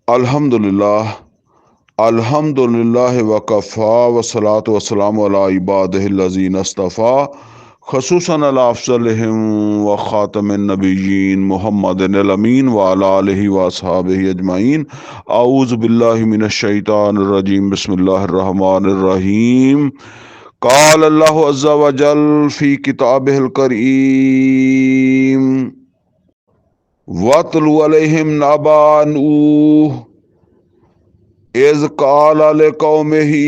अल्हम्दुलिल्लाह अल्हम्दुलिल्लाह वकफ़ा वस्सलातु वस्सलामु अला इबादिहिल्लज़ीना इस्तफ़ा ख़ुसूसन अला अफ़ज़लिहिम व ख़ातमिन नबिय्यीन मुहम्मदिनिल अमीन व अला आलिहि व अस्हाबिहि अजमईन। औज़ु बिल्लाहि मिनश शैतानिर रजीम। बिस्मिल्लाहिर रहमानिर रहीम। क़ाल अल्लाहु अज़्ज़ा व जल फ़ी किताबिहिल करीम वत्लु अलैहिम नबा नूह इज़ क़ाल लिक़ौमिही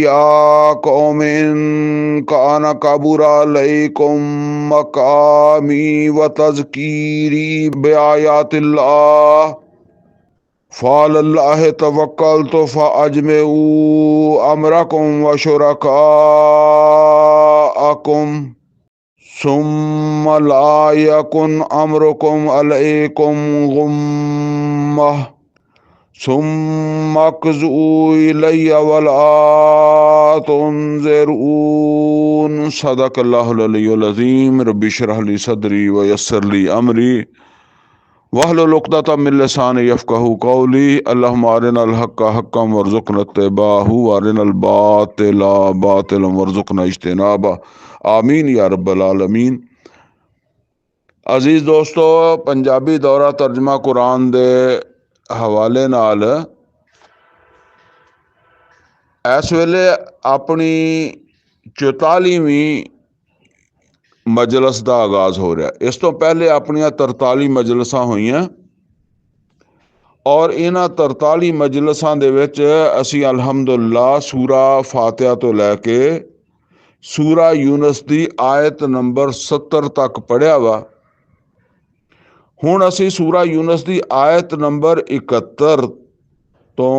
या कौम इन कान कबुरा अलैकुम मकामी व तज़कीरी बिआयातिल्लाह फ़अलल्लाहि तवक्कलतु फ़अजमिऊ अमरकुम व शुरकाअकुम सुम्मा ला यकुन अमरुकुम अलैकुम गुम्मह सुम्मा क़ज़ू इलैया वला तुनज़िरून। सदक़ल्लाहुल अलियुल अज़ीम। रब्बि इश्रह ली सदरी व यस्सिर ली अमरी वहलुल उक़दतम मिन लिसानी यफ़क़हू क़ौली। अल्लाहुम्मा अरिनल हक़्क़ हक़्क़न वरज़ुक़ना इत्तिबाअहू व अरिनल बातिला बातिलन वरज़ुक़ना इज्तिनाबह। आमीन या रब्बल आलमीन। अजीज दोस्तों, पंजाबी दौरा तर्जमा कुरान दे हवाले नाल इस वेले अपनी 44वीं मजलस का आगाज हो रहा। इस तो पहले अपनियां 43 मजलसां होईयां और इन्हां 43 मजलसां दे विच असीं अल्हम्दुलिल्लाह सूरा फातिहा तो लैके सूरा यूनुस दी आयत नंबर 70 तक पढ़िया वा। हुण असीं सूरा यूनुस दी आयत नंबर 71 तो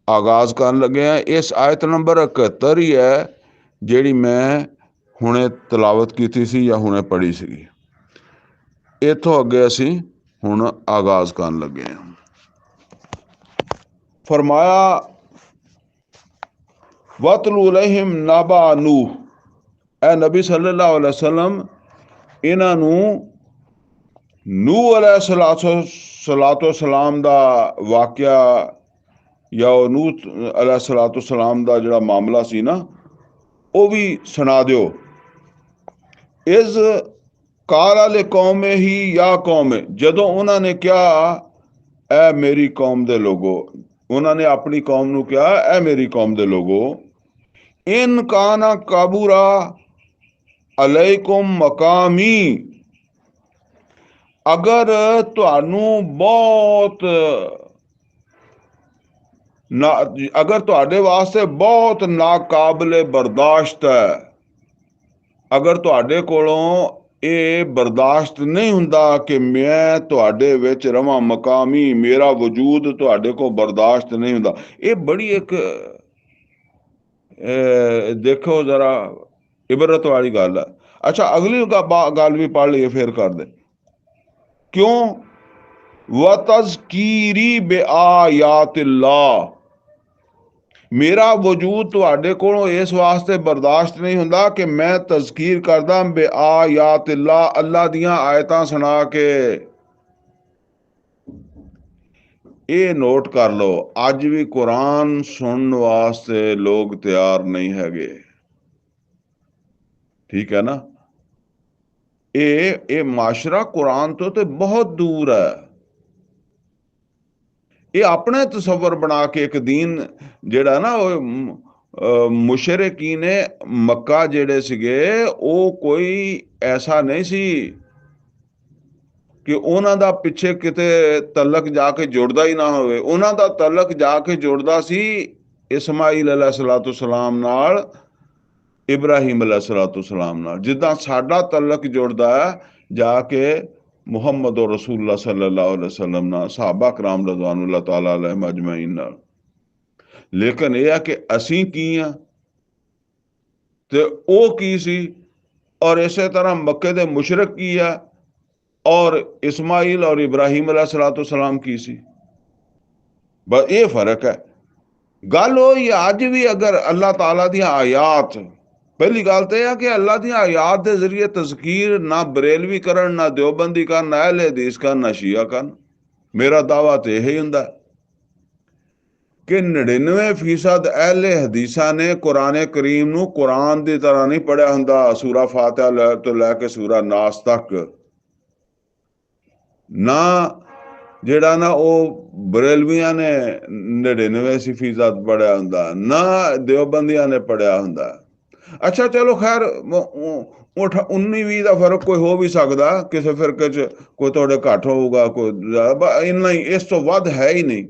आगाज करन लगे हैं। इस आयत नंबर 71 ही है जिहड़ी मैं हुणे तलावत कीती सी या हुणे पढ़ी सी। इत्थों अगे असीं हुण आगाज करन लगे हैं। फरमाया वतलु अलैहिम नबा नूह। ए नबी सल्लल्लाहु अलैहि वसल्लम इन्हां नूं नूह अलैहिस्सलातो सलाम दा वाक़या या नूह अलैहिस्सलातो सलाम दा जिहड़ा मामला सी ना वो भी सुना दिओ। इज़ काला ले कौमे ही या कौम, जदों उन्होंने कहा ऐ मेरी कौम दे लोगो, उन्होंने अपनी कौम नूं कहा ऐ मेरी कौम दे लोगो, इन काना काबूरा अलैकुम मकामी, अगर तुहानू बहुत ना अगर तुहाडे वास्ते बहुत नाकाबिले बर्दाश्त है, अगर तुहाडे कोलों ये बर्दाश्त नहीं हुंदा कि मैं तुहाडे विच रवां, मकामी मेरा वजूद तुहाडे को बर्दाश्त नहीं हुंदा। ये बड़ी एक देखो जरा इबरत वाली गल है। अच्छा अगली गल भी पढ़ लीए फिर कर दे। क्यों? व तज़कीरी बिआयातिल्लाह, मेरा वजूद तुहाडे कोलों इस वास्ते बर्दाश्त नहीं हुंदा कि मैं तज़कीर करदा बिआयातिल्लाह, अल्लाह दियां आयतां सुना के। ये नोट कर लो, अज भी कुरान सुनने वास्ते लोग तैयार नहीं हैगे। ठीक है ना? ये माशरा कुरान तो बहुत दूर है। ये अपने तसव्वुर बना के एक दीन जिहड़ा ना मुशरिकीन मक्का जिहड़े सीगे वो कोई ऐसा नहीं सी कि उन्हां दा पिछे किते तलक जाके जुड़दा ही ना होवे। उन्हां दा तलक जाके जुड़दा सी इस्माइल अलैहिस्सलातु सलाम नाल, इब्राहिम अलैहिस्सलातु सलाम नाल, जिद्दां साडा तलक जुड़दा है जाके मुहम्मद रसूलुल्लाह सल्लल्लाहु अलैहि वसल्लम नाल, सहाबा कराम रज़वानुल्लाह तआला अलैहिम अजमईन नाल। लेकिन यह है कि असीं की हां ते ओ की सी, और इसे तरह मक्के दे मुशरिक की है और इस्माइल और इब्राहिम अलैहिस्सलातु सलाम की सी। बस ये फर्क है। गल हो अज भी अगर अल्लाह ताला दी आयात पहली गल तो यह कि अल्लाह दी आयात के जरिए तज़कीर ना बरेलवी करन, ना देवबंदी करन, ना अहले हदीस करन, ना शिया करन। मेरा दावा तो यही हुंदा कि 99% अहले हदीसा ने कुरान करीम नू कुरान की तरह नहीं पढ़िया हुंदा। सूरा फातिहा तो लैके सूरा नास तक ना ਜਿਹੜਾ ਨਾ ਉਹ ਬਰੇਲਵੀਆਂ ਨੇ 99% ਪੜਿਆ ਹੁੰਦਾ, ਨਾ ਦਿਓਬੰਦੀਆਂ ਨੇ ਪੜਿਆ ਹੁੰਦਾ। ਅੱਛਾ ਚਲੋ ਖੈਰ 19-20 ਦਾ ਫਰਕ ਕੋਈ ਹੋ ਵੀ ਸਕਦਾ, ਕਿਸੇ ਫਿਰਕੇ 'ਚ ਕੋਈ ਤੁਹਾਡੇ ਘੱਟ ਹੋਊਗਾ, ਕੋਈ ਇੰਨਾ ਹੀ, ਇਸ ਤੋਂ ਵੱਧ ਹੈ ਹੀ ਨਹੀਂ।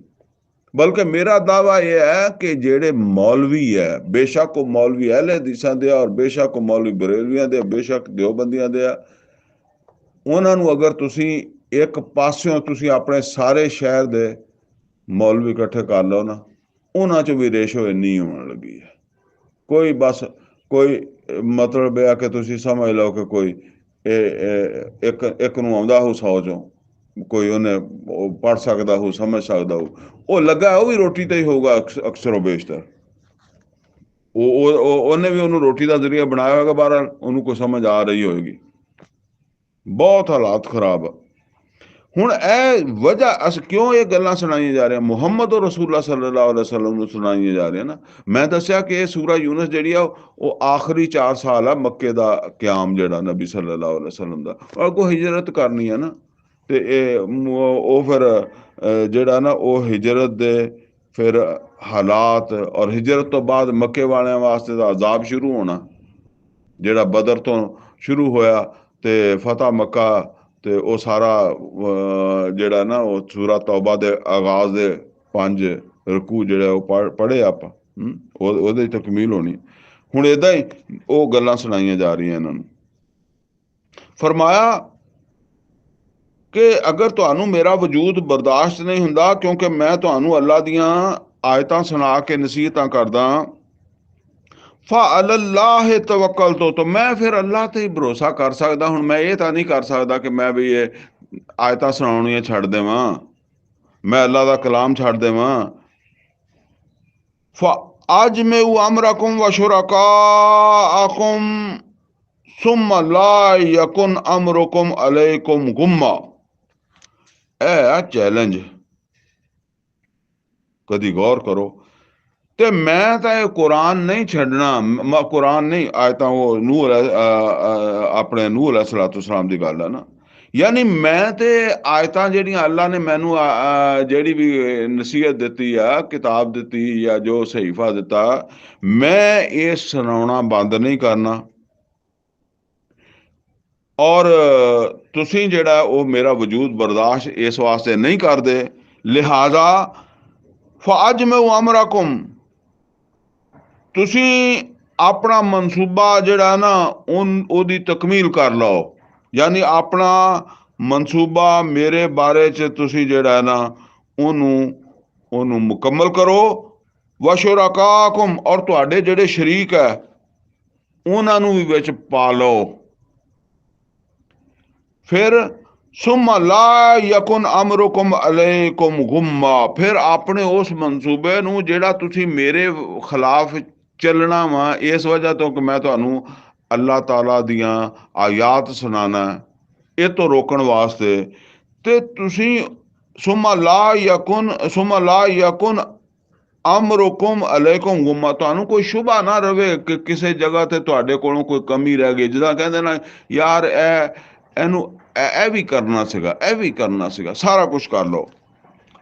ਬਲਕਿ ਮੇਰਾ ਦਾਵਾ ਇਹ ਹੈ ਕਿ ਜਿਹੜੇ ਮੌਲਵੀ ਹੈ, ਬੇਸ਼ੱਕ ਉਹ ਮੌਲਵੀ ਅਹਿਲੇ ਹਦੀਸਾਂ ਦੇ ਆ, ਔਰ ਬੇਸ਼ੱਕ ਉਹ ਮੌਲਵੀ ਬਰੇਲਵੀਆਂ ਦੇ ਆ, ਬੇਸ਼ੱਕ ਦਿਓਬੰਦੀਆਂ ਦੇ ਆ, ਉਹਨਾਂ ਨੂੰ ਅਗਰ ਤੁਸੀਂ ਇੱਕ ਪਾਸਿਓਂ ਤੁਸੀਂ ਆਪਣੇ ਸਾਰੇ ਸ਼ਹਿਰ ਦੇ ਮੌਲਵੀ ਇਕੱਠੇ ਕਰ ਲਓ ਨਾ, ਉਹਨਾਂ 'ਚ ਵੀ ਰੇਸ਼ੋ ਇੰਨੀ ਹੋਣ ਲੱਗੀ ਹੈ। ਕੋਈ ਬਸ ਕੋਈ ਮਤਲਬ ਇਹ ਆ ਕਿ ਤੁਸੀਂ ਸਮਝ ਲਓ ਕਿ ਕੋਈ ਇੱਕ ਨੂੰ ਆਉਂਦਾ ਹੋ 100 ਚੋਂ, ਕੋਈ ਉਹਨੇ ਪੜ੍ਹ ਸਕਦਾ ਹੋ, ਸਮਝ ਸਕਦਾ ਹੋ, ਉਹ ਲੱਗਾ ਉਹ ਵੀ ਰੋਟੀ ਤੇ ਹੀ ਹੋਊਗਾ ਅਕਸਰ ਬੇਸ਼ਤਰ। ਉਹਨੇ ਵੀ ਉਹਨੂੰ ਰੋਟੀ ਦਾ ਜ਼ਰੀਆ ਬਣਾਇਆ ਹੋਏਗਾ, ਬਹਰਹਾਲ ਉਹਨੂੰ ਕੋਈ ਸਮਝ ਆ ਰਹੀ ਹੋਏਗੀ। ਬਹੁਤ ਹਾਲਾਤ ਖਰਾਬ ਆ। ਹੁਣ ਇਹ ਵਜ੍ਹਾ ਅਸੀਂ ਕਿਉਂ ਇਹ ਗੱਲਾਂ ਸੁਣਾਈਆਂ ਜਾ ਰਹੀਆਂ, ਮੁਹੰਮਦ ਰਸੂਲੁल्लाह सल्लल्लाहु अलैहि वसल्लम ਨੂੰ ਸੁਣਾਈਆਂ ਜਾ ਰਹੀਆਂ ਨਾ। ਮੈਂ ਦੱਸਿਆ ਕਿ ਇਹ ਸੂਰਾ ਯੂਨਸ ਜਿਹੜੀ ਆ ਉਹ ਆਖਰੀ 4 ਸਾਲ ਆ ਮੱਕੇ ਦਾ ਕਿਆਮ ਜਿਹੜਾ ਨਬੀ ਸੱਲੱਲਾਹੁ ਅਲੈहि ਵਸੱਲਮ ਦਾ, ਔਰ ਕੋਈ ਹਿਜਰਤ ਕਰਨੀ ਆ ਨਾ, ਤੇ ਇਹ ਉਹ ਫਿਰ ਜਿਹੜਾ ਨਾ ਉਹ ਹਿਜਰਤ ਦੇ ਫਿਰ ਹਾਲਾਤ, ਔਰ ਹਿਜਰਤ ਤੋਂ ਬਾਅਦ ਮੱਕੇ ਵਾਲਿਆਂ ਵਾਸਤੇ ਤਾਂ ਅਜ਼ਾਬ ਸ਼ੁਰੂ ਹੋਣਾ, ਜਿਹੜਾ ਬਦਰ ਤੋਂ ਸ਼ੁਰੂ ਹੋਇਆ ਤੇ ਫਤਹ ਮੱਕਾ, ਤੇ ਉਹ ਸਾਰਾ ਜਿਹੜਾ ਨਾ ਉਹ ਸੂਰਾ ਤੌਬਾ ਦੇ ਆਗਾਜ਼ ਦੇ 5 ਰਕੂ ਜਿਹੜੇ ਉਹ ਪੜ੍ਹੇ ਆਪਾਂ, ਉਹਦੇ ਤਕਮੀਲ ਹੋਣੀ। ਹੁਣ ਏਦਾਂ ਹੀ ਉਹ ਗੱਲਾਂ ਸੁਣਾਈਆਂ ਜਾ ਰਹੀਆਂ ਇਹਨਾਂ ਨੂੰ। ਫਰਮਾਇਆ ਕਿ ਅਗਰ ਤੁਹਾਨੂੰ ਮੇਰਾ ਵਜੂਦ ਬਰਦਾਸ਼ਤ ਨਹੀਂ ਹੁੰਦਾ, ਕਿਉਂਕਿ ਮੈਂ ਤੁਹਾਨੂੰ ਅੱਲਾ ਦੀਆਂ ਆਇਤਾਂ ਸੁਣਾ ਕੇ ਨਸੀਹਤਾਂ ਕਰਦਾ, ਫਅਲੱਲਾਹ ਤਵੱਕਲਤੁ, तो मैं फिर अल्लाह ਤੇ ਹੀ ਭਰੋਸਾ ਕਰ ਸਕਦਾ। ਹੁਣ ਮੈਂ ਇਹ ਤਾਂ ਨਹੀਂ ਕਰ ਸਕਦਾ ਕਿ ਮੈਂ ਵੀ ਇਹ ਆਇਤਾਂ ਸੁਣਾਉਣੀਆਂ ਛੱਡ ਦੇਵਾਂ, ਮੈਂ ਅੱਲਾ ਦਾ ਕਲਾਮ ਛੱਡ ਦੇਵਾਂ। ਫਅਜਮਿਉ ਅਮਰਕੁਮ व शुरकाअकुम सुम्मा ला यकुन अमरुकुम अलैकुम गुम्मा। ਇਹ ਆ ਚੈलेंज, कदी गौर करो। ਤੇ ਮੈਂ ਤਾਂ ਇਹ ਕੁਰਾਨ ਨਹੀਂ ਛੱਡਣਾ, ਕੁਰਾਨ ਨਹੀਂ, ਆਇਤਾਂ ਉਹ ਨੂਹ ਆਪਣੇ ਨੂਹ अलैहिस्सलाम ਦੀ ਗੱਲ ਆ ਨਾ। ਯਾਨੀ ਮੈਂ ਤੇ ਆਇਤਾਂ ਜਿਹੜੀਆਂ ਅੱਲਾ ਨੇ ਮੈਨੂੰ ਜਿਹੜੀ ਵੀ ਨਸੀਹਤ ਦਿੱਤੀ ਆ, ਕਿਤਾਬ ਦਿੱਤੀ ਜਾਂ ਜੋ ਸਹੀਫਾ ਦਿੱਤਾ, ਮੈਂ ਇਹ ਸੁਣਾਉਣਾ ਬੰਦ ਨਹੀਂ ਕਰਨਾ। ਔਰ ਤੁਸੀਂ ਜਿਹੜਾ ਉਹ ਮੇਰਾ ਵਜੂਦ ਬਰਦਾਸ਼ਤ ਇਸ ਵਾਸਤੇ ਨਹੀਂ ਕਰਦੇ, ਲਿਹਾਜ਼ਾ ਫਅਜਮਿਉ ਅਮਰਕੁਮ, ਤੁਸੀਂ ਆਪਣਾ ਮਨਸੂਬਾ ਜਿਹੜਾ ਨਾ ਉਹਦੀ ਤਕਮੀਲ ਕਰ ਲਓ। ਯਾਨੀ ਆਪਣਾ ਮਨਸੂਬਾ ਮੇਰੇ ਬਾਰੇ 'ਚ ਤੁਸੀਂ ਜਿਹੜਾ ਨਾ ਉਹਨੂੰ ਮੁਕੰਮਲ ਕਰੋ। व शुरकाअकुम, ਔਰ ਤੁਹਾਡੇ ਜਿਹੜੇ ਸ਼ਰੀਕ ਹੈ ਉਹਨਾਂ ਨੂੰ ਵੀ ਵਿੱਚ ਪਾ ਲਓ। ਫਿਰ ਸੁम्मा ला यकुन अमरुकुम अलैकुम गुम्मा, फिर अपने उस मनसूबे ਨੂੰ ਜਿਹੜਾ ਤੁਸੀਂ ਮੇਰੇ ਖਿਲਾਫ ਚੱਲਣਾ ਵਾ, ਇਸ ਵਜ੍ਹਾ ਤੋਂ ਕਿ ਮੈਂ ਤੁਹਾਨੂੰ ਅੱਲਾਹ ਤਾਲਾ ਦੀਆਂ ਆਯਾਤ ਸੁਣਾਣਾ, ਇਹ ਤੋਂ ਰੋਕਣ ਵਾਸਤੇ, ਤੇ ਤੁਸੀਂ ਸੁम्मा ला यकुन ਅਮਰੁकुम अलैकुम गुम्मा, ਤੁਹਾਨੂੰ ਕੋਈ ਸ਼ੁਬਾ ਨਾ ਰਵੇ ਕਿ ਕਿਸੇ ਜਗ੍ਹਾ ਤੇ ਤੁਹਾਡੇ ਕੋਲੋਂ ਕੋਈ ਕਮੀ ਰਹਿ ਗਈ। ਜਿੱਦਾਂ ਕਹਿੰਦੇ ਨਾ ਯਾਰ ਇਹਨੂੰ ਇਹ ਵੀ ਕਰਨਾ ਸੀਗਾ, ਇਹ ਵੀ ਕਰਨਾ ਸੀਗਾ, ਸਾਰਾ ਕੁਛ ਕਰ ਲਓ।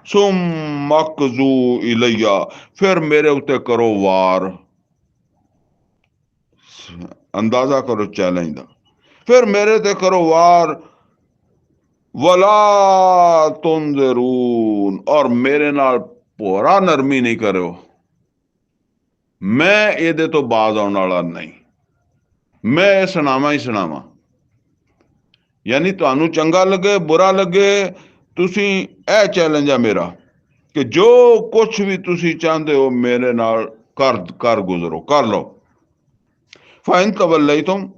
ਸੁम्मा अक़ज़ू इलैया, फिर मेरे उत्ते करो वार। अंदाजा करो चैलेंज दा। फिर मेरे ते करो वार। वला तुनज़िरून, और मेरे नाल भोरा नरमी नहीं करो, मैं ਇਹਦੇ ਤੋਂ ਬਾਜ਼ ਆਉਣ ਵਾਲਾ ਨਹੀਂ, मैं ਇਹ ਸੁਣਾਵਾਂ ਹੀ ਸੁਣਾਵਾਂ। यानी ਤੁਹਾਨੂੰ ਚੰਗਾ ਲੱਗੇ ਬੁਰਾ ਲੱਗੇ, ਤੁਸੀਂ ਇਹ ਚੈਲੰਜ ਆ ਮੇਰਾ ਕਿ ਜੋ ਕੁਛ ਵੀ ਤੁਸੀਂ ਚਾਹੁੰਦੇ ਹੋ ਮੇਰੇ ਨਾਲ ਕਰ ਗੁਜ਼ਰੋ, ਕਰ ਲਓ। ਫਾਇਨ ਤਵੱਲੈਤੁਮ,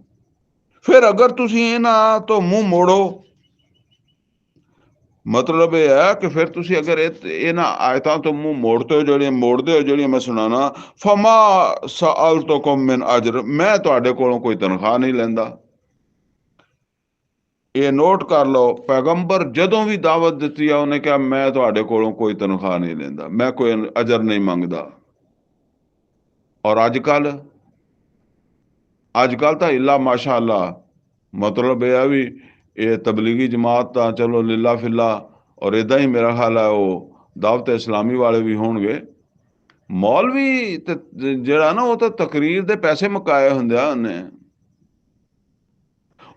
ਫਿਰ ਅਗਰ ਤੁਸੀਂ ਇਹਨਾਂ ਤੋਂ ਮੂੰਹ ਮੋੜੋ, ਮਤਲਬ ਇਹ ਹੈ ਕਿ ਫਿਰ ਤੁਸੀਂ ਅਗਰ ਇਹਨਾਂ ਆਇਤਾਂ ਤੋਂ ਮੂੰਹ ਮੋੜਦੇ ਹੋ ਜਿਹੜੀਆਂ ਮੈਂ ਸੁਣਾਣਾ, ਫਮਾ ਸਅਲਤੁਕੁਮ ਮਿਨ ਅਜਰ, ਮੈਂ ਤੁਹਾਡੇ ਕੋਲੋਂ ਕੋਈ ਤਨਖਾਹ ਨਹੀਂ ਲੈਂਦਾ। ਇਹ ਨੋਟ ਕਰ ਲਓ, ਪੈਗੰਬਰ ਜਦੋਂ ਵੀ ਦਾਵਤ ਦਿੱਤੀ ਆ ਉਹਨੇ ਕਿਹਾ ਮੈਂ ਤੁਹਾਡੇ ਕੋਲੋਂ ਕੋਈ ਤਨਖਾਹ ਨਹੀਂ ਲੈਂਦਾ, ਮੈਂ ਕੋਈ ਅਜਰ ਨਹੀਂ ਮੰਗਦਾ। ਔਰ ਅੱਜ ਕੱਲ ਤਾਂ ਇੱਲਾ ਮਾਸ਼ਾ ਅੱਲਾ, ਮਤਲਬ ਇਹ ਆ ਵੀ ਇਹ ਤਬਲੀਗੀ ਜਮਾਤ ਤਾਂ ਚਲੋ ਲਿਲਾ ਫਿੱਲਾ, ਔਰ ਇਦਾਂ ਹੀ ਮੇਰਾ ਖਿਆਲ ਹੈ ਉਹ ਦਾਵਤ ਇਸਲਾਮੀ ਵਾਲੇ ਵੀ ਹੋਣਗੇ। ਮੌਲਵੀ ਤੇ ਜਿਹੜਾ ਨਾ ਉਹ ਤਾਂ ਤਕਰੀਰ ਦੇ ਪੈਸੇ ਮੁਕਾਏ ਹੁੰਦੇ ਆ ਉਹਨੇ।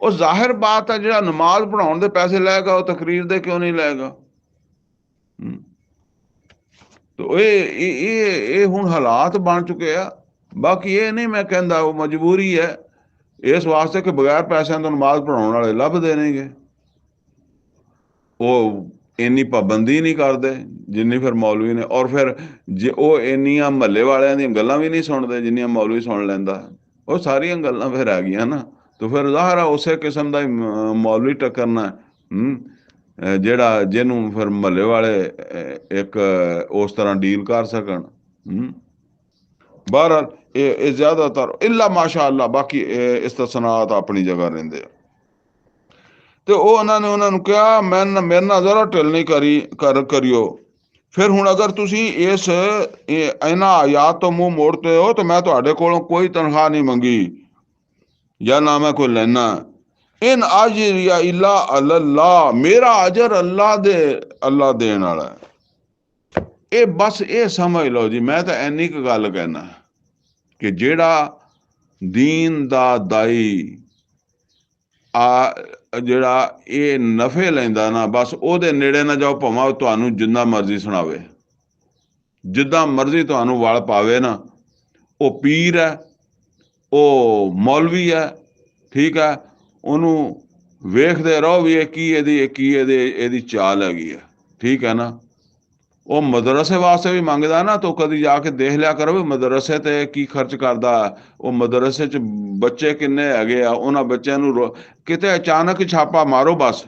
ਉਹ ਜ਼ਾਹਿਰ ਬਾਤ ਹੈ ਜਿਹੜਾ ਨਮਾਜ਼ ਪੜ੍ਹਾਉਣ ਦੇ ਪੈਸੇ ਲਏਗਾ ਉਹ ਤਕਰੀਰ ਦੇ ਕਿਉਂ ਨਹੀਂ ਲਏਗਾ। ਤੇ ਇਹ ਹੁਣ ਹਾਲਾਤ ਬਣ ਚੁੱਕੇ ਆ। ਬਾਕੀ ਇਹ ਨਹੀਂ ਮੈਂ ਕਹਿੰਦਾ ਉਹ ਮਜਬੂਰੀ ਹੈ, ਇਸ ਵਾਸਤੇ ਕਿ ਬਗੈਰ ਪੈਸਿਆਂ ਤੋਂ ਨਮਾਜ਼ ਪੜ੍ਹਾਉਣ ਵਾਲੇ ਲੱਭਦੇ ਨੇਗੇ। ਉਹ ਇੰਨੀ ਪਾਬੰਦੀ ਨਹੀਂ ਕਰਦੇ ਜਿੰਨੀ ਫਿਰ ਮੌਲਵੀ ਨੇ, ਔਰ ਫਿਰ ਜੇ ਉਹ ਇੰਨੀਆਂ ਮਹੱਲੇ ਵਾਲਿਆਂ ਦੀਆਂ ਗੱਲਾਂ ਵੀ ਨਹੀਂ ਸੁਣਦੇ ਜਿੰਨੀਆਂ ਮੌਲਵੀ ਸੁਣ ਲੈਂਦਾ। ਉਹ ਸਾਰੀਆਂ ਗੱਲਾਂ ਫਿਰ ਆ ਗਈਆਂ ਨਾ, ਤੇ ਫਿਰ ਜ਼ਾਹਰ ਆ ਉਸੇ ਕਿਸਮ ਦਾ ਹੀ ਮੌਲਵੀ ਟੱਕਰਨਾ ਜਿਹੜਾ ਜਿਹਨੂੰ ਫਿਰ ਮਹੱਲੇ ਵਾਲੇ ਇੱਕ ਉਸ ਤਰ੍ਹਾਂ ਡੀਲ ਕਰ ਸਕਣ। ਬਹਰਹਾਲ ਇਹ ਜ਼ਿਆਦਾਤਰ ਇੱਲਾ ਮਾਸ਼ਾ ਅੱਲਾ, ਬਾਕੀ ਇਸਤਸਨਾਤ ਆਪਣੀ ਜਗ੍ਹਾ ਰਹਿੰਦੇ ਆ। ਤੇ ਉਹ ਉਹਨਾਂ ਨੂੰ ਕਿਹਾ ਮੇਰੇ ਨਾਲ ਜ਼ਰਾ ਢਿੱਲ ਨਹੀਂ ਕਰਿਓ। ਫਿਰ ਹੁਣ ਅਗਰ ਤੁਸੀਂ ਇਹਨਾਂ ਆਯਾਤ ਤੋਂ ਮੂੰਹ ਮੋੜਦੇ ਹੋ ਤਾਂ ਮੈਂ ਤੁਹਾਡੇ ਕੋਲੋਂ ਕੋਈ ਤਨਖਾਹ ਨਹੀਂ ਮੰਗੀ ਜਾਂ ਨਾ ਮੈਂ ਕੋਈ ਲੈਣਾ। ਇਨ ਅਜਰਿਆ ਇਲਾ ਅਲੱਲਾ, ਮੇਰਾ ਅਜਰ ਅੱਲਾ ਦੇਣ ਵਾਲਾ। ਇਹ ਬਸ ਇਹ ਸਮਝ ਲਓ ਜੀ, ਮੈਂ ਤਾਂ ਇੰਨੀ ਕੁ ਗੱਲ ਕਹਿਣਾ ਕਿ ਜਿਹੜਾ ਦੀਨ ਦਾ ਦਾਈ ਜਿਹੜਾ ਇਹ ਨਫੇ ਲੈਂਦਾ ਨਾ, ਬਸ ਉਹਦੇ ਨੇੜੇ ਨਾ ਜਾਓ, ਭਾਵੇਂ ਤੁਹਾਨੂੰ ਜਿੰਨਾ ਮਰਜ਼ੀ ਸੁਣਾਵੇ, ਜਿੱਦਾਂ ਮਰਜ਼ੀ ਤੁਹਾਨੂੰ ਵਲ ਪਾਵੇ ਨਾ। ਉਹ ਪੀਰ ਹੈ, ਉਹ ਮੌਲਵੀ ਹੈ, ਠੀਕ ਹੈ, ਉਹਨੂੰ ਵੇਖਦੇ ਰਹੋ ਵੀ ਇਹ ਕੀ ਇਹਦੀ ਚਾਲ ਹੈਗੀ ਹੈ, ਠੀਕ ਹੈ ਨਾ। ਉਹ ਮਦਰਸੇ ਵਾਸਤੇ ਵੀ ਮੰਗਦਾ ਨਾ, ਤਾਂ ਕਦੀ ਜਾ ਕੇ ਦੇਖ ਲਿਆ ਕਰੋ ਵੀ ਮਦਰਸੇ ਤੇ ਕੀ ਖਰਚ ਕਰਦਾ, ਉਹ ਮਦਰਸੇ 'ਚ ਬੱਚੇ ਕਿੰਨੇ ਹੈਗੇ ਆ, ਉਹਨਾਂ ਬੱਚਿਆਂ ਨੂੰ ਕਿਤੇ ਅਚਾਨਕ ਛਾਪਾ ਮਾਰੋ, ਬਸ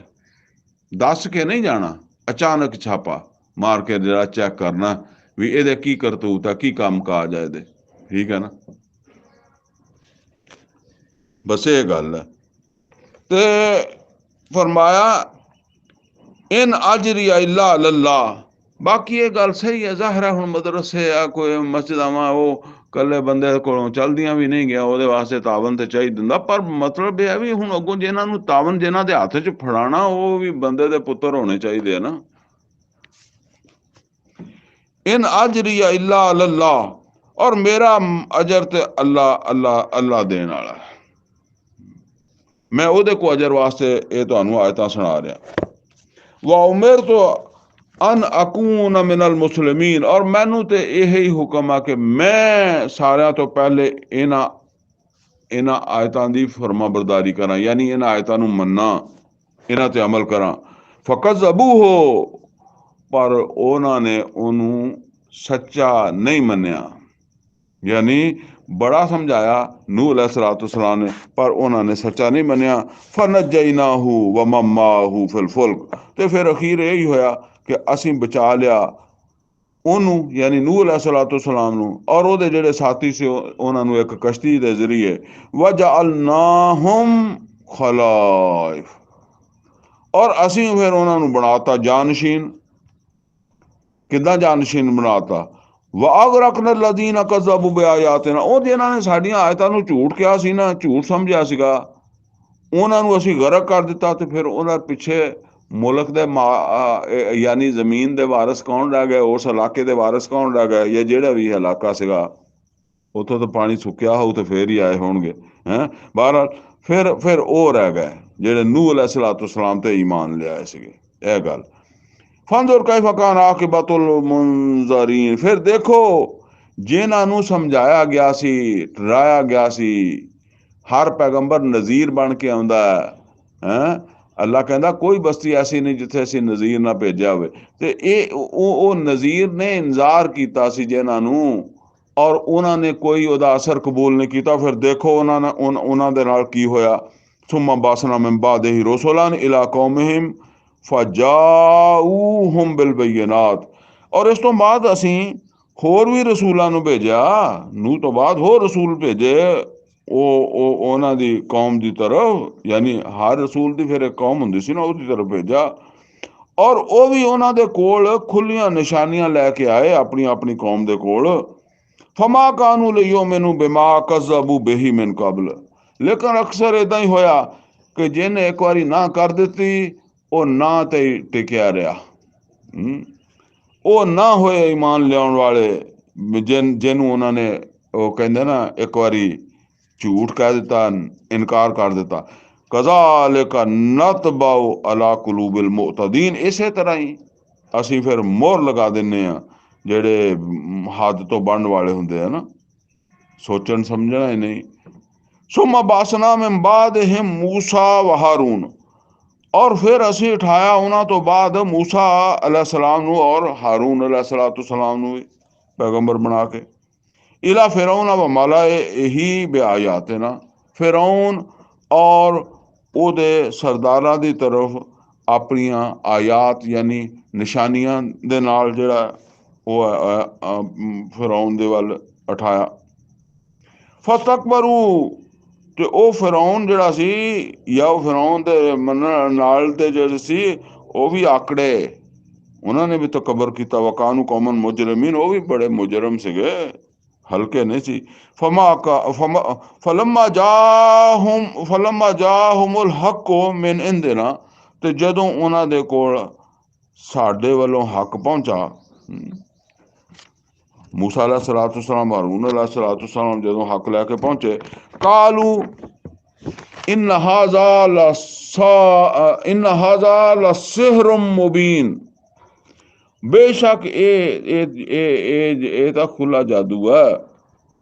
ਦੱਸ ਕੇ ਨਹੀਂ ਜਾਣਾ, ਅਚਾਨਕ ਛਾਪਾ ਮਾਰ ਕੇ ਜਿਹੜਾ ਚੈੱਕ ਕਰਨਾ ਵੀ ਇਹਦੇ ਕੀ ਕਰਤੂਤ ਆ, ਕੀ ਕੰਮ ਕਾਜ ਆ ਇਹਦੇ, ਠੀਕ ਹੈ ਨਾ। ਬਸ ਇਹ ਗੱਲ ਹੈ। ਤੇ ਫਰਮਾਇਆ ਇਨ ਅਜਰਿਆ ਇਲਾ ਅਲੱਲਾ। ਬਾਕੀ ਇਹ ਗੱਲ ਸਹੀ ਹੈ, ਜ਼ਾਹਿਰ ਹੈ ਹੁਣ ਮਦਰਸੇ ਆ ਕੋਈ ਮਸਜਿਦਾਂ ਉਹ ਇਕੱਲੇ ਬੰਦੇ ਕੋਲੋਂ ਚਲਦੀਆਂ ਵੀ ਨਹੀਂ ਗਿਆ, ਉਹਦੇ ਵਾਸਤੇ ਤਾਵਨ ਤੇ ਚਾਹੀਦਾ ਹੁੰਦਾ। ਪਰ ਮਤਲਬ ਇਹ ਹੈ ਵੀ ਹੁਣ ਅੱਗੋਂ ਜਿਹਨਾਂ ਨੂੰ ਤਾਵਨ ਜਿਹਨਾਂ ਦੇ ਹੱਥ 'ਚ ਫੜਾਣਾ, ਉਹ ਵੀ ਬੰਦੇ ਦੇ ਪੁੱਤਰ ਹੋਣੇ ਚਾਹੀਦੇ ਆ ਨਾ। ਇਨ ਅਜਰਿਆ ਇਲਾ ਅਲੱਲਾ, ਔਰ ਮੇਰਾ ਅਜਰ ਤੇ ਅੱਲਾ ਦੇਣ ਵਾਲਾ, ਮੈਂ ਉਹਦੇ ਕੋ ਅਜਰ ਵਾਸਤੇ ਇਹ ਤੁਹਾਨੂੰ ਆਇਤਾਂ ਸੁਣਾ ਰਿਹਾ। ਵਾ ਉਮਿਰਤੁ ਅਨ ਅਕੂਨ ਮਿਨਲ ਮੁਸਲਿਮੀਨ, ਔਰ ਮੈਨੂੰ ਤੇ ਇਹ ਹੀ ਹੁਕਮ ਆ ਕਿ ਮੈਂ ਸਾਰਿਆਂ ਤੋਂ ਪਹਿਲੇ ਇਹਨਾਂ ਆਇਤਾਂ ਦੀ ਫਰਮਾ ਬਰਦਾਰੀ ਕਰਾਂ, ਯਾਨੀ ਇਹਨਾਂ ਆਇਤਾਂ ਨੂੰ ਮੰਨਾਂ, ਇਹਨਾਂ ਤੇ ਅਮਲ ਕਰਾਂ। ਫਕਜ਼ਬੂਹੂ, ਪਰ ਉਹਨਾਂ ਨੇ ਉਹਨੂੰ ਸੱਚਾ ਨਹੀਂ ਮੰਨਿਆ, ਯਾਨੀ ਬੜਾ ਸਮਝਾਇਆ ਨੂਹ अलैहिस्सलाम ਨੇ, ਪਰ ਉਹਨਾਂ ਨੇ ਸੱਚਾ ਨਹੀਂ ਮੰਨਿਆ। ਫਨਜੈਨਾਹੂ व मन माअहू फिल फुल्क, ਤੇ ਫਿਰ ਅਖੀਰ ਇਹ ਹੀ ਹੋਇਆ ਕਿ ਅਸੀਂ ਬਚਾ ਲਿਆ ਉਹਨੂੰ, ਯਾਨੀ ਨੂਹ अलैहिस्सलाम ਨੂੰ, ਔਰ ਉਹਦੇ ਜਿਹੜੇ ਸਾਥੀ ਸੀ ਉਹਨਾਂ ਨੂੰ ਇੱਕ ਕਸ਼ਤੀ ਦੇ ਜ਼ਰੀਏ। ਵਜਅਲਨਾਹੁਮ ਖਲਾਇਫ, ਔਰ ਅਸੀਂ ਫਿਰ ਉਹਨਾਂ ਨੂੰ ਬਣਾਤਾ ਜਾਨਸ਼ੀਨ। ਕਿੱਦਾਂ ਜਾਨਸ਼ੀਨ ਬਣਾਤਾ? ਵਅਗਰਕਨਾ ਲੱਜ਼ੀਨਾ ਕਜ਼ਬੂ ਬਿਆਯਾਤਿਨਾ, ਉਹ ਜਿਹਨਾਂ ਨੇ ਸਾਡੀਆਂ ਆਇਤਾਂ ਨੂੰ ਝੂਠ ਕਿਹਾ ਸੀ ਨਾ, ਝੂਠ ਸਮਝਿਆ ਸੀਗਾ, ਉਹਨਾਂ ਨੂੰ ਅਸੀਂ ਗਰਕ ਕਰ ਦਿੱਤਾ। ਤੇ ਫਿਰ ਉਹਨਾਂ ਪਿੱਛੇ ਮੁਲਕ ਦੇ ਯਾਨੀ ਜ਼ਮੀਨ ਦੇ ਵਾਰਿਸ ਕੌਣ ਰਹਿ ਗਏ, ਉਸ ਇਲਾਕੇ ਦੇ ਵਾਰਿਸ ਕੌਣ ਰਹਿ ਗਏ, ਜਾਂ ਜਿਹੜਾ ਵੀ ਇਲਾਕਾ ਸੀਗਾ ਉੱਥੋਂ ਤਾਂ ਪਾਣੀ ਸੁੱਕਿਆ ਹੋਊ ਤੇ ਫੇਰ ਹੀ ਆਏ ਹੋਣਗੇ। ਬਹਰਹਾਲ ਫਿਰ ਉਹ ਰਹਿ ਗਏ ਜਿਹੜੇ ਨੂਹ अलैहिस्सलाम ਤੇ ਈਮਾਨ ਲਿਆਏ ਸੀਗੇ। ਇਹ ਗੱਲ ਫੰਜ਼ੁਰ ਕੈਫ ਕਾਨ ਆਕਿਬਤੁਲ ਮੁਨਜ਼ਰੀਨ, ਫਿਰ ਦੇਖੋ ਜਿਨ੍ਹਾਂ ਨੂੰ ਸਮਝਾਇਆ ਗਿਆ ਸੀ, ਡਰਾਇਆ ਗਿਆ ਸੀ। ਹਰ ਪੈਗੰਬਰ ਨਜ਼ੀਰ ਬਣ ਕੇ ਆਉਂਦਾ ਹੈ। ਅੱਲਾ ਕਹਿੰਦਾ ਕੋਈ ਬਸਤੀ ਐਸੀ ਨਹੀਂ ਜਿੱਥੇ ਅਸੀਂ ਨਜ਼ੀਰ ਨਾ ਭੇਜਿਆ ਹੋਵੇ। ਤੇ ਇਹ ਉਹ ਨਜ਼ੀਰ ਨੇ ਇੰਜ਼ਾਰ ਕੀਤਾ ਸੀ ਜਿਨ੍ਹਾਂ ਨੂੰ, ਔਰ ਉਹਨਾਂ ਨੇ ਕੋਈ ਉਹਦਾ ਅਸਰ ਕਬੂਲ ਨਹੀਂ ਕੀਤਾ। ਫਿਰ ਦੇਖੋ ਉਹਨਾਂ ਦੇ ਨਾਲ ਕੀ ਹੋਇਆ। ਸੁੰਮਾ ਬਾਸਨਾ ਮਿਨ ਬਾਅਦਿਹੀ ਰਸੂਲਨ ਇਲਾ ਕੌਮਿਹਿਮ ਫਜਾਊਹੁਮ ਬਿਲਬੈਯਿਨਾਤ। ਔਰ ਇਸ ਤੋਂ ਬਾਅਦ ਅਸੀਂ ਹੋਰ ਵੀ ਰਸੂਲਾਂ ਨੂੰ ਭੇਜਿਆ, ਨੂਹ ਤੋਂ ਬਾਅਦ ਹੋਰ ਰਸੂਲ ਭੇਜੇ ਉਹ ਉਹਨਾਂ ਦੀ ਕੌਮ ਦੀ ਤਰਫ, ਯਾਨੀ ਹਰ ਰਸੂਲ ਦੀ ਫਿਰ ਇੱਕ ਕੌਮ ਹੁੰਦੀ ਸੀ ਨਾ, ਉਹਦੀ ਤਰਫ ਭੇਜਾ। ਔਰ ਉਹ ਵੀ ਉਹਨਾਂ ਦੇ ਕੋਲ ਖੁੱਲੀਆਂ ਨਿਸ਼ਾਨੀਆਂ ਲੈ ਕੇ ਆਏ ਆਪਣੀ ਆਪਣੀ ਕੌਮ ਦੇ ਕੋਲ। ਫਮਾ ਕਾਨੂ ਲਿਯੁਮਿਨੂ ਬਿਮਾ ਕਜ਼ਬੂ ਬਿਹੀ ਮਿਨ ਕਬਲ। ਲੇਕਿਨ ਅਕਸਰ ਇਦਾਂ ਹੀ ਹੋਇਆ ਕਿ ਜਿਹਨੇ ਇੱਕ ਵਾਰੀ ਨਾ ਕਰ ਦਿੱਤੀ, ਉਹ ਨਾ ਤੇ ਟਿਕਿਆ ਰਿਹਾ। ਉਹ ਨਾ ਹੋਏ ਈਮਾਨ ਲਿਆਉਣ ਵਾਲੇ, ਜਿਹਨੂੰ ਉਹਨਾਂ ਨੇ ਉਹ ਕਹਿੰਦੇ ਨਾ ਇੱਕ ਵਾਰੀ ਝੂਠ ਕਹਿ ਦਿੱਤਾ, ਇਨਕਾਰ ਕਰ ਦਿੱਤਾ। ਕਜ਼ਾਲਿਕ ਨਤਬਉ ਅਲਾ ਕੁਲੂਬਿਲ ਮੁਅਤਦੀਨ। ਇਸੇ ਤਰ੍ਹਾਂ ਹੀ ਅਸੀਂ ਫਿਰ ਮੋਹਰ ਲਗਾ ਦਿੰਦੇ ਹਾਂ ਜਿਹੜੇ ਹੱਦ ਤੋਂ ਬਣਨ ਵਾਲੇ ਹੁੰਦੇ ਆ ਨਾ, ਸੋਚਣ ਸਮਝਣਾ ਹੀ ਨਹੀਂ। ਸੁਮਾ ਬਾਸਨਾ ਮਿਨ ਬਾਦਿਹਿਮ ਮੂਸਾ व ਹਾरून। ਔਰ ਫਿਰ ਅਸੀਂ ਉਠਾਇਆ ਉਹਨਾਂ ਤੋਂ ਬਾਅਦ ਮੂਸਾ अलैहिस्सलाम ਨੂੰ ਔਰ ਹਾरून अलैहिस्सलाम ਨੂੰ ਵੀ ਪੈਗੰਬਰ ਬਣਾ ਕੇ। इला फिरौन व मलाइही बिआयातिना। फिरौन और ਉਹਦੇ ਸਰਦਾਰਾਂ ਦੀ ਤਰਫ ਆਪਣੀਆਂ ਆਯਾਤ ਯਾਨੀ ਨਿਸ਼ਾਨੀਆਂ ਦੇ ਨਾਲ ਜਿਹੜਾ ਉਹ ਫਿਰੌਨ ਦੇ ਵੱਲ ਉਠਾਇਆ। ਫਸਤਕਬਰੂ। ਤੇ ਉਹ ਫਿਰੌਨ ਜਿਹੜਾ ਸੀ, ਜਾਂ ਉਹ ਫਿਰੌਨ ਦੇ ਮੰਨਣ ਨਾਲ ਤੇ ਜਿਹੜੇ ਸੀ ਉਹ ਵੀ ਆਕੜੇ, ਉਹਨਾਂ ਨੇ ਵੀ ਤਕਬਰ ਕੀਤਾ। ਵਕਾਨੂ ਕੌਮਨ ਮੁਜਰਮੀਨ। ਉਹ ਵੀ ਬੜੇ ਮੁਜਰਮ ਸੀਗੇ, ਹਲਕੇ ਨਹੀਂ ਸੀ। ਫਲਮਾ ਜਾਹੁਮੁਲ ਹੱਕ ਮਿਨ ਇੰਦਿਨਾ। ਤੇ ਜਦੋਂ ਉਹਨਾਂ ਦੇ ਕੋਲ ਸਾਡੇ ਵੱਲੋਂ ਹੱਕ ਪਹੁੰਚਾ, ਮੂਸਾ अलैहिस्सलाम हारून अलैहिस्सलाम ਜਦੋਂ ਹੱਕ ਲੈ ਕੇ ਪਹੁੰਚੇ, ਕਾਲੂ ਇਨ ਹਾਜ਼ਾ ਲਸਿਹਰੁਮ ਮੁਬੀਨ। ਬੇਸ਼ੱਕ ਇਹ ਤਾਂ ਖੁੱਲਾ ਜਾਦੂ ਹੈ।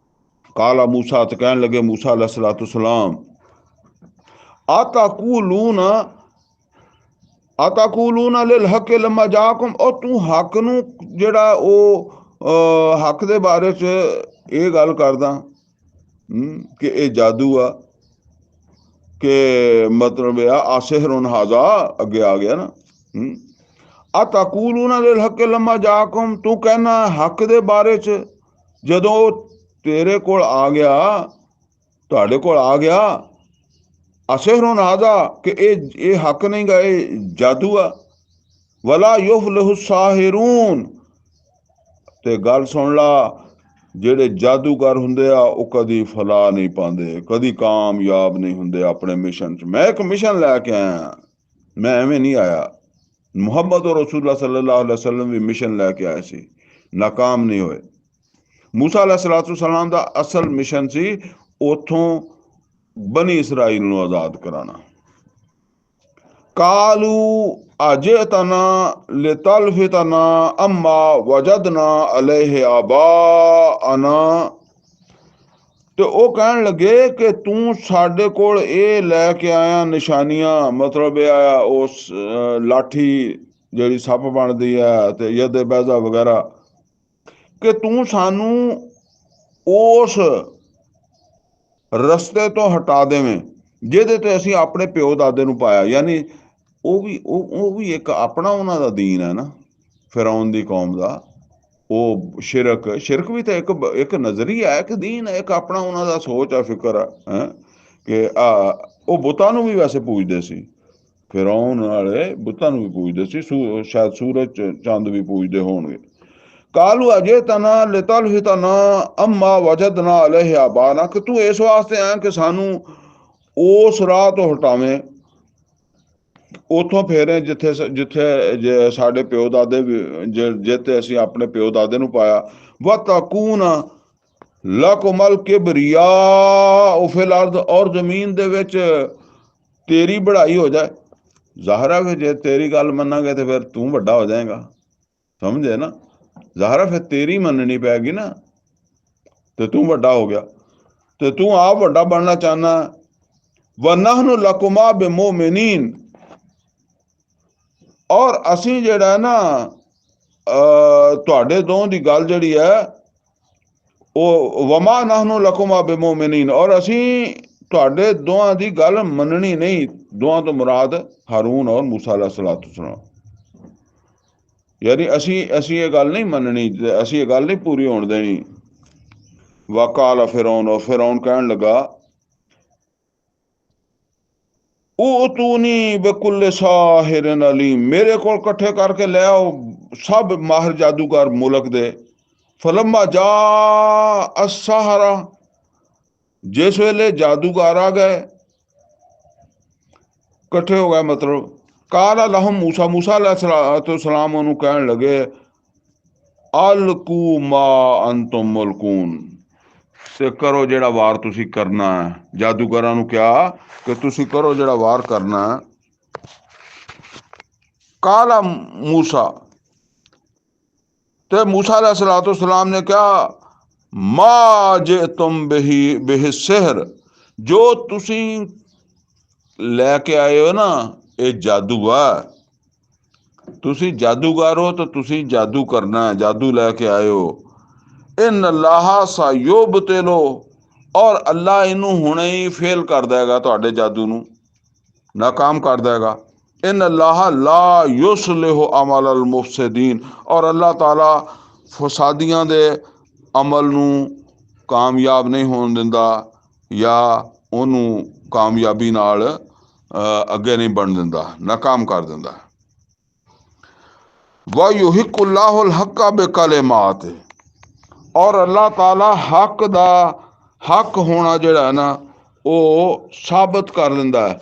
ਕਾਲਾ ਮੂਸਾ, ਤੇ ਕਹਿਣ ਲੱਗੇ ਮੂਸਾ अलैहिस्सलाम, ਆਤਾਕੂਲੂਨਾ ਲਿਲ ਹੱਕ ਲਮਾ ਜਾਕੁਮ। ਉਹ ਤੂੰ ਹੱਕ ਨੂੰ ਜਿਹੜਾ ਉਹ ਹੱਕ ਦੇ ਬਾਰੇ ਚ ਇਹ ਗੱਲ ਕਰਦਾ ਕਿ ਇਹ ਜਾਦੂ ਆ, ਕਿ ਮਤਲਬ ਆ ਸਿਹਰੁਨ ਹਾਜ਼ਾ ਅੱਗੇ ਆ ਗਿਆ ਨਾ। ਆਤਾਕੂਲੂਨਾ ਲਿਲ ਹੱਕ ਲਮਾ ਜਾਕੁਮ। ਤੂੰ ਕਹਿਣਾ ਹੱਕ ਦੇ ਬਾਰੇ ਚ ਜਦੋਂ ਤੇਰੇ ਕੋਲ ਆ ਗਿਆ, ਤੁਹਾਡੇ ਕੋਲ ਆ ਗਿਆ, ਅਸਿਹਰੁਨ ਹਾਜ਼ਾ, ਕਿ ਇਹ ਹੱਕ ਨਹੀਂ ਗਾ, ਇਹ ਜਾਦੂ ਆ। ਵਲਾ ਯੁਫਲਿਹੁ ਸਾਹਿरून। ਤੇ ਗੱਲ ਸੁਣ ਲਾ, ਜਿਹੜੇ ਜਾਦੂਗਰ ਹੁੰਦੇ ਆ ਉਹ ਕਦੀ ਫਲਾਹ ਨਹੀਂ ਪਾਉਂਦੇ, ਕਦੀ ਕਾਮਯਾਬ ਨਹੀਂ ਹੁੰਦੇ ਆਪਣੇ ਮਿਸ਼ਨ 'ਚ। ਮੈਂ ਇੱਕ ਮਿਸ਼ਨ ਲੈ ਕੇ ਆਇਆ, ਮੈਂ ਐਵੇਂ ਨਹੀਂ ਆਇਆ। ਮੁਹੰਮਦ ਰਸੂਲੁल्लाह सल्लल्लाहु अलैहि वसल्लम ਵੀ ਮਿਸ਼ਨ ਲੈ ਕੇ ਆਏ ਸੀ, ਨਾਕਾਮ ਨਹੀਂ ਹੋਏ। ਮੂਸਾ अलैहिस्सलाम ਦਾ ਅਸਲ ਮਿਸ਼ਨ ਸੀ ਉੱਥੋਂ ਬਨੀ ਇਸਰਾਈਲ ਨੂੰ ਆਜ਼ਾਦ ਕਰਾਉਣਾ। ਕਾਲੂ ਅਜਿਤਨਾ ਲਿਤਲਫਿਤਨਾ ਅਮਾ ਵਜਦਨਾ ਅਲੈਹਿ ਆਬਾਅਨਾ। ਤੇ ਉਹ ਕਹਿਣ ਲੱਗੇ ਕਿ ਤੂੰ ਸਾਡੇ ਕੋਲ ਇਹ ਲੈ ਕੇ ਆਇਆ ਨਿਸ਼ਾਨੀਆਂ, ਮਤਲਬ ਇਹ ਆਇਆ ਉਸ ਲਾਠੀ ਜਿਹੜੀ ਸੱਪ ਬਣਦੀ ਹੈ ਤੇ ਯਦ ਬੈਜ਼ਾ ਵਗੈਰਾ, ਕਿ ਤੂੰ ਸਾਨੂੰ ਉਸ ਰਸਤੇ ਤੋਂ ਹਟਾ ਦੇਵੇਂ ਜਿਹਦੇ ਤੇ ਅਸੀਂ ਆਪਣੇ ਪਿਓ ਦਾਦੇ ਨੂੰ ਪਾਇਆ। ਯਾਨੀ ਉਹ ਵੀ ਇੱਕ ਆਪਣਾ ਉਹਨਾਂ ਦਾ ਦੀਨ ਹੈ ਨਾ, ਫਿਰੌਨ ਦੀ ਕੌਮ ਦਾ। ਉਹ ਸ਼ਿਰਕ ਵੀ ਤਾਂ ਇੱਕ ਨਜ਼ਰੀਆ ਹੈ, ਇੱਕ ਦੀਨ ਹੈ, ਇੱਕ ਆਪਣਾ ਉਹਨਾਂ ਦਾ ਸੋਚ ਹੈ, ਫਿਕਰ ਹੈ ਕਿ ਉਹ ਬੁੱਤਾਂ ਨੂੰ ਵੀ ਵੈਸੇ ਪੂਜਦੇ ਸੀ। ਫਿਰੌਨ ਵਾਲੇ ਬੁੱਤਾਂ ਨੂੰ ਵੀ ਪੂਜਦੇ ਸੀ, ਸ਼ਾਇਦ ਸੂਰਜ ਚੰਦ ਵੀ ਪੂਜਦੇ ਹੋਣਗੇ। ਕਾਲੂ ਅਜਿਤਨਾ ਲਿਤਲਫਿਤਨਾ ਅਮਾ ਵਜਦਨਾ ਅਲੈਹਿ ਆਬਾਅਨਾ। ਕਿ ਤੂੰ ਇਸ ਵਾਸਤੇ ਆਇਆ ਕਿ ਸਾਨੂੰ ਉਸ ਰਾਹ ਤੋਂ ਹਟਾਵੇਂ, ਉੱਥੋਂ ਫੇਰੇ ਜਿੱਥੇ ਸਾਡੇ ਪਿਓ ਦਾਦੇ ਜਿੱਥੇ ਅਸੀਂ ਆਪਣੇ ਪਿਓ ਦਾਦੇ ਨੂੰ ਪਾਇਆ। ਵਤਕੂਨ ਲਕੁਮਲ ਕਿਬਰਿਯਾ ਫਿਲ ਅਰਦ। ਔਰ ਜ਼ਮੀਨ ਦੇ ਵਿੱਚ ਤੇਰੀ ਬੜਾਈ ਹੋ ਜਾਏ। ਜ਼ਾਹਰ ਹੈ ਫਿਰ ਜੇ ਤੇਰੀ ਗੱਲ ਮੰਨਾਂਗੇ ਤੇ ਫਿਰ ਤੂੰ ਵੱਡਾ ਹੋ ਜਾਏਗਾ, ਸਮਝੇ ਨਾ। ਜ਼ਾਹਰ ਹੈ ਫਿਰ ਤੇਰੀ ਮੰਨਣੀ ਪੈਗੀ ਨਾ, ਤੇ ਤੂੰ ਵੱਡਾ ਹੋ ਗਿਆ, ਤੇ ਤੂੰ ਆਪ ਵੱਡਾ ਬਣਨਾ ਚਾਹੁੰਦਾ। ਵਨਹਨੁ ਲਕੁਮਾ ਬਿਮੁਮਿਨੀਨ। ਔਰ ਅਸੀਂ ਜਿਹੜਾ ਨਾ ਤੁਹਾਡੇ ਦੋਹਾਂ ਦੀ ਗੱਲ ਜਿਹੜੀ ਹੈ ਉਹ ਵਮਾ ਨਹਨੁ ਲਕੁਮਾ ਬਿਮੁਮਿਨੀਨ। ਔਰ ਅਸੀਂ ਤੁਹਾਡੇ ਦੋਹਾਂ ਦੀ ਗੱਲ ਮੰਨਣੀ ਨਹੀਂ। ਦੋਹਾਂ ਤੋਂ ਮੁਰਾਦ ਹਾरून ਔਰ मूसा अलैहिस्सलाम। ਯਾਨੀ ਅਸੀਂ ਇਹ ਗੱਲ ਨਹੀਂ ਮੰਨਣੀ, ਅਸੀਂ ਇਹ ਗੱਲ ਨਹੀਂ ਪੂਰੀ ਹੋਣ ਦੇਣੀ। ਵਕਾਲ ਫਿਰੌਨ, ਔਰ ਫਿਰੌਨ ਕਹਿਣ ਲੱਗਾ, ਉਹ ਤੂੰ ਨੀ ਬकुल साहिर अलीम, ਮੇਰੇ ਕੋਲ ਇਕੱਠੇ ਕਰਕੇ ਲੈ ਆਓ ਸਭ ਮਾਹਿਰ ਜਾਦੂਗਰ ਮੁਲਕ ਦੇ। ਫਲੰਮਾ ਜਾ ਅਸਹਾਰਾ, ਜਿਸ ਵੇਲੇ ਜਾਦੂਗਰ ਆ ਗਏ, ਇਕੱਠੇ ਹੋ ਗਏ, ਮਤਲਬ ਕਾਲਾ ਲਹਮ मूसा, मूसा अलैहिस्सलाम ਉਹਨੂੰ ਕਹਿਣ ਲੱਗੇ, ਅਲਕੂ ਮਾ ਅੰਤੁਮ ਮੁਲਕੂਨ, ਤੇ ਕਰੋ ਜਿਹੜਾ ਵਾਰ ਤੁਸੀਂ ਕਰਨਾ ਹੈ। ਜਾਦੂਗਰਾਂ ਨੂੰ ਕਿਹਾ ਕਿ ਤੁਸੀਂ ਕਰੋ ਜਿਹੜਾ ਵਾਰ ਕਰਨਾ ਹੈ। ਕਾਲਾ मूसा, ਤੇ मूसा अलैहिस्सलाम ਨੇ ਕਿਹਾ, ਮਾ ਜੇ ਤੁਮ ਬਿਹ ਸਿਹਰ, ਜੋ ਤੁਸੀਂ ਲੈ ਕੇ ਆਏ ਹੋ ਨਾ, ਇਹ ਜਾਦੂ ਆ। ਤੁਸੀਂ ਜਾਦੂਗਰ ਹੋ ਤਾਂ ਤੁਸੀਂ ਜਾਦੂ ਕਰਨਾ ਹੈ, ਜਾਦੂ ਲੈ ਕੇ ਆਏ ਹੋ। ਇਨ ਅੱਲਾਹ ਸਾਯੁਬਤਿਲੁ, ਔਰ ਅੱਲਾ ਇਹਨੂੰ ਹੁਣੇ ਹੀ ਫੇਲ ਕਰ ਦੇਗਾ, ਤੁਹਾਡੇ ਜਾਦੂ ਨੂੰ ਨਾਕਾਮ ਕਰ ਦੇਗਾ। ਇਨ ਅੱਲਾਹ ਲਾ ਯੁਸਲਿਹੁ ਅਮਲ ਅਲ ਮੁਫਸਿਦੀਨ, ਔਰ ਅੱਲਾਹ ਤਾਲਾ ਫਸਾਦੀਆਂ ਦੇ ਅਮਲ ਨੂੰ ਕਾਮਯਾਬ ਨਹੀਂ ਹੋਣ ਦਿੰਦਾ, ਜਾਂ ਉਹਨੂੰ ਕਾਮਯਾਬੀ ਨਾਲ ਅੱਗੇ ਨਹੀਂ ਬਣ ਦਿੰਦਾ, ਨਾਕਾਮ ਕਰ ਦਿੰਦਾ। ਵਾ ਯੁਹਿਕੁੱਲਾਹੁਲ ਹੱਕਾ ਬਿਕਲਿਮਾਤ, ਔਰ ਅੱਲਾਹ ਤਾਲਾ ਹੱਕ ਦਾ ਹੱਕ ਹੋਣਾ ਜਿਹੜਾ ਨਾ ਉਹ ਸਾਬਤ ਕਰ ਦਿੰਦਾ ਹੈ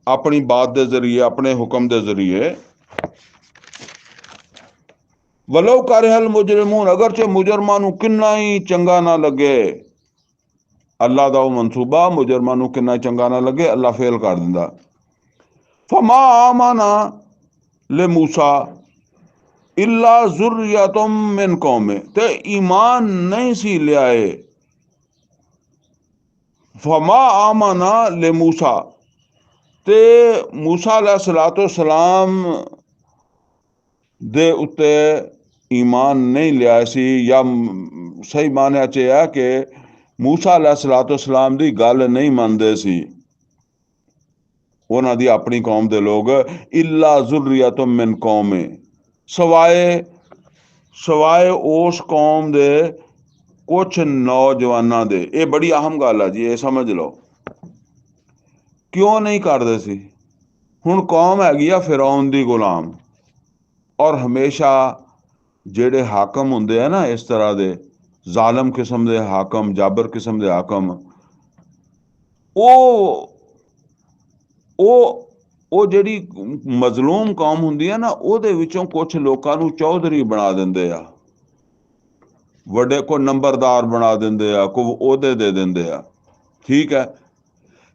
ਆਪਣੀ ਬਾਤ ਦੇ ਜ਼ਰੀਏ, ਆਪਣੇ ਹੁਕਮ ਦੇ ਜ਼ਰੀਏ। ਵਲੋ ਕਰਿਹਲ ਮੁਜਰਿਮੂਨ, ਅਗਰਚੇ ਮੁਜਰਮਾਂ ਨੂੰ ਕਿੰਨਾ ਹੀ ਚੰਗਾ ਨਾ ਲੱਗੇ, ਅੱਲਾ ਦਾ ਉਹ ਮਨਸੂਬਾ ਮੁਜਰਮਾਂ ਨੂੰ ਕਿੰਨਾ ਚੰਗਾ ਨਾ ਲੱਗੇ, ਅੱਲਾ ਫੇਲ ਕਰ ਦਿੰਦਾ। ਫਮਾ ਆਮਨਾ ਲੈ मूसा इल्ला ज़ुर्रियतुम मिन कौमे, ते ईमान नहीं सी लियाए। फमा आमना ले मूसा, ते मूसा अलैहिस्सलाम दे उत्ते ईमान नहीं लिया सी, या सही मानिया च है कि मूसा अलैहिस्सलाम दी गल नहीं मनदे सी उन्हां दी अपनी कौम दे लोग। इल्ला ज़ुर्रियतुम मिन कौमे, सवाए उस कौम दे कुछ नौजवानों दे। ये बड़ी अहम गल है जी, ये समझ लो। क्यों नहीं करते सी? हुण कौम हैगी आ फिरौन दी गुलाम, और हमेशा जेड़े हाकम हुंदे आ ना इस तरह दे जालिम किस्म दे हाकम, जाबर किस्म दे हाकम, ਉਹ ਜਿਹੜੀ ਮਜ਼ਲੂਮ ਕੌਮ ਹੁੰਦੀ ਹੈ ਨਾ, ਉਹਦੇ ਵਿੱਚੋਂ ਕੁਝ ਲੋਕਾਂ ਨੂੰ ਚੌਧਰੀ ਬਣਾ ਦਿੰਦੇ ਆ, ਵੱਡੇ ਕੋ ਨੰਬਰਦਾਰ ਬਣਾ ਦਿੰਦੇ ਆ, ਕੋ ਅਹੁਦੇ ਦੇ ਦਿੰਦੇ ਆ, ਠੀਕ ਹੈ।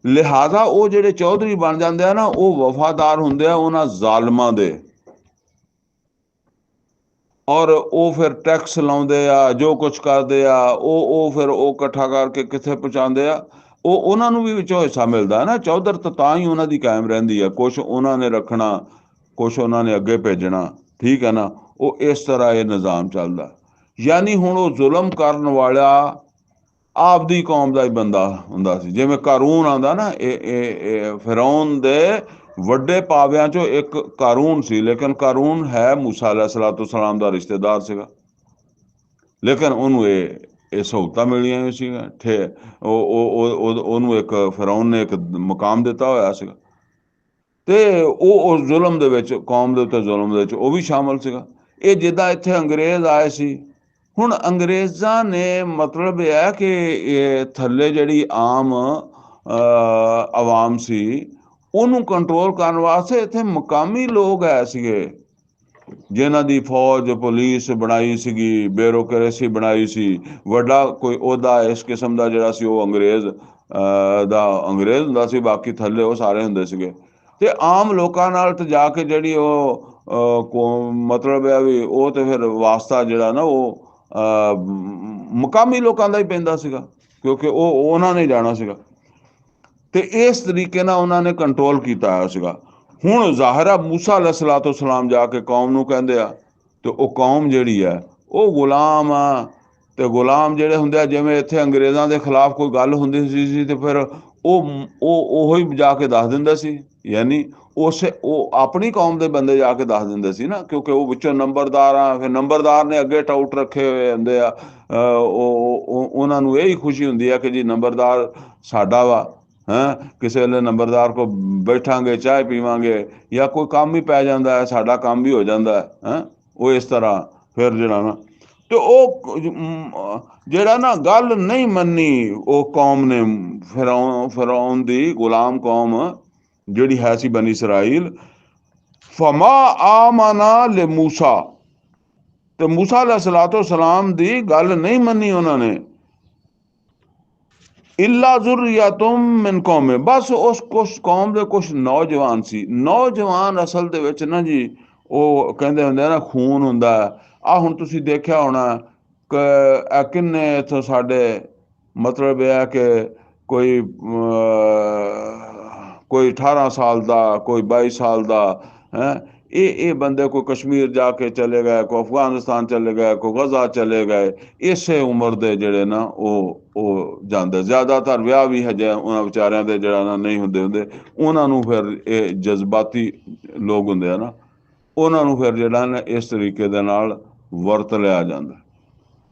ਲਿਹਾਜ਼ਾ ਉਹ ਜਿਹੜੇ ਚੌਧਰੀ ਬਣ ਜਾਂਦੇ ਆ ਨਾ, ਉਹ ਵਫਾਦਾਰ ਹੁੰਦੇ ਆ ਉਹਨਾਂ ਜ਼ਾਲਮਾਂ ਦੇ, ਔਰ ਉਹ ਫਿਰ ਟੈਕਸ ਲਾਉਂਦੇ ਆ, ਜੋ ਕੁਛ ਕਰਦੇ ਆ, ਉਹ ਫਿਰ ਉਹ ਇਕੱਠਾ ਕਰਕੇ ਕਿੱਥੇ ਪਹੁੰਚਾਉਂਦੇ ਆ, ਉਹ ਉਹਨਾਂ ਨੂੰ ਵੀ ਵਿੱਚੋਂ ਹਿੱਸਾ ਮਿਲਦਾ ਨਾ। ਚੌਧਰ ਤਾਂ ਹੀ ਉਹਨਾਂ ਦੀ ਕਾਇਮ ਰਹਿੰਦੀ ਆ, ਕੁਛ ਉਹਨਾਂ ਨੇ ਰੱਖਣਾ, ਕੁਛ ਉਹਨਾਂ ਨੇ ਅੱਗੇ ਭੇਜਣਾ, ਠੀਕ ਹੈ ਨਾ। ਉਹ ਇਸ ਤਰ੍ਹਾਂ ਇਹ ਨਿਜ਼ਾਮ ਚੱਲਦਾ। ਯਾਨੀ ਹੁਣ ਉਹ ਜ਼ੁਲਮ ਕਰਨ ਵਾਲਾ ਆਪਦੀ ਕੌਮ ਦਾ ਹੀ ਬੰਦਾ ਹੁੰਦਾ ਸੀ। ਜਿਵੇਂ ਕਾਰੂਨ ਆਉਂਦਾ ਨਾ, ਇਹ ਫਿਰੌਨ ਦੇ ਵੱਡੇ ਪਾਵਿਆਂ ਚੋਂ ਇੱਕ ਕਾਰੂਨ ਸੀ, ਲੇਕਿਨ ਕਾਰੂਨ ਹੈ मूसा अलैहिस्सलाम ਦਾ ਰਿਸ਼ਤੇਦਾਰ ਸੀਗਾ, ਲੇਕਿਨ ਉਹਨੂੰ ਇਹ ਸਹੂਲਤਾਂ ਮਿਲੀਆਂ ਹੋਈਆਂ ਸੀਗੀਆਂ। ਉਹਨੂੰ ਇੱਕ ਫਿਰੌਨ ਨੇ ਇੱਕ ਮੁਕਾਮ ਦਿੱਤਾ ਹੋਇਆ ਸੀਗਾ, ਤੇ ਉਹ ਉਸ ਜ਼ੁਲਮ ਦੇ ਵਿੱਚ, ਕੌਮ ਦੇ ਉੱਤੇ ਜ਼ੁਲਮ ਦੇ ਵਿੱਚ ਉਹ ਵੀ ਸ਼ਾਮਲ ਸੀਗਾ। ਇਹ ਜਿੱਦਾਂ ਇੱਥੇ ਅੰਗਰੇਜ਼ ਆਏ ਸੀ, ਹੁਣ ਅੰਗਰੇਜ਼ਾਂ ਨੇ ਮਤਲਬ ਇਹ ਹੈ ਕਿ ਇਹ ਥੱਲੇ ਜਿਹੜੀ ਆਮ ਆਵਾਮ ਸੀ ਉਹਨੂੰ ਕੰਟਰੋਲ ਕਰਨ ਵਾਸਤੇ ਇੱਥੇ ਮੁਕਾਮੀ ਲੋਕ ਆਏ ਸੀਗੇ, ਜਿਨ੍ਹਾਂ ਦੀ ਫੌਜ ਪੁਲਿਸ ਬਣਾਈ ਸੀਗੀ, ਬਿਊਰੋਕਰੇਸੀ ਬਣਾਈ ਸੀ, ਵੱਡਾ ਕੋਈ ਅਹੁਦਾ ਇਸ ਕਿਸਮ ਦਾ ਜਿਹੜਾ ਸੀ ਉਹ ਅੰਗਰੇਜ਼ ਹੁੰਦਾ ਸੀ, ਬਾਕੀ ਥੱਲੇ ਉਹ ਸਾਰੇ ਹੁੰਦੇ ਸੀਗੇ। ਤੇ ਆਮ ਲੋਕਾਂ ਨਾਲ ਤੇ ਜਾ ਕੇ ਜਿਹੜੀ ਉਹ ਮਤਲਬ ਹੈ ਵੀ ਉਹ ਤੇ ਫਿਰ ਵਾਸਤਾ ਜਿਹੜਾ ਨਾ ਉਹ ਮੁਕਾਮੀ ਲੋਕਾਂ ਦਾ ਹੀ ਪੈਂਦਾ ਸੀਗਾ, ਕਿਉਂਕਿ ਉਹਨਾਂ ਨੇ ਜਾਣਾ ਸੀਗਾ, ਤੇ ਇਸ ਤਰੀਕੇ ਨਾਲ ਉਹਨਾਂ ਨੇ ਕੰਟਰੋਲ ਕੀਤਾ ਹੋਇਆ ਸੀਗਾ। ਹੁਣ ਜ਼ਾਹਿਰਾ मूसा अलैहिस्सलाम ਜਾ ਕੇ ਕੌਮ ਨੂੰ ਕਹਿੰਦੇ ਆ, ਤੇ ਉਹ ਕੌਮ ਜਿਹੜੀ ਹੈ ਉਹ ਗੁਲਾਮ ਆ ਤੇ ਗੁਲਾਮ ਜਿਹੜੇ ਹੁੰਦੇ ਆ, ਜਿਵੇਂ ਇੱਥੇ ਅੰਗਰੇਜ਼ਾਂ ਦੇ ਖਿਲਾਫ ਕੋਈ ਗੱਲ ਹੁੰਦੀ ਸੀ ਤੇ ਫਿਰ ਉਹ ਹੀ ਜਾ ਕੇ ਦੱਸ ਦਿੰਦਾ ਸੀ। ਯਾਨੀ ਉਹ ਆਪਣੀ ਕੌਮ ਦੇ ਬੰਦੇ ਜਾ ਕੇ ਦੱਸ ਦਿੰਦੇ ਸੀ ਨਾ, ਕਿਉਂਕਿ ਉਹ ਵਿੱਚੋਂ ਨੰਬਰਦਾਰ ਆ, ਫਿਰ ਨੰਬਰਦਾਰ ਨੇ ਅੱਗੇ ਟਾਊਟ ਰੱਖੇ ਹੋਏ ਹੁੰਦੇ ਆ। ਉਹਨਾਂ ਨੂੰ ਇਹੀ ਖੁਸ਼ੀ ਹੁੰਦੀ ਆ ਕਿ ਜੀ ਨੰਬਰਦਾਰ ਸਾਡਾ ਵਾ। ਕਿਸੇ ਵੇਲੇ ਨੰਬਰਦਾਰ ਕੋਲ ਬੈਠਾਂਗੇ, ਚਾਹ ਪੀਵਾਂਗੇ, ਜਾਂ ਕੋਈ ਕੰਮ ਹੀ ਪੈ ਜਾਂਦਾ ਹੈ, ਸਾਡਾ ਕੰਮ ਵੀ ਹੋ ਜਾਂਦਾ ਹੈ। ਉਹ ਇਸ ਤਰ੍ਹਾਂ ਫਿਰ ਜਿਹੜਾ ਨਾ, ਤੇ ਉਹ ਜਿਹੜਾ ਨਾ ਗੱਲ ਨਹੀਂ ਮੰਨੀ ਉਹ ਕੌਮ ਨੇ, ਫਿਰੌਨ ਦੀ ਗੁਲਾਮ ਕੌਮ ਜਿਹੜੀ ਹੈ ਸੀ ਬਨੀ ਇਸਰਾਈਲ। ਫਮਾ ਆਮਨਾ ਲੇ ਮੂਸਾ, ਤੇ ਮੂਸਾ ਅਲੈਹਿਸਸਲਾਤੁ ਸਲਾਮ ਦੀ ਗੱਲ ਨਹੀਂ ਮੰਨੀ ਉਹਨਾਂ ਨੇ। ਇਲਾ ਜ਼ੁਰਰਿਯਤੁਮ ਮਿਨ ਕੌਮੇ, ਬਸ ਉਸ ਕੁਛ ਕੌਮ ਦੇ ਕੁਛ ਨੌਜਵਾਨ ਸੀ। ਨੌਜਵਾਨ ਅਸਲ ਦੇ ਵਿੱਚ ਨਾ ਜੀ, ਉਹ ਕਹਿੰਦੇ ਹੁੰਦੇ ਨਾ ਖੂਨ ਹੁੰਦਾ। ਆਹ ਹੁਣ ਤੁਸੀਂ ਦੇਖਿਆ ਹੋਣਾ ਕਿ ਕਿੰਨੇ ਇੱਥੋਂ ਸਾਡੇ, ਮਤਲਬ ਇਹ ਹੈ ਕਿ ਕੋਈ 18 ਸਾਲ ਦਾ, ਕੋਈ 22 ਸਾਲ ਦਾ, ਇਹ ਬੰਦੇ ਕੋਈ ਕਸ਼ਮੀਰ ਜਾ ਕੇ ਚਲੇ ਗਏ, ਕੋਈ ਅਫਗਾਨਿਸਤਾਨ ਚਲੇ ਗਏ, ਕੋਈ ਗਜ਼ਾ ਚਲੇ ਗਏ। ਇਸੇ ਉਮਰ ਦੇ ਜਿਹੜੇ ਨਾ ਉਹ ਜਾਂਦੇ। ਜ਼ਿਆਦਾਤਰ ਵਿਆਹ ਵੀ ਹਜੇ ਉਹਨਾਂ ਵਿਚਾਰਿਆਂ ਦੇ ਜਿਹੜਾ ਨਾ ਨਹੀਂ ਹੁੰਦੇ। ਉਹਨਾਂ ਨੂੰ ਫਿਰ ਇਹ ਜਜ਼ਬਾਤੀ ਲੋਕ ਹੁੰਦੇ ਆ ਨਾ, ਉਹਨਾਂ ਨੂੰ ਫਿਰ ਜਿਹੜਾ ਨਾ ਇਸ ਤਰੀਕੇ ਦੇ ਨਾਲ ਵਰਤ ਲਿਆ ਜਾਂਦਾ।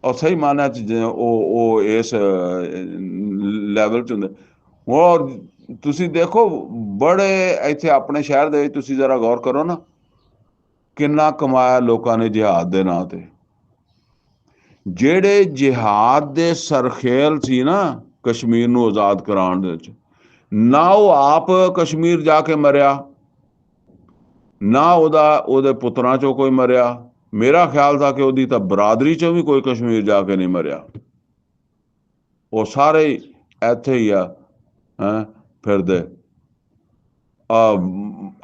ਔਰ ਸਹੀ ਮਾਨਿਆ 'ਚ ਉਹ ਇਸ ਲੈਵਲ 'ਚ ਹੁੰਦੇ। ਹੋਰ ਤੁਸੀਂ ਦੇਖੋ, ਬੜੇ ਇੱਥੇ ਆਪਣੇ ਸ਼ਹਿਰ ਦੇ ਵਿੱਚ ਤੁਸੀਂ ਜ਼ਰਾ ਗੌਰ ਕਰੋ ਨਾ, ਕਿੰਨਾ ਕਮਾਇਆ ਲੋਕਾਂ ਨੇ ਜਿਹਾਦ ਦੇ ਨਾਂ ਤੇ। ਜਿਹੜੇ ਜਿਹਾਦ ਦੇ ਸਰਖੇਲ ਸੀ ਨਾ ਕਸ਼ਮੀਰ ਨੂੰ ਆਜ਼ਾਦ ਕਰਾਉਣ ਦੇ ਵਿੱਚ, ਨਾ ਉਹ ਆਪ ਕਸ਼ਮੀਰ ਜਾ ਕੇ ਮਰਿਆ, ਨਾ ਉਹਦੇ ਪੁੱਤਰਾਂ ਚੋਂ ਕੋਈ ਮਰਿਆ। ਮੇਰਾ ਖਿਆਲ ਥਾ ਕਿ ਉਹਦੀ ਤਾਂ ਬਰਾਦਰੀ ਚੋਂ ਵੀ ਕੋਈ ਕਸ਼ਮੀਰ ਜਾ ਕੇ ਨਹੀਂ ਮਰਿਆ। ਉਹ ਸਾਰੇ ਹੀ ਇੱਥੇ ਹੀ ਆ ਫਿਰਦੇ।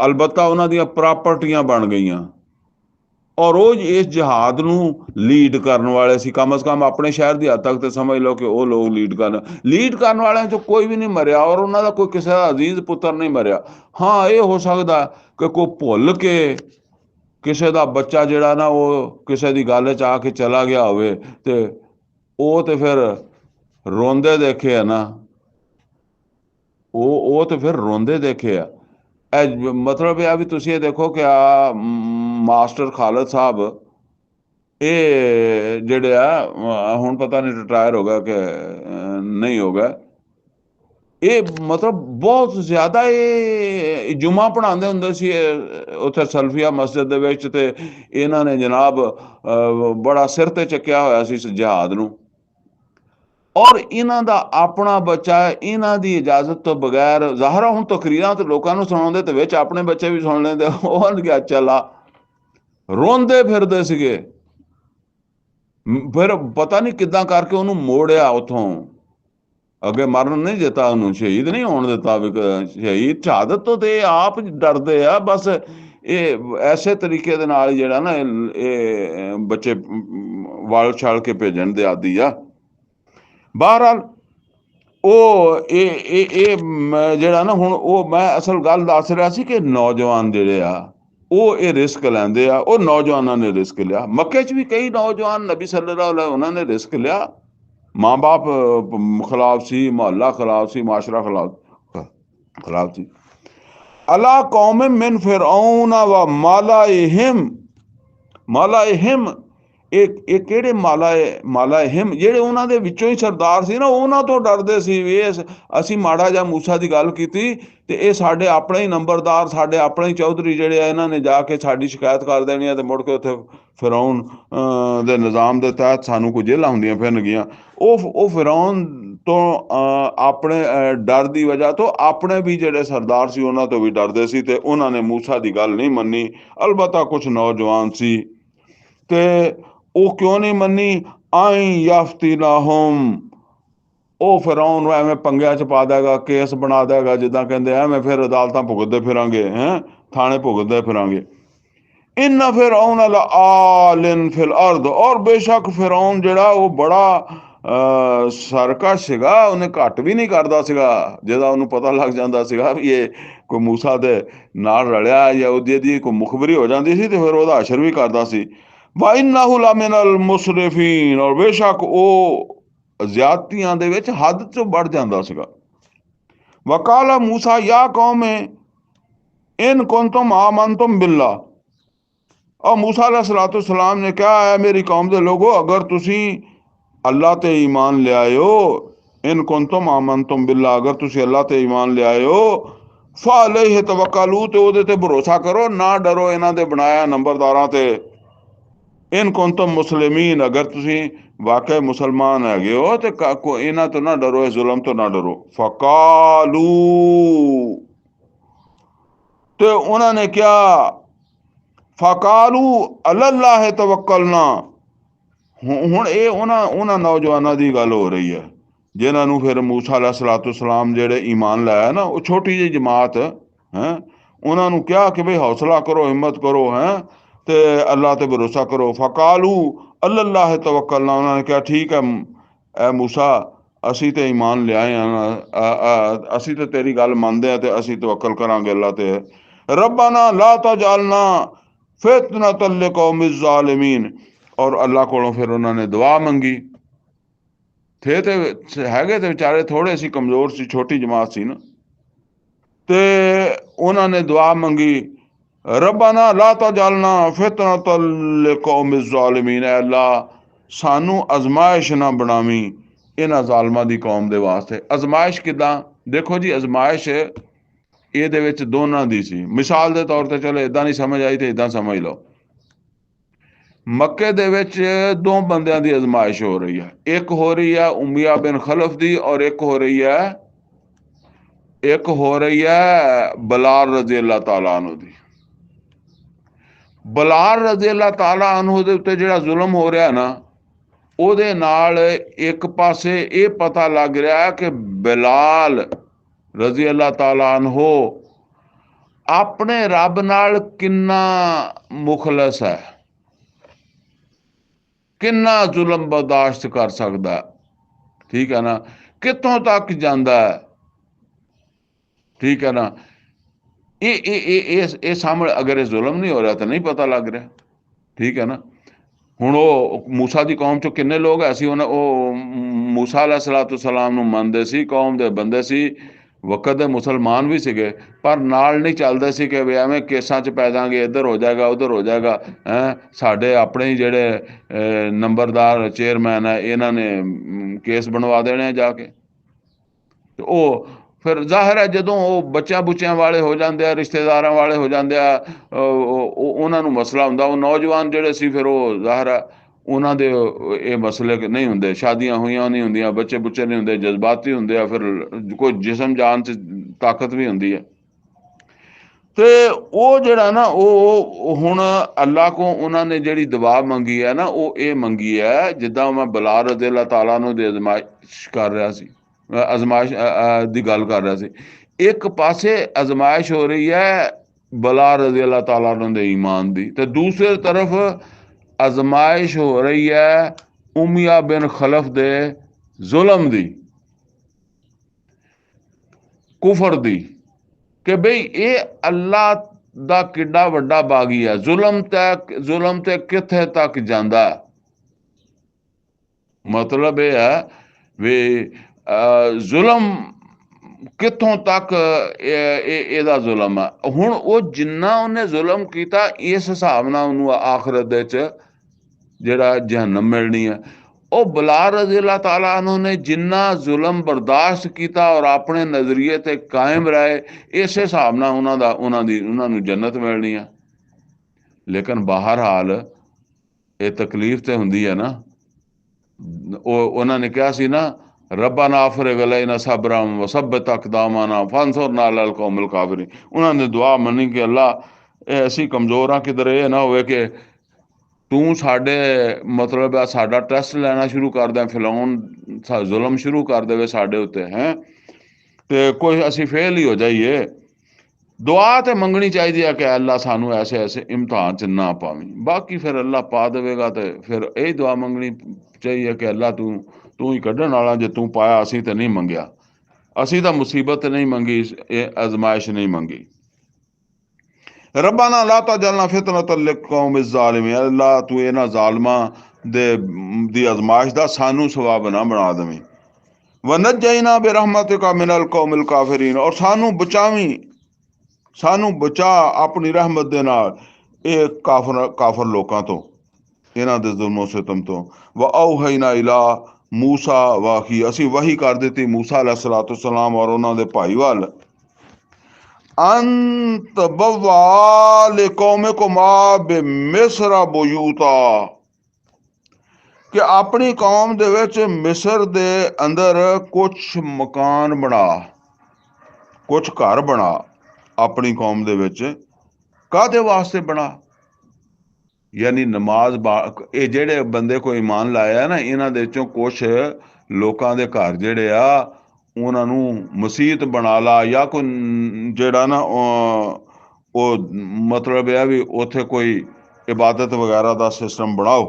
ਅਲਬੱਤਾ ਉਹਨਾਂ ਦੀਆਂ ਪ੍ਰਾਪਰਟੀਆਂ ਬਣ ਗਈਆਂ। ਔਰ ਉਹ ਇਸ ਜਹਾਦ ਨੂੰ ਲੀਡ ਕਰਨ ਵਾਲੇ ਸੀ। ਕਮ ਸੇ ਕਮ ਆਪਣੇ ਸ਼ਹਿਰ ਦੀ ਹੱਦ ਤੱਕ ਤੇ ਸਮਝ ਲਓ ਕਿ ਉਹ ਲੋਕ ਲੀਡ ਕਰਨ ਵਾਲਿਆਂ ਚੋਂ ਕੋਈ ਵੀ ਨਹੀਂ ਮਰਿਆ, ਔਰ ਉਹਨਾਂ ਦਾ ਕੋਈ ਕਿਸੇ ਦਾ ਅਜ਼ੀਜ਼ ਪੁੱਤਰ ਨਹੀਂ ਮਰਿਆ। ਹਾਂ, ਇਹ ਹੋ ਸਕਦਾ ਕਿ ਕੋਈ ਭੁੱਲ ਕੇ ਕਿਸੇ ਦਾ ਬੱਚਾ ਜਿਹੜਾ ਨਾ ਉਹ ਕਿਸੇ ਦੀ ਗੱਲ 'ਚ ਆ ਕੇ ਚਲਾ ਗਿਆ ਹੋਵੇ, ਤੇ ਉਹ ਤੇ ਫਿਰ ਰੋਂਦੇ ਦੇਖੇ ਆ ਨਾ, ਉਹ ਤੇ ਫਿਰ ਰੋਂਦੇ ਦੇਖੇ ਆ। ਇਹ ਮਤਲਬ ਇਹ ਆ ਵੀ ਤੁਸੀਂ ਇਹ ਦੇਖੋ ਕਿ ਮਾਸਟਰ ਖਾਲਦ ਸਾਹਿਬ, ਇਹ ਜਿਹੜੇ ਆ ਹੁਣ ਪਤਾ ਨਹੀਂ ਰਿਟਾਇਰ ਹੋ ਗਿਆ ਕਿ ਨਹੀਂ ਹੋ ਗਿਆ। ਇਹ ਮਤਲਬ ਬਹੁਤ ਜ਼ਿਆਦਾ ਇਹ ਜੁਮਾ ਪੜ੍ਹਾਉਂਦੇ ਹੁੰਦੇ ਸੀ ਉੱਥੇ ਸਲਫੀਆ ਮਸਜਿਦ ਦੇ ਵਿੱਚ। ਤੇ ਇਹਨਾਂ ਨੇ ਜਨਾਬ ਬੜਾ ਸਿਰ ਤੇ ਚੱਕਿਆ ਹੋਇਆ ਸੀ ਇਸ ਜਹਾਦ ਨੂੰ। ਔਰ ਇਹਨਾਂ ਦਾ ਆਪਣਾ ਬੱਚਾ ਇਹਨਾਂ ਦੀ ਇਜਾਜ਼ਤ ਤੋਂ ਬਗੈਰ, ਜ਼ਾਹਰਾ ਹੁਣ ਤਕਰੀਰਾਂ ਤੇ ਲੋਕਾਂ ਨੂੰ ਸੁਣਾਉਂਦੇ ਤੇ ਵਿੱਚ ਆਪਣੇ ਬੱਚੇ ਵੀ ਸੁਣ ਲੈਂਦੇ। ਉਹ ਗਿਆ ਚੱਲਾ, ਰੋਂਦੇ ਫਿਰਦੇ ਸੀਗੇ। ਫਿਰ ਪਤਾ ਨਹੀਂ ਕਿੱਦਾਂ ਕਰਕੇ ਉਹਨੂੰ ਮੋੜਿਆ ਉੱਥੋਂ, ਅੱਗੇ ਮਰਨ ਨਹੀਂ ਦਿੱਤਾ, ਉਹਨੂੰ ਸ਼ਹੀਦ ਨਹੀਂ ਹੋਣ ਦਿੱਤਾ। ਸ਼ਹੀਦ ਸ਼ਹਾਦਤ ਤੋਂ ਤੇ ਆਪ ਡਰਦੇ ਆ ਬਸ। ਇਹ ਐਸੇ ਤਰੀਕੇ ਦੇ ਨਾਲ ਜਿਹੜਾ ਨਾ ਇਹ ਬੱਚੇ ਵਾਲ ਛਾਲ ਕੇ ਭੇਜਣ ਦੇ ਆਦੀ ਆ। ਬਹਰਹਾਲ ਉਹ ਇਹ ਜਿਹੜਾ ਨਾ, ਹੁਣ ਉਹ ਮੈਂ ਅਸਲ ਗੱਲ ਦੱਸ ਰਿਹਾ ਸੀ ਕਿ ਨੌਜਵਾਨ ਜਿਹੜੇ ਆ ਉਹ ਇਹ ਰਿਸਕ ਲੈਂਦੇ ਆ। ਉਹ ਨੌਜਵਾਨਾਂ ਨੇ ਰਿਸਕ ਲਿਆ। ਮੱਕੇ 'ਚ ਵੀ ਕਈ ਨੌਜਵਾਨ ਨਬੀ ਸੱਲੱਲਾਹੁ ਅਲੈਹਿ ਉਹਨਾਂ ਨੇ ਰਿਸਕ ਲਿਆ। ਮਾਂ ਬਾਪ ਖਿਲਾਫ ਸੀ, ਮੁਹੱਲਾ ਖਿਲਾਫ ਸੀ, ਮਾਸ਼ਰਾ ਖਿਲਾਫ ਸੀ। ਅਲਾ ਕੌਮ ਮਿਨ ਫਿਰഔਨ व ਮਾਲਾਇਹਿਮ, ਇਹ ਕਿਹੜੇ ਮਾਲਾਇਹਿਮ, ਜਿਹੜੇ ਉਹਨਾਂ ਦੇ ਵਿੱਚੋਂ ਹੀ ਸਰਦਾਰ ਸੀ ਨਾ, ਉਹਨਾਂ ਤੋਂ ਡਰਦੇ ਸੀ ਵੀ ਅਸੀਂ ਮਾੜਾ ਜਿਹਾ ਮੂਸਾ ਦੀ ਗੱਲ ਕੀਤੀ ਤੇ ਇਹ ਸਾਡੇ ਆਪਣੇ ਹੀ ਨੰਬਰਦਾਰ, ਸਾਡੇ ਆਪਣੇ ਹੀ ਚੌਧਰੀ ਜਿਹੜੇ ਆ, ਇਹਨਾਂ ਨੇ ਜਾ ਕੇ ਸਾਡੀ ਸ਼ਿਕਾਇਤ ਕਰ ਦੇਣੀ ਹੈ ਤੇ ਮੁੜ ਕੇ ਉੱਥੇ ਫਿਰੌਨ ਦੇ ਨਿਜ਼ਾਮ ਦੇ ਤਹਿਤ ਸਾਨੂੰ ਕੋਈ ਜੇਲਾਂ ਹੁੰਦੀਆਂ ਫਿਰਨਗੀਆਂ। ਉਹ ਫਿਰੌਨ ਤੋਂ ਆਪਣੇ ਡਰ ਦੀ ਵਜ੍ਹਾ ਤੋਂ ਆਪਣੇ ਵੀ ਜਿਹੜੇ ਸਰਦਾਰ ਸੀ ਉਹਨਾਂ ਤੋਂ ਵੀ ਡਰਦੇ ਸੀ, ਤੇ ਉਹਨਾਂ ਨੇ ਮੂਸਾ ਦੀ ਗੱਲ ਨਹੀਂ ਮੰਨੀ। ਅਲਬੱਤਾ ਕੁਛ ਨੌਜਵਾਨ ਸੀ, ਤੇ ਉਹ ਕਿਉਂ ਨਹੀਂ ਮੰਨੀ? ਆਈ ਯਫਤੀਨਾਹੁਮ, ਉਹ ਫਿਰੌਨ ਨੂੰ ਐਵੇਂ ਪੰਗਿਆਂ 'ਚ ਪਾ ਦੇਗਾ, ਕੇਸ ਬਣਾ ਦੇਗਾ, ਜਿੱਦਾਂ ਕਹਿੰਦੇ ਐਵੇਂ ਫਿਰ ਅਦਾਲਤਾਂ ਭੁਗਤਦੇ ਫਿਰਾਂਗੇ, ਥਾਣੇ ਭੁਗਤਦੇ ਫਿਰਾਂਗੇ। ਇਨ ਫਿਰੌਨ ਲਆਲਿਨ ਫਿਲ ਅਰਦ, ਔਰ ਬੇਸ਼ੱਕ ਫਿਰੌਨ ਜਿਹੜਾ ਉਹ ਬੜਾ ਸਰਕਸ਼ ਸੀਗਾ, ਉਹਨੇ ਘੱਟ ਵੀ ਨਹੀਂ ਕਰਦਾ ਸੀਗਾ। ਜਿਹਦਾ ਉਹਨੂੰ ਪਤਾ ਲੱਗ ਜਾਂਦਾ ਸੀਗਾ ਵੀ ਇਹ ਕੋਈ ਮੂਸਾ ਦੇ ਨਾਲ ਰਲਿਆ ਜਾਂ ਉਹਦੀ ਕੋਈ ਮੁਖਬਰੀ ਹੋ ਜਾਂਦੀ ਸੀ ਤੇ ਫਿਰ ਉਹਦਾ ਅਸ਼ਰ ਵੀ ਕਰਦਾ ਸੀ। ਵਾਇਨਹੁ ਲਮਿਨਲ ਮੁਸਰਿਫੀਨ, ਔਰ ਬੇਸ਼ੱਕ ਉਹ ਜ਼ਿਆਦਤੀਆਂ ਦੇ ਵਿੱਚ ਹੱਦ ਤੋਂ ਵੱਧ ਜਾਂਦਾ ਸੀਗਾ। ਵਕਾਲਾ ਮੂਸਾ ਯਾ ਕੌਮੇ ਇਨ ਕੁੰਤੁਮ ਆਮਨਤੁਮ ਬਿल्ला, और मूसा अलैहिस्सलाम ने कहा है मेरी कौम दे लोगो, अगर तुसी अल्लाह ते ईमान ले आए हो, इन कुंतुम आमनतुम बिल्ला, अगर तुसी अल्लाह ते ईमान ले आए हो, फअलैहि तवक्कलू, ते ओदे ते भरोसा करो, ना डरो इन्हां दे बनाया नंबरदारां ते। इन कुंतुम मुस्लिमीन, अगर तुसी वाकई मुसलमान हैगे हो ते इन्हां तो ना डरो, इस जुल्म तो ना डरो। फकालू, ते उन्होंने क्या, फकालू अल्लाह तवक्कलना। ਹੁਣ ਇਹ ਉਹਨਾਂ ਨੌਜਵਾਨਾਂ ਦੀ ਗੱਲ ਹੋ ਰਹੀ ਹੈ ਜਿਨ੍ਹਾਂ ਨੂੰ ਫਿਰ ਮੂਸਾ अलैहिस्सलाम ਜਿਹੜੇ ਈਮਾਨ ਲਾਇਆ ਨਾ, ਉਹ ਛੋਟੀ ਜਿਹੀ ਜਮਾਤ ਹੈ, ਉਹਨਾਂ ਨੂੰ ਕਿਹਾ ਕਿ ਬਈ ਹੌਸਲਾ ਕਰੋ, ਹਿੰਮਤ ਕਰੋ, ਹੈ ਤੇ ਅੱਲਾਹ ਤੇ ਭਰੋਸਾ ਕਰੋ। ਫਕਾਲੂ अल्लाह तवक्कलना, ਉਹਨਾਂ ਨੇ ਕਿਹਾ ਠੀਕ ਹੈ ਐ ਮੂਸਾ, ਅਸੀਂ ਤੇ ਈਮਾਨ ਲਿਆਏ ਹਾਂ, ਅਸੀਂ ਤੇ ਤੇਰੀ ਗੱਲ ਮੰਨਦੇ ਹਾਂ ਤੇ ਅਸੀਂ ਤਵੱਕਲ ਕਰਾਂਗੇ ਅੱਲਾਹ ਤੇ। रब्बना ला तजअलना फितनतल लिकौमिज़ ज़ालिमीन, और अल्लाह कोलों फिर उन्होंने दुआ मंगी। थे ते हैगे ते बेचारे थोड़े सी कमज़ोर सी, छोटी जमात सी ना, ते उन्होंने दुआ मंगी, रब्बना ला तजअलना फितनतल लिकौमिज़ ज़ालिमीन, अल्लाह सानू अजमाइश ना बनावी इन्हां ज़ालिमां दी कौम दे वास्ते। अजमाइश किदां? देखो जी, अजमाइश ਇਹਦੇ ਵਿੱਚ ਦੋਨਾਂ ਦੀ ਸੀ। ਮਿਸਾਲ ਦੇ ਤੌਰ ਤੇ ਚਲੋ ਇਦਾਂ ਨਹੀਂ ਸਮਝ ਆਈ ਤੇ ਇਦਾਂ ਸਮਝ ਲਓ, ਮੱਕੇ ਦੇ ਵਿੱਚ ਦੋ ਬੰਦਿਆਂ ਦੀ ਅਜ਼ਮਾਇਸ਼ ਹੋ ਰਹੀ ਹੈ। ਇੱਕ ਹੋ ਰਹੀ ਹੈ ਉਮੀਆ ਬਿਨ ਖਲਫ ਦੀ, ਔਰ ਇੱਕ ਹੋ ਰਹੀ ਹੈ ਬਲਾਲ ਰਜ਼ੀ ਅੱਲਾਹ ਤਾਲਾ ਅਨਹੂ ਦੀ। ਬਲਾਲ ਰਜ਼ੀ ਅੱਲਾਹ ਤਾਲਾ ਅਨਹੂ ਦੇ ਉੱਤੇ ਜਿਹੜਾ ਜ਼ੁਲਮ ਹੋ ਰਿਹਾ ਨਾ, ਉਹਦੇ ਨਾਲ ਇੱਕ ਪਾਸੇ ਇਹ ਪਤਾ ਲੱਗ ਰਿਹਾ ਕਿ ਬਿਲਾਲ रजी अल्लाह ताला अनहो अपने रब नाल किन्ना मुखलस है, किन्ना जुल्म बर्दाश्त कर सकता, ठीक है ना, कितों तक जाता है, ठीक है ना। ये सामने अगर ये जुल्म नहीं हो रहा तो नहीं पता लग रहा, ठीक है ना। हुण वो मूसा की कौम चो किन्ने लोग ऐसे मूसा अलैहिस्सलाम नूं मनदे सी, कौम दे बंदे सी, वक़्त दे मुसलमान भी सीगे, पर नाल नहीं चलदे सी कि भी एवें केसां च पै जांगे, इधर हो जाएगा उधर हो जाएगा, साडे अपने ही जेड़े नंबरदार चेयरमैन है इन्हां ने केस बनवा देने जाके। ते ओह फिर जाहिर है जदों वो बच्चा बुच्चियां वाले हो जाते हैं, रिश्तेदारां वाले हो जाते हैं, उन्हां नूं मसला हुंदा। वो नौजवान जेड़े सी फिर वो जाहिर है उन्हां दे ये मसले नहीं हुंदे, शादियां हुईयां नहीं हुंदियां, बच्चे बुच्चे नहीं हुंदे, जज्बाती हुंदे आ, फिर कोई जिसम जान च ताकत भी हुंदी है। ते वो जेड़ा ना वो हुण अल्लाह को उन्होंने जिहड़ी दुआ मंगी है ना, वो ये मंगी है जिद्दां मैं बिलाल रज़ी अल्लाह ताला नूं दी अजमाइश कर रहा सी, अजमाइश दी गल कर रहा सी। एक पासे अजमाइश हो रही है बिलाल रज़ी अल्लाह ताला नूं दे ईमान दी, ते दूसरी तरफ अजमाइश हो रही है उमिया बिन खलफ दे जुल्म दी, कुफर दी, कि बई ये अल्लाह दा किड्डा वड्डा बागी है, जुल्म ते कित्थे तक जांदा। मतलब यह है भी जुल्म कित्थों तक एदा जुल्म है। हुण वो जिन्ना उन्हें जुल्म किया, इस हिसाब नाल उन्होंने आखिरत दे च जिहड़ा जहन्नम मिलनी है। वो बिलाल रज़ी अल्लाह ताला अन्हु ने जिन्ना जुल्म बर्दाश्त किया और अपने नज़रिए ते कायम रहे, इस हिसाब नाल उन्होंने जन्नत मिलनी है। लेकिन बहरहाल ये तकलीफ तो हुंदी है ना। उन्होंने कहा सी ना, रब्बना अफ़रिग़ अलैना सब्रन व सब्बित अक़दामना फंसुरना अलल कौमिल काफ़िरीन। उन्होंने दुआ मनी कि अल्लाह असीं कमज़ोर हाँ, किधर ये ना होवे कि तू साडे मतलब साडा टेस्ट लेना शुरू कर दें, फिलौन जुल्म शुरू कर दे साडे उत्ते, हैं ते कोई असीं फेल ही हो जाइए। दुआ तो मंगनी चाहिए कि अल्लाह सानू ऐसे ऐसे इम्तिहान च ना पावी, बाकी फिर अल्लाह पा देगा। तो फिर यही दुआ मंगनी चाहिए कि अल्लाह तू ही कढ़ण वाला, जे तू पाया असीं तो नहीं मंगया, असीं तो मुसीबत नहीं मंगी, आजमाइश नहीं मंगी। रब्बाना ला तजअलना फितनतल लिक़ौमि ज़ालिमीन, अल्लाह तू इन्हां ज़ालिमां दी आज़माइश दा सानू सवाब ना बना देवीं। वनज्जैना बिरहमतिका मिनल कौमिल काफिरीन, और सानू बचावी, सानू बचा अपनी रहमत दे नाल ये काफर लोकां तो, इन्हां दे जुल्मो सितम तो। व औहैना इला मूसा वाही, असी वही कर दित्ती मूसा अलैहिस्सलातु वस्सलाम और उन्हां दे भाई वाल, अंत बव्वा लिकौमिकुमा बिमिस्र बुयूता, कि अपनी कौम दे विच मिस्र दे अंदर कुछ मकान बना, कुछ घर बना अपनी कौम दे विच। काहदे वास्ते बना? यानी नमाज ये जेड़े बंदे को ईमान लाया ना, इन्हां दे चों कुछ लोकां दे घर जेड़े आ उन्हां नूं मसीत बना ला, या कोई जेड़ा ना ਉਹ मतलब है भी उत्थे कोई इबादत वगैरह का सिस्टम बनाओ।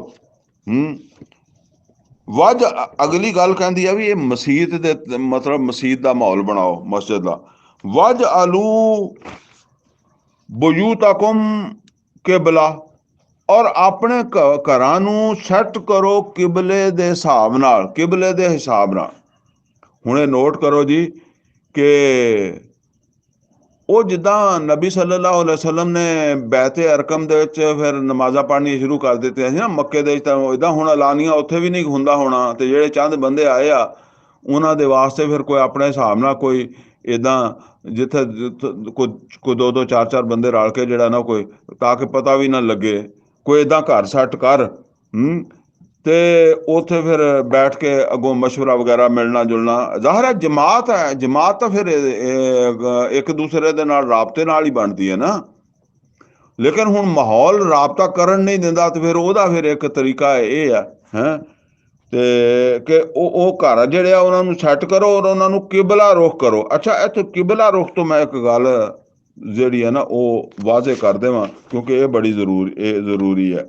वज अगली गल कहती है भी ये मसीत दे मतलब मसीत का माहौल बनाओ, मस्जिद का। वज आलू बुयूतकुम किबला, और अपने घरां नूं सैट करो किबले दे हिसाब नाल, किबले दे हिसाब नाल। हुणे नोट करो जी कि ਉਹ ਜਿੱਦਾਂ ਨਬੀ ਸੱਲੱਲਾਹੁ ਅਲੈहि ਵਸੱਲਮ ਨੇ ਬੈਤੇ ਅਰਕਮ ਦੇ ਵਿੱਚ ਫਿਰ ਨਮਾਜ਼ਾਂ ਪੜ੍ਹਨੀਆਂ ਸ਼ੁਰੂ ਕਰ ਦਿੱਤੀਆਂ ਸੀ ਨਾ ਮੱਕੇ ਦੇ ਵਿੱਚ, ਤਾਂ ਇੱਦਾਂ ਹੁਣ ਐਲਾਨੀਆਂ ਉੱਥੇ ਵੀ ਨਹੀਂ ਹੁੰਦਾ ਹੋਣਾ, ਤੇ ਜਿਹੜੇ ਚੰਦ ਬੰਦੇ ਆਏ ਆ ਉਹਨਾਂ ਦੇ ਵਾਸਤੇ ਫਿਰ ਕੋਈ ਆਪਣੇ ਹਿਸਾਬ ਨਾਲ ਕੋਈ ਇੱਦਾਂ ਜਿੱਥੇ ਕੋਈ ਦੋ ਦੋ ਚਾਰ ਚਾਰ ਬੰਦੇ ਰਲ ਕੇ ਜਿਹੜਾ ਨਾ ਕੋਈ, ਤਾਂ ਕਿ ਪਤਾ ਵੀ ਨਾ ਲੱਗੇ, ਕੋਈ ਇੱਦਾਂ ਘਰ ਸੈੱਟ ਕਰ। ਤੇ ਉੱਥੇ ਫਿਰ ਬੈਠ ਕੇ ਅੱਗੋਂ ਮਸ਼ਵਰਾ ਵਗੈਰਾ ਮਿਲਣਾ ਜੁਲਣਾ, ਜ਼ਾਹਰ ਹੈ ਜਮਾਤ ਹੈ, ਜਮਾਤ ਤਾਂ ਫਿਰ ਇੱਕ ਦੂਸਰੇ ਦੇ ਨਾਲ ਰਾਬਤੇ ਨਾਲ ਹੀ ਬਣਦੀ ਹੈ ਨਾ। ਲੇਕਿਨ ਹੁਣ ਮਾਹੌਲ ਰਾਬਤਾ ਕਰਨ ਨਹੀਂ ਦਿੰਦਾ, ਤੇ ਫਿਰ ਉਹਦਾ ਫਿਰ ਇੱਕ ਤਰੀਕਾ ਇਹ ਆ ਹੈ ਤੇ ਕਿ ਉਹ ਘਰ ਜਿਹੜੇ ਆ ਉਹਨਾਂ ਨੂੰ ਸੈੱਟ ਕਰੋ ਔਰ ਉਹਨਾਂ ਨੂੰ ਕਿਬਲਾ ਰੁਖ ਕਰੋ। ਅੱਛਾ, ਇੱਥੇ ਕਿਬਲਾ ਰੁਖ ਤੋਂ ਮੈਂ ਇੱਕ ਗੱਲ ਜਿਹੜੀ ਹੈ ਨਾ ਉਹ ਵਾਜ਼ੇ ਕਰ ਦੇਵਾਂ, ਕਿਉਂਕਿ ਇਹ ਬੜੀ ਜ਼ਰੂਰੀ ਹੈ।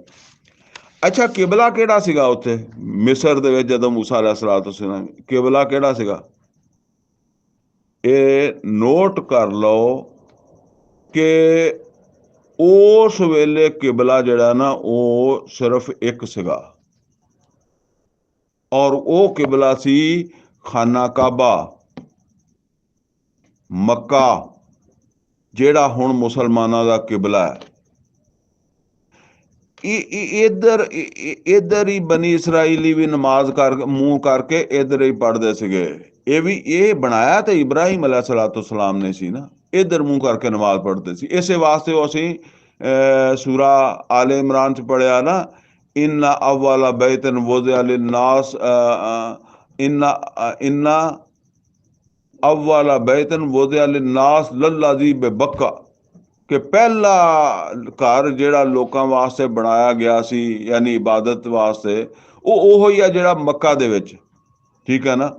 ਅੱਛਾ, ਕਿਬਲਾ ਕਿਹੜਾ ਸੀਗਾ ਉੱਥੇ ਮਿਸਰ ਦੇ ਵਿੱਚ ਜਦੋਂ ਮੂਸਾ अलैहिस्सलाम, ਕਿਬਲਾ ਕਿਹੜਾ ਸੀਗਾ? ਇਹ ਨੋਟ ਕਰ ਲਓ ਕਿ ਉਸ ਵੇਲੇ ਕਿਬਲਾ ਜਿਹੜਾ ਨਾ ਉਹ ਸਿਰਫ ਇੱਕ ਸੀਗਾ, ਔਰ ਉਹ ਕਿਬਲਾ ਸੀ ਖਾਨਾ ਕਾਬਾ, ਮੱਕਾ, ਜਿਹੜਾ ਹੁਣ ਮੁਸਲਮਾਨਾਂ ਦਾ ਕਿਬਲਾ ਹੈ। इधर ही बनी इसराइली भी नमाज कर मुंह करके इधर ही पढ़ते सीगे। ये भी ये बनाया तो इब्राहिम अलैहिस्सलाम ने सी ना, इधर मुंह करके नमाज पढ़ते सी। इस वास्ते असी सूरा आले इमरान च पढ़िया ना, इन्ना अव्वला बैतन वुदिअ लिन्नास, इन्ना अव्वला बैतन वुदिअ लिन्नास लल्लज़ी बिबक्का, कि पहला घर ਜਿਹੜਾ ਲੋਕਾਂ ਵਾਸਤੇ ਬਣਾਇਆ ਗਿਆ ਸੀ ਯਾਨੀ ਇਬਾਦਤ ਵਾਸਤੇ, ਉਹ ਹੀ ਆ ਜਿਹੜਾ ਮੱਕਾ ਦੇ ਵਿੱਚ, ਠੀਕ ਹੈ ਨਾ।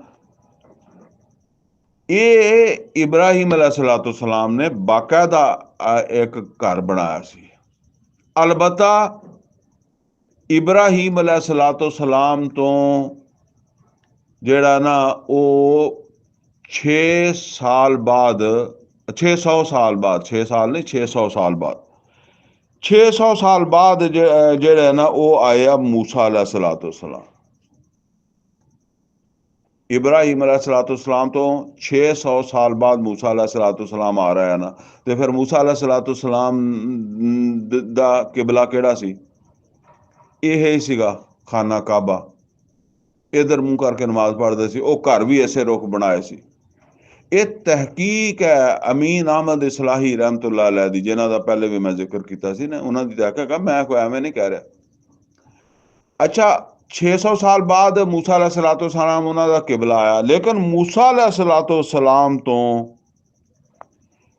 ਇਹ ਇਬਰਾਹੀਮ अलैहिस्सलाम ਨੇ ਬਾਕਾਇਦਾ ਇੱਕ ਘਰ ਬਣਾਇਆ ਸੀ। ਅਲਬਤਾ ਇਬਰਾਹੀਮ अलैहिस्सलाम ਤੋਂ ਜਿਹੜਾ ਨਾ ਉਹ 6 ਸਾਲ ਬਾਅਦ, 600 ਸਾਲ ਬਾਅਦ, 6 ਸਾਲ नहीं 600 साल बाद, 600 साल बाद ਜਿਹੜੇ ਨਾ ਉਹ ਆਏ ਆ मूसा अलैहिस्सलाम। इब्राहिम अलैहिस्सलाम तो 600 साल बाद मूसा अलैहिस्सलाम आ रहा है ना, तो फिर मूसा अलैहिस्सलाम ਦਾ ਕਿਬਲਾ ਕਿਹੜਾ ਸੀ? ਇਹ ਹੀ ਸੀਗਾ ਖਾਨਾ ਕਾਬਾ, इधर मुंह करके नमाज पढ़ते सी। ਉਹ ਘਰ ਵੀ ਐਸੇ ਰੁਖ ਬਣਾਏ ਸੀ। ਇਹ ਤਹਿਕੀਕ ਹੈ ਅਮੀਨ ਅਹਿਮਦ ਇਸਲਾਹੀ ਰਹਿਮਤੁल्लाह अलैह ਦੀ, ਜਿਨ੍ਹਾਂ ਦਾ ਪਹਿਲੇ ਵੀ ਮੈਂ ਜ਼ਿਕਰ ਕੀਤਾ ਸੀ ਨਾ, ਉਹਨਾਂ ਦੀ ਤਹਿਕੀਕ ਹੈ, ਮੈਂ ਕੋਈ ਐਵੇਂ ਨਹੀਂ ਕਹਿ ਰਿਹਾ। ਅੱਛਾ, 600 ਸਾਲ ਬਾਅਦ मूसा अलैहिस्सलाम ਉਹਨਾਂ ਦਾ ਕਿਬਲਾ ਆਇਆ, ਲੇਕਿਨ मूसा अलैहिस्सलाम ਤੋਂ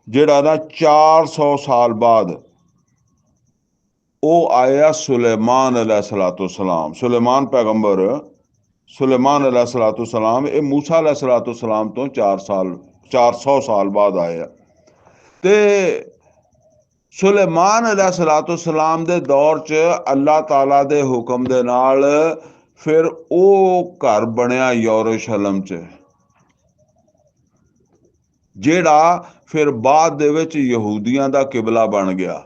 ਜਿਹੜਾ ਨਾ 400 ਸਾਲ ਬਾਅਦ ਉਹ ਆਇਆ सुलेमान अलैहिस्सलाम। सुलेमान पैगंबर सुलेमान अलैहिस्सलाम ਇਹ मूसा अलैहिस्सलाम ਤੋਂ 400 साल बाद आया। ਤੇ सुलेमान अलैहिस्सलाम ਦੇ ਦੌਰ 'ਚ ਅੱਲਾਹ ਤਾਲਾ ਦੇ ਹੁਕਮ ਦੇ ਨਾਲ ਫਿਰ ਉਹ ਘਰ ਬਣਿਆ ਯਰੂਸ਼ਲਮ 'ਚ, ਜਿਹੜਾ ਫਿਰ ਬਾਅਦ ਦੇ ਵਿੱਚ ਯਹੂਦੀਆਂ ਦਾ ਕਿਬਲਾ ਬਣ ਗਿਆ।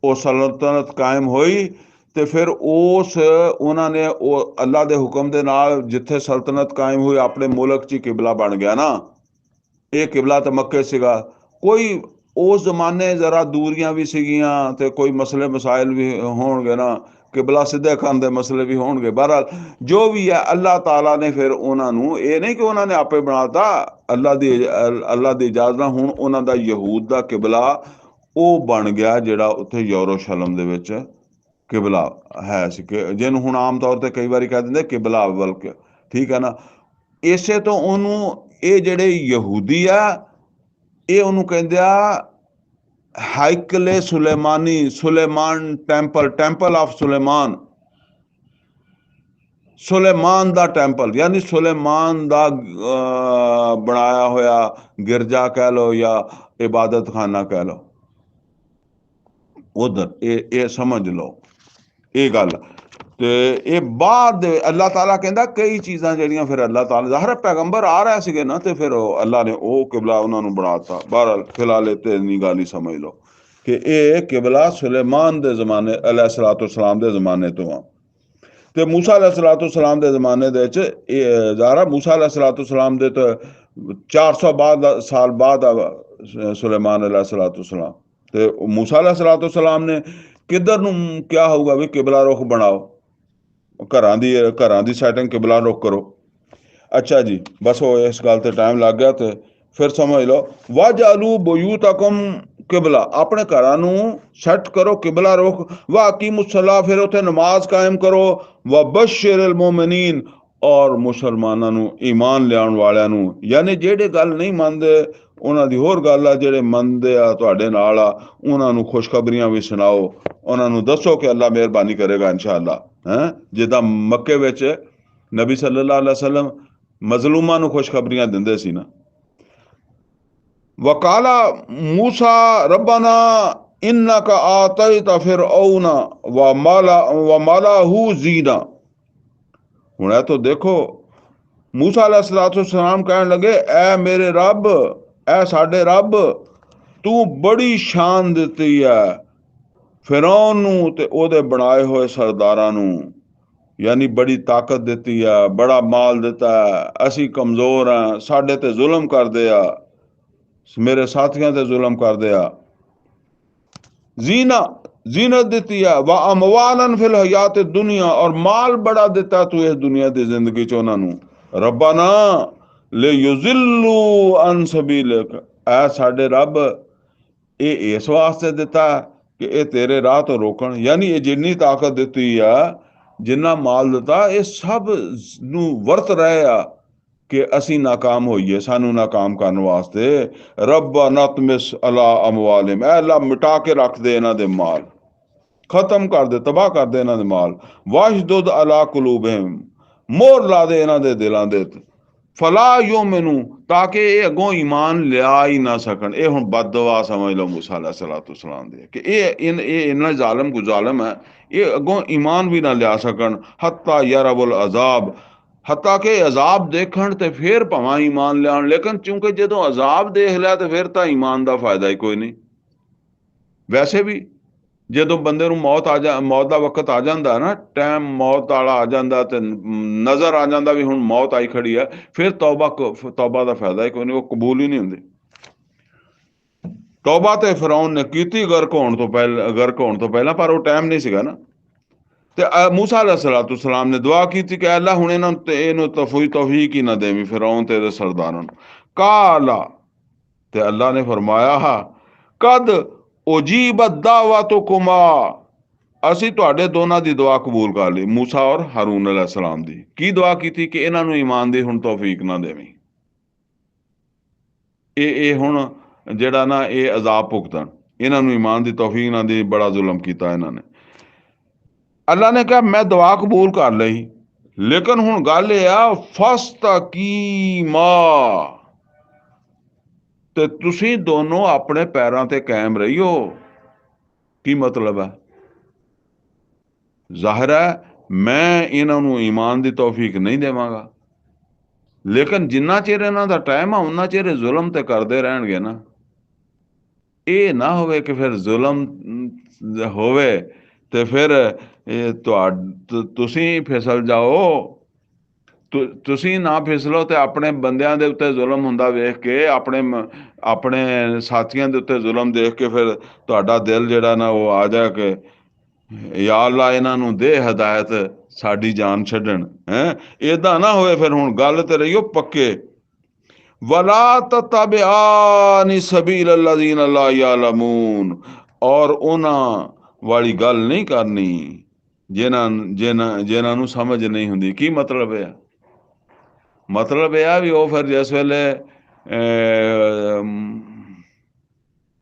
ਉਹ ਸਲਤਨਤ ਕਾਇਮ ਹੋਈ ਤੇ ਫਿਰ ਉਹਨਾਂ ਨੇ ਉਹ ਅੱਲਾ ਦੇ ਹੁਕਮ ਦੇ ਨਾਲ ਜਿੱਥੇ ਸਲਤਨਤ ਕਾਇਮ ਹੋਈ ਆਪਣੇ ਮੁਲਕ 'ਚ ਹੀ ਕਿਬਲਾ ਬਣ ਗਿਆ ਨਾ। ਇਹ ਕਿਬਲਾ ਤਾਂ ਮੱਕੇ ਸੀਗਾ। ਕੋਈ ਉਸ ਜ਼ਮਾਨੇ ਜ਼ਰਾ ਦੂਰੀਆਂ ਵੀ ਸੀਗੀਆਂ ਤੇ ਕੋਈ ਮਸਲੇ ਮਸਾਇਲ ਵੀ ਹੋਣਗੇ ਨਾ, ਕਿਬਲਾ ਸਿੱਧੇ ਕਰਨ ਦੇ ਮਸਲੇ ਵੀ ਹੋਣਗੇ। ਬਹਰਹਾਲ ਜੋ ਵੀ ਹੈ, ਅੱਲਾਹ ਤਾਲਾ ਨੇ ਫਿਰ ਉਹਨਾਂ ਨੂੰ, ਇਹ ਨਹੀਂ ਕਿ ਉਹਨਾਂ ਨੇ ਆਪੇ ਬਣਾਤਾ, ਅੱਲਾਹ ਦੀ ਇਜਾਜ਼ਤ ਨਾਲ ਹੁਣ ਉਹਨਾਂ ਦਾ ਯਹੂਦ ਦਾ ਕਿਬਲਾ ਉਹ ਬਣ ਗਿਆ ਜਿਹੜਾ ਉੱਥੇ ਯਰੂਸ਼ਲਮ ਦੇ ਵਿੱਚ ਕਿਬਲਾ ਹੈ ਸੀ, ਕਿ ਜਿਹਨੂੰ ਹੁਣ ਆਮ ਤੌਰ ਤੇ ਕਈ ਵਾਰੀ ਕਹਿ ਦਿੰਦੇ ਕਿਬਲਾ ਅਵਲ, ਠੀਕ ਹੈ ਨਾ। ਇਸੇ ਤੋਂ ਉਹਨੂੰ ਇਹ ਜਿਹੜੇ ਯਹੂਦੀ ਆ ਇਹ ਉਹਨੂੰ ਕਹਿੰਦੇ ਆ ਹਾਈਕਲੇ ਸੁਲੇਮਾਨੀ, ਸੁਲੇਮਾਨ ਟੈਂਪਲ ਆਫ ਸੁਲੇਮਾਨ, ਸੁਲੇਮਾਨ ਦਾ ਟੈਂਪਲ, ਯਾਨੀ ਸੁਲੇਮਾਨ ਦਾ ਬਣਾਇਆ ਹੋਇਆ ਗਿਰਜਾ ਕਹਿ ਲਓ ਜਾਂ ਇਬਾਦਤ ਖਾਨਾ ਕਹਿ ਲਓ। ਉਧਰ ਇਹ ਸਮਝ ਲਓ ਇਹ ਗੱਲ। ਤੇ ਇਹ ਬਾਅਦ ਅੱਲਾਹ ਤਾਲਾ ਕਹਿੰਦਾ ਕਈ ਚੀਜ਼ਾਂ ਜਿਹੜੀਆਂ ਫਿਰ ਅੱਲਾਹ ਤਾਲਾ, ਜ਼ਾਹਰ ਪੈਗੰਬਰ ਆ ਰਹੇ ਸੀਗੇ ਨਾ, ਤੇ ਫਿਰ ਅੱਲਾਹ ਨੇ ਉਹ ਕਿਬਲਾ ਉਹਨਾਂ ਨੂੰ ਬਣਾਤਾ। ਬਹਰਹਾਲ ਫਿਲਹਾਲ ਇਹ ਤੇ ਇੰਨੀ ਗੱਲ ਹੀ ਸਮਝ ਲਓ ਕਿ ਇਹ ਕਿਬਲਾ ਸੁਲੇਮਾਨ ਦੇ ਜ਼ਮਾਨੇ अलैहिस्सलाम ਦੇ ਜ਼ਮਾਨੇ ਤੋਂ ਆ। ਤੇ मूसा अलैहिस्सलाम ਦੇ ਜ਼ਮਾਨੇ ਦੇ ਵਿੱਚ ਇਹ ਜ਼ਾਹਰ मूसा अलैहिस्सलाम ਦੇ ਤਾਂ 400 ਸਾਲ ਬਾਅਦ ਸੁਲੇਮਾਨ अलैहिस्सलाम। ਤੇ मूसा अलैहिस्सलाम ਨੇ ਕਿੱਧਰ ਨੂੰ ਕਿਹਾ ਹੋਊਗਾ ਵੀ ਕਿਬਲਾ ਰੁਖ ਬਣਾਓ, ਘਰਾਂ ਦੀ ਸੈਟਿੰਗ ਕਿਬਲਾ ਰੁਖ ਕਰੋ। ਅੱਛਾ ਜੀ, ਬਸ ਉਹ ਇਸ ਗੱਲ ਤੇ ਟਾਈਮ ਲੱਗ ਗਿਆ। ਤੇ ਫਿਰ ਸਮਝ ਲਓ ਵਜਅਲੂ ਬਯੂਤਕਮ ਕਿਬਲਾ, ਆਪਣੇ ਘਰਾਂ ਨੂੰ ਸੈੱਟ ਕਰੋ ਕਿਬਲਾ ਰੁਖ। ਵਾਕੀਮੁਸਸਲਾ, ਫਿਰ ਉੱਥੇ ਨਮਾਜ਼ ਕਾਇਮ ਕਰੋ। ਵਬਸ਼ਿਰਿਲ ਮੁਮਿਨੀਨ, ਔਰ ਮੁਸਲਮਾਨਾਂ ਨੂੰ, ਈਮਾਨ ਲਿਆਉਣ ਵਾਲਿਆਂ ਨੂੰ, ਯਾਨੀ ਜਿਹੜੇ ਗੱਲ ਨਹੀਂ ਮੰਨਦੇ ਉਹਨਾਂ ਦੀ ਹੋਰ ਗੱਲ ਆ, ਜਿਹੜੇ ਮੰਨਦੇ ਆ ਤੁਹਾਡੇ ਨਾਲ ਆ ਉਹਨਾਂ ਨੂੰ ਖੁਸ਼ਖਬਰੀਆਂ ਵੀ ਸੁਣਾਓ। ਉਹਨਾਂ ਨੂੰ ਦੱਸੋ ਕਿ ਅੱਲਾ ਮਿਹਰਬਾਨੀ ਕਰੇਗਾ ਇਨਸ਼ਾ ਅੱਲਾ। ਜਿੱਦਾਂ ਮੱਕੇ ਵਿੱਚ ਨਬੀ ਸੱਲੱਲਾਹੁ ਅਲੈहि ਵਸੱਲਮ ਮਜ਼ਲੂਮਾਂ ਨੂੰ ਖੁਸ਼ਖਬਰੀਆਂ ਦਿੰਦੇ ਸੀ ਨਾ। ਵਕਾਲਾ ਮੂਸਾ ਰੱਬਨਾ ਇਨਕਾ ਆਤੈਤਾ ਫਿਰऔਨ ਵ ਮਲਅਹੂ ਜ਼ੀਨਾ। ਹੁਣ ਇਹ ਤੋਂ ਦੇਖੋ मूसा अलैहिस्सलाम ਕਹਿਣ ਲੱਗੇ, ਐ ਮੇਰੇ ਰੱਬ, ਐ ਸਾਡੇ ਰੱਬ, ਤੂੰ ਬੜੀ ਸ਼ਾਨ ਦਿੱਤੀ ਹੈ ਫਿਰੌਨ ਨੂੰ ਤੇ ਉਹਦੇ ਬਣਾਏ ਹੋਏ ਸਰਦਾਰਾਂ ਨੂੰ, ਯਾਨੀ ਬੜੀ ਤਾਕਤ ਦਿੱਤੀ ਆ, ਬੜਾ ਮਾਲ ਦਿੱਤਾ ਹੈ। ਅਸੀਂ ਕਮਜ਼ੋਰ ਹਾਂ, ਸਾਡੇ ਤੇ ਜ਼ੁਲਮ ਕਰਦੇ ਆ, ਮੇਰੇ ਸਾਥੀਆਂ ਤੇ ਜ਼ੁਲਮ ਕਰਦੇ ਆ। ਜ਼ੀਨਤ ਦਿੱਤੀ ਆ। ਵਾ ਅਮਵਾਲਨ ਫਿਲ ਹਯਾਤ ਦੁਨੀਆ, ਔਰ ਮਾਲ ਬੜਾ ਦਿੱਤਾ ਤੂੰ ਇਸ ਦੁਨੀਆ ਦੀ ਜ਼ਿੰਦਗੀ ਚ ਉਹਨਾਂ ਨੂੰ। ਰੱਬਾਨਾ ਲਿਯੁਜ਼ਿਲੂ ਅਨ ਸਬੀਲਕ, ਐ ਸਾਡੇ ਰੱਬ ਇਹ ਇਸ ਵਾਸਤੇ ਦਿੱਤਾ ਕਿ ਇਹ ਤੇਰੇ ਰਾਹ ਤੋਂ ਰੋਕਣ। ਯਾਨੀ ਇਹ ਜਿੰਨੀ ਤਾਕਤ ਦਿੱਤੀ ਆ, ਜਿੰਨਾ ਮਾਲ ਦਿੱਤਾ, ਇਹ ਸਭ ਨੂੰ ਵਰਤ ਰਹੇ ਆ ਕਿ ਅਸੀਂ ਨਾਕਾਮ ਹੋਈਏ, ਸਾਨੂੰ ਨਾਕਾਮ ਕਰਨ ਵਾਸਤੇ। ਰੱਬ ਨਤਮਿਸ ਅਲਾ ਅਮਵਾਲਿਮ, ਐ ਅੱਲਾ ਮਿਟਾ ਕੇ ਰੱਖ ਦੇ ਇਹਨਾਂ ਦੇ ਮਾਲ, ਖਤਮ ਕਰ ਦੇ, ਤਬਾਹ ਕਰ ਦੇ ਇਹਨਾਂ ਦੇ ਮਾਲ। ਵਾਸ਼ਦੁਦ ਅਲਾ ਕੁਲੂਬਿਹਿਮ, ਮੋਹਰ ਲਾ ਦੇ ਇਹਨਾਂ ਦੇ ਦਿਲਾਂ ਦੇ, ਫਲਾ ਯੂਮਿਨੂ, ਤਾਂ ਕਿ ਇਹ ਅੱਗੋਂ ਈਮਾਨ ਲਿਆ ਹੀ ਨਾ ਸਕਣ। ਇਹ ਹੁਣ ਬਦਦੁਆ ਸਮਝ ਲਓ मूसा अलैहिस्सलाम ਦੇ, ਕਿ ਇਹ ਇੰਨਾ ਜ਼ਾਲਮ ਕੋ ਜ਼ਾਲਮ ਹੈ, ਇਹ ਅੱਗੋਂ ਈਮਾਨ ਵੀ ਨਾ ਲਿਆ ਸਕਣ। ਹੱਤਾ ਯਰਬੁਲ ਅਜ਼ਾਬ, ਹੱਤਾ ਕਿ ਅਜ਼ਾਬ ਦੇਖਣ ਤੇ ਫਿਰ ਭਾਵੇਂ ਈਮਾਨ ਲਿਆਉਣ। ਲੇਕਿਨ ਚੂੰਕਿ ਜਦੋਂ ਅਜ਼ਾਬ ਦੇਖ ਲਿਆ ਤੇ ਫਿਰ ਤਾਂ ਈਮਾਨ ਦਾ ਫਾਇਦਾ ਹੀ ਕੋਈ ਨਹੀਂ। ਵੈਸੇ ਵੀ ਜਦੋਂ ਬੰਦੇ ਨੂੰ ਮੌਤ ਦਾ ਵਕਤ ਆ ਜਾਂਦਾ ਨਾ, ਟਾਈਮ ਮੌਤ ਵਾਲਾ ਆ ਜਾਂਦਾ ਤੇ ਨਜ਼ਰ ਆ ਜਾਂਦਾ ਵੀ ਹੁਣ ਮੌਤ ਆਈ ਖੜੀ ਹੈ, ਫਿਰ ਤੌਬਾ ਦਾ ਫਾਇਦਾ ਹੀ ਕੋਈ ਨਹੀਂ, ਉਹ ਕਬੂਲ ਹੀ ਨਹੀਂ ਹੁੰਦੀ। ਤੌਬਾ ਤੇ ਫਿਰੌਨ ਨੇ ਕੀਤੀ ਗਰਕ ਹੋਣ ਤੋਂ ਪਹਿਲਾਂ, ਪਰ ਉਹ ਟਾਈਮ ਨਹੀਂ ਸੀਗਾ ਨਾ। ਤੇ मूसा अलैहिस्सलाम ਨੇ ਦੁਆ ਕੀਤੀ ਕਿ ਅੱਲਾ ਹੁਣ ਇਹਨੂੰ ਤੌਫੀਕ ਹੀ ਨਾ ਦੇਵੀਂ, ਫਿਰੌਨ ਤੇ ਇਹਦੇ ਸਰਦਾਰਾਂ ਨੂੰ। ਕਾਲਾ, ਤੇ ਅੱਲਾ ਨੇ ਫਰਮਾਇਆ, ਕਦ ਉਜੀਬਤ ਦਾਵਤੁਕੁਮਾ, ਅਸੀਂ ਤੁਹਾਡੇ ਦੋਨਾਂ ਦੀ ਦੁਆ ਕਬੂਲ ਕਰ ਲਈ, मूसा ਔਰ ਹਾरून अलैहिस्सलाम ਦੀ। ਕੀ ਦੁਆ ਕੀਤੀ? ਕਿ ਇਹਨਾਂ ਨੂੰ ਈਮਾਨ ਦੀ ਹੁਣ ਤੌਫੀਕ ਨਾ ਦੇਵੀਂ, ਇਹ ਹੁਣ ਜਿਹੜਾ ਨਾ ਇਹ ਅਜ਼ਾਬ ਭੁਗਤਣ, ਇਹਨਾਂ ਨੂੰ ਈਮਾਨ ਦੀ ਤੌਫੀਕ ਨਾ ਦੇ, ਬੜਾ ਜ਼ੁਲਮ ਕੀਤਾ ਇਹਨਾਂ ਨੇ। ਅੱਲਾ ਨੇ ਕਿਹਾ ਮੈਂ ਦੁਆ ਕਬੂਲ ਕਰ ਲਈ, ਲੇਕਿਨ ਹੁਣ ਗੱਲ ਇਹ ਆ ਫਸਤਕੀਮਾ, ਤੇ ਤੁਸੀਂ ਦੋਨੋਂ ਆਪਣੇ ਪੈਰਾਂ ਤੇ ਕਾਇਮ ਰਹੀਓ। ਕੀ ਮਤਲਬ ਹੈ? ਜ਼ਾਹਿਰ ਹੈ ਮੈਂ ਇਹਨਾਂ ਨੂੰ ਈਮਾਨ ਦੀ ਤੌਫੀਕ ਨਹੀਂ ਦੇਵਾਂਗਾ, ਲੇਕਿਨ ਜਿੰਨਾ ਚਿਰ ਇਹਨਾਂ ਦਾ ਟਾਈਮ ਆ ਉਹਨਾਂ ਚਿਰ ਜ਼ੁਲਮ ਤੇ ਕਰਦੇ ਰਹਿਣਗੇ ਨਾ। ਇਹ ਨਾ ਹੋਵੇ ਕਿ ਫਿਰ ਜ਼ੁਲਮ ਹੋਵੇ ਤੇ ਫਿਰ ਤੁਸੀਂ ਫਿਸਲ ਜਾਓ। ਤੁਸੀਂ ਨਾ ਫਿਸਲੋ ਤੇ ਆਪਣੇ ਬੰਦਿਆਂ ਦੇ ਉੱਤੇ ਜ਼ੁਲਮ ਹੁੰਦਾ ਵੇਖ ਕੇ, ਆਪਣੇ ਸਾਥੀਆਂ ਦੇ ਉੱਤੇ ਜ਼ੁਲਮ ਦੇਖ ਕੇ ਫਿਰ ਤੁਹਾਡਾ ਦਿਲ ਜਿਹੜਾ ਨਾ ਉਹ ਆ ਜਾ ਕੇ ਯਾ ਅੱਲਾ ਇਹਨਾਂ ਨੂੰ ਦੇ ਹਦਾਇਤ ਸਾਡੀ ਜਾਨ ਛੱਡਣ। ਏਦਾਂ ਨਾ ਹੋਵੇ ਫਿਰ। ਹੁਣ ਗੱਲ ਤੇ ਰਹੀਓ ਪੱਕੇ, ਵਲਾ ਤਤਬਿਆਨੀ ਸਬੀਲ ਅਲਜ਼ੀਨ ਲਾ ਯਅਲਮੂਨ, ਔਰ ਉਹਨਾਂ ਵਾਲੀ ਗੱਲ ਨਹੀਂ ਕਰਨੀ ਜਿਨ੍ਹਾਂ ਨੂੰ ਸਮਝ ਨਹੀਂ ਹੁੰਦੀ। ਕੀ ਮਤਲਬ ਹੈ? ਮਤਲਬ ਇਹ ਆ ਵੀ ਉਹ ਫਿਰ ਜਿਸ ਵੇਲੇ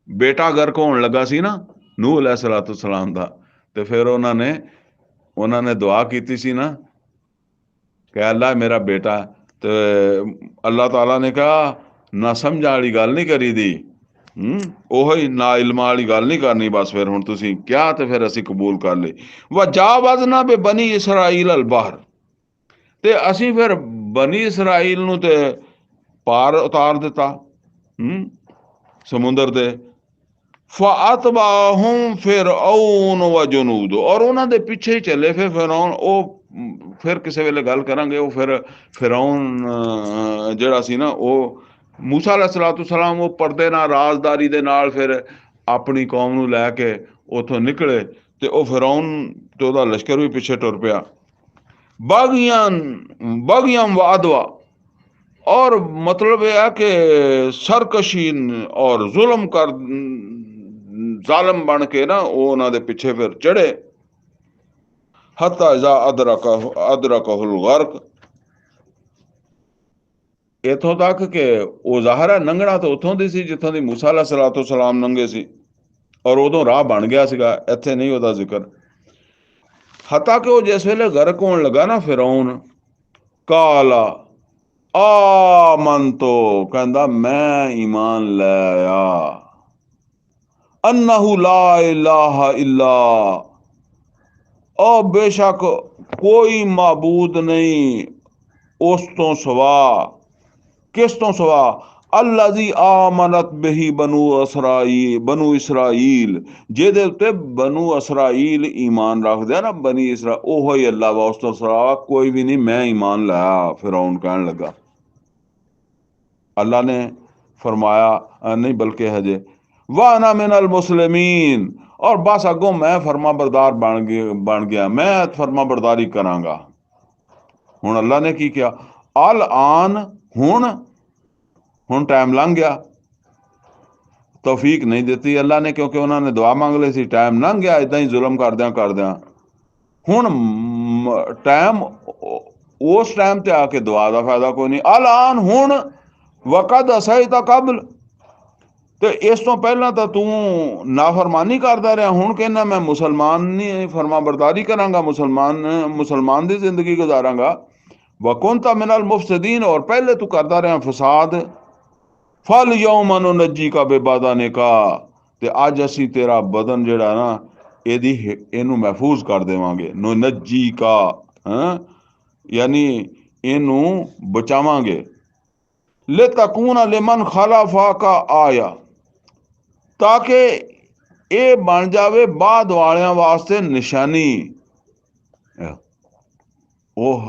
ਬੇਟਾ ਗਰਕ ਹੋਣ ਲੱਗਾ ਸੀ ਨਾ ਨੂਹ अलैहिस्सलाम ਦਾ, ਤੇ ਫਿਰ ਉਹਨਾਂ ਨੇ ਦੁਆ ਕੀਤੀ ਸੀ ਨਾ ਕਿ ਅੱਲਾ ਮੇਰਾ ਬੇਟਾ, ਤੇ ਅੱਲਾਹ ਤਾਲਾ ਨੇ ਕਿਹਾ ਨਾ ਸਮਝਣ ਵਾਲੀ ਗੱਲ ਨਹੀਂ ਕਰੀ ਦੀ, ਉਹੀ ਨਾ ਇਲਮਾਂ ਵਾਲੀ ਗੱਲ ਨਹੀਂ ਕਰਨੀ। ਬਸ ਫਿਰ ਹੁਣ ਤੁਸੀਂ ਕਿਹਾ ਤੇ ਫਿਰ ਅਸੀਂ ਕਬੂਲ ਕਰ ਲਈ। ਵਜਾਵਜ਼ਨਾ ਬਨੀ ਇਸਰਾਈਲ ਅਲ ਬਹਰ, ਤੇ ਅਸੀਂ ਫਿਰ ਬਨੀ ਇਸਰਾਈਲ ਨੂੰ ਤੇ ਪਾਰ ਉਤਾਰ ਦਿੱਤਾ ਸਮੁੰਦਰ ਦੇ। ਫਅਤਬਾਹੁਮ ਫਿਰഔਨ व ਜਨੂਦ, ਔਰ ਉਹਨਾਂ ਦੇ ਪਿੱਛੇ ਹੀ ਚੱਲੇ ਫਿਰ ਫਿਰੌਨ। ਉਹ ਫਿਰ ਕਿਸੇ ਵੇਲੇ ਗੱਲ ਕਰਾਂਗੇ। ਉਹ ਫਿਰ ਫਿਰੌਨ ਜਿਹੜਾ ਸੀ ਨਾ, ਉਹ ਮੂਸਾ अलैहिस्सलाम ਉਹ ਪਰਦੇ ਨਾਲ, ਰਾਜ਼ਦਾਰੀ ਦੇ ਨਾਲ ਫਿਰ ਆਪਣੀ ਕੌਮ ਨੂੰ ਲੈ ਕੇ ਉੱਥੋਂ ਨਿਕਲੇ, ਤੇ ਉਹ ਫਿਰੌਨ ਤੇ ਉਹਦਾ ਲਸ਼ਕਰ ਵੀ ਪਿੱਛੇ ਟੁਰ ਪਿਆ। ਬਾਗੀਆਂ ਵਾਦਵਾ, और मतलब यह है कि सरकशी और जुल्म कर जालम बन के ना वो उन्होंने पिछे फिर चढ़े। हत्ता इज़ा अदरकहुल गर्क, इथों तक कि वो ज़ाहिर है लंघना तो उतों दी सी जिथों दी मूसा अलैहिस्सलाम लंघे सी, और उदों राह बन गया सीगा, इत्थे नहीं उहदा जिक्र। हत्ता कि वो जिस वेले गर्क होने लगा ना फिरौन, काला आमन, तो कहता मैं ईमान ले आया, अन्नहु ला इलाहा इल्ला, और बेशक कोई माबूद नहीं उस तो सवा। किस तो सवा? अल्लज़ी आमनत बिही बनु इसराइल, जेदे उत्ते बनु इसराइल ईमान रखदे ना, बनी इसराइल, ओहो ही अल्लाह वा, उस तो सवा कोई भी नहीं, मैं ईमान लाया। फिरौन कहने लगा। अल्लाह ने फरमाया नहीं बल्कि हजे वाना मिनल मुस्लिमीन, और बस अगों मैं फरमा बरदार बन गया, मैं फरमा बरदारी करांगा। हुण अल्लाह ने की किया? अल आन, हुण टाइम लंघ गया। तौफीक नहीं दी अल्लाह ने, क्योंकि उन्होंने दुआ मंग ली सी। टाइम लंघ गया इदां ही जुल्म करद्या। हुण टाइम उस टाइम ते आके दुआ का फायदा कोई नहीं। अल आन, हुण वक़द असैता कबल, तो इस तो पहला तो तू नाफरमानी करता रहा, हुण कहना मैं मुसलमान नहीं फरमा बरदारी करांगा, मुसलमान की जिंदगी गुजारांगा। वकुंता मिनल मुफसिदीन, और पहले तू करता रहा फसाद। फल यौम नुनज्जी का बेबादाने का, ते अज असी तेरा बदन जिहड़ा ना इनू महफूज कर देवांगे। नुनज्जी का यानी इनू बचावांगे। ले तकून लिमन खलाफा का आया, ताकि ये बन जावे बाद वालियां वास्ते निशानी। ਉਹ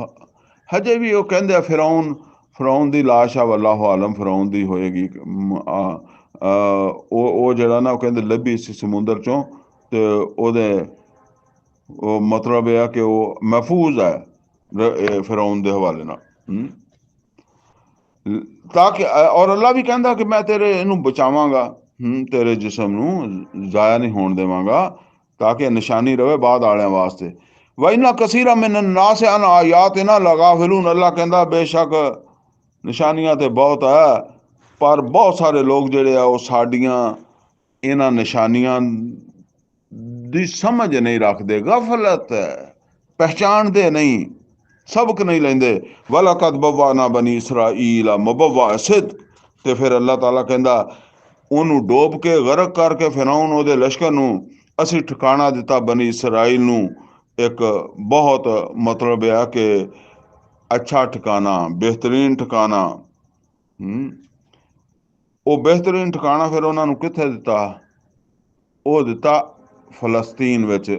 ਹਜੇ ਵੀ ਉਹ ਕਹਿੰਦੇ ਆ ਫਿਰੌਨ ਦੀ ਲਾਸ਼ ਆ, ਵੱਲਾਹੁ ਆਲਮ ਫਿਰੌਨ ਦੀ ਹੋਏਗੀ। ਉਹ ਜਿਹੜਾ ਨਾ ਉਹ ਕਹਿੰਦੇ ਲੱਭੀ ਸੀ ਸਮੁੰਦਰ ਚੋਂ, ਤੇ ਉਹਦੇ ਉਹ ਮਤਲਬ ਇਹ ਆ ਕਿ ਉਹ ਮਹਿਫੂਜ਼ ਹੈ ਫਿਰੌਨ ਦੇ ਹਵਾਲੇ ਨਾਲ। ताकि और अल्लाह भी कहता कि मैं तेरे इनू बचावांगा, तेरे जिस्म नू जाया नहीं होने देवांगा, ताकि निशानी रहे बाद आलियां वास्ते। वइन्ना कसीरा मिन अन्नास अन आयातिना लगाफिलून, अल्लाह कहता बेशक निशानियां ते बहुत है, पर बहुत सारे लोग जिहड़े आ वो साडियां इन्हां निशानियां दी समझ नहीं रखते, गफलत है, पहचानते नहीं, सबक नहीं लेंदे। वलकद बवाना बनी इसराइल मुबव्वा सिद्क, ते फिर अल्लाह ताला कहता ਉਹਨੂੰ ਡੋਬ ਕੇ ਗਰਕ ਕਰਕੇ ਫਿਰੌਨ ਉਹਦੇ ਲਸ਼ਕਰ ਨੂੰ ਅਸੀਂ ਠਿਕਾਣਾ ਦਿੱਤਾ ਬਨੀ ਇਸਰਾਈਲ ਨੂੰ ਇੱਕ ਬਹੁਤ ਮਤਲਬ ਆ ਕਿ ਅੱਛਾ ਠਿਕਾਣਾ, ਬਿਹਤਰੀਨ ਠਿਕਾਣਾ। ਉਹ ਬਿਹਤਰੀਨ ਠਿਕਾਣਾ ਫਿਰ ਉਹਨਾਂ ਨੂੰ ਕਿੱਥੇ ਦਿੱਤਾ? ਉਹ ਦਿੱਤਾ ਫਲਸਤੀਨ ਵਿੱਚ।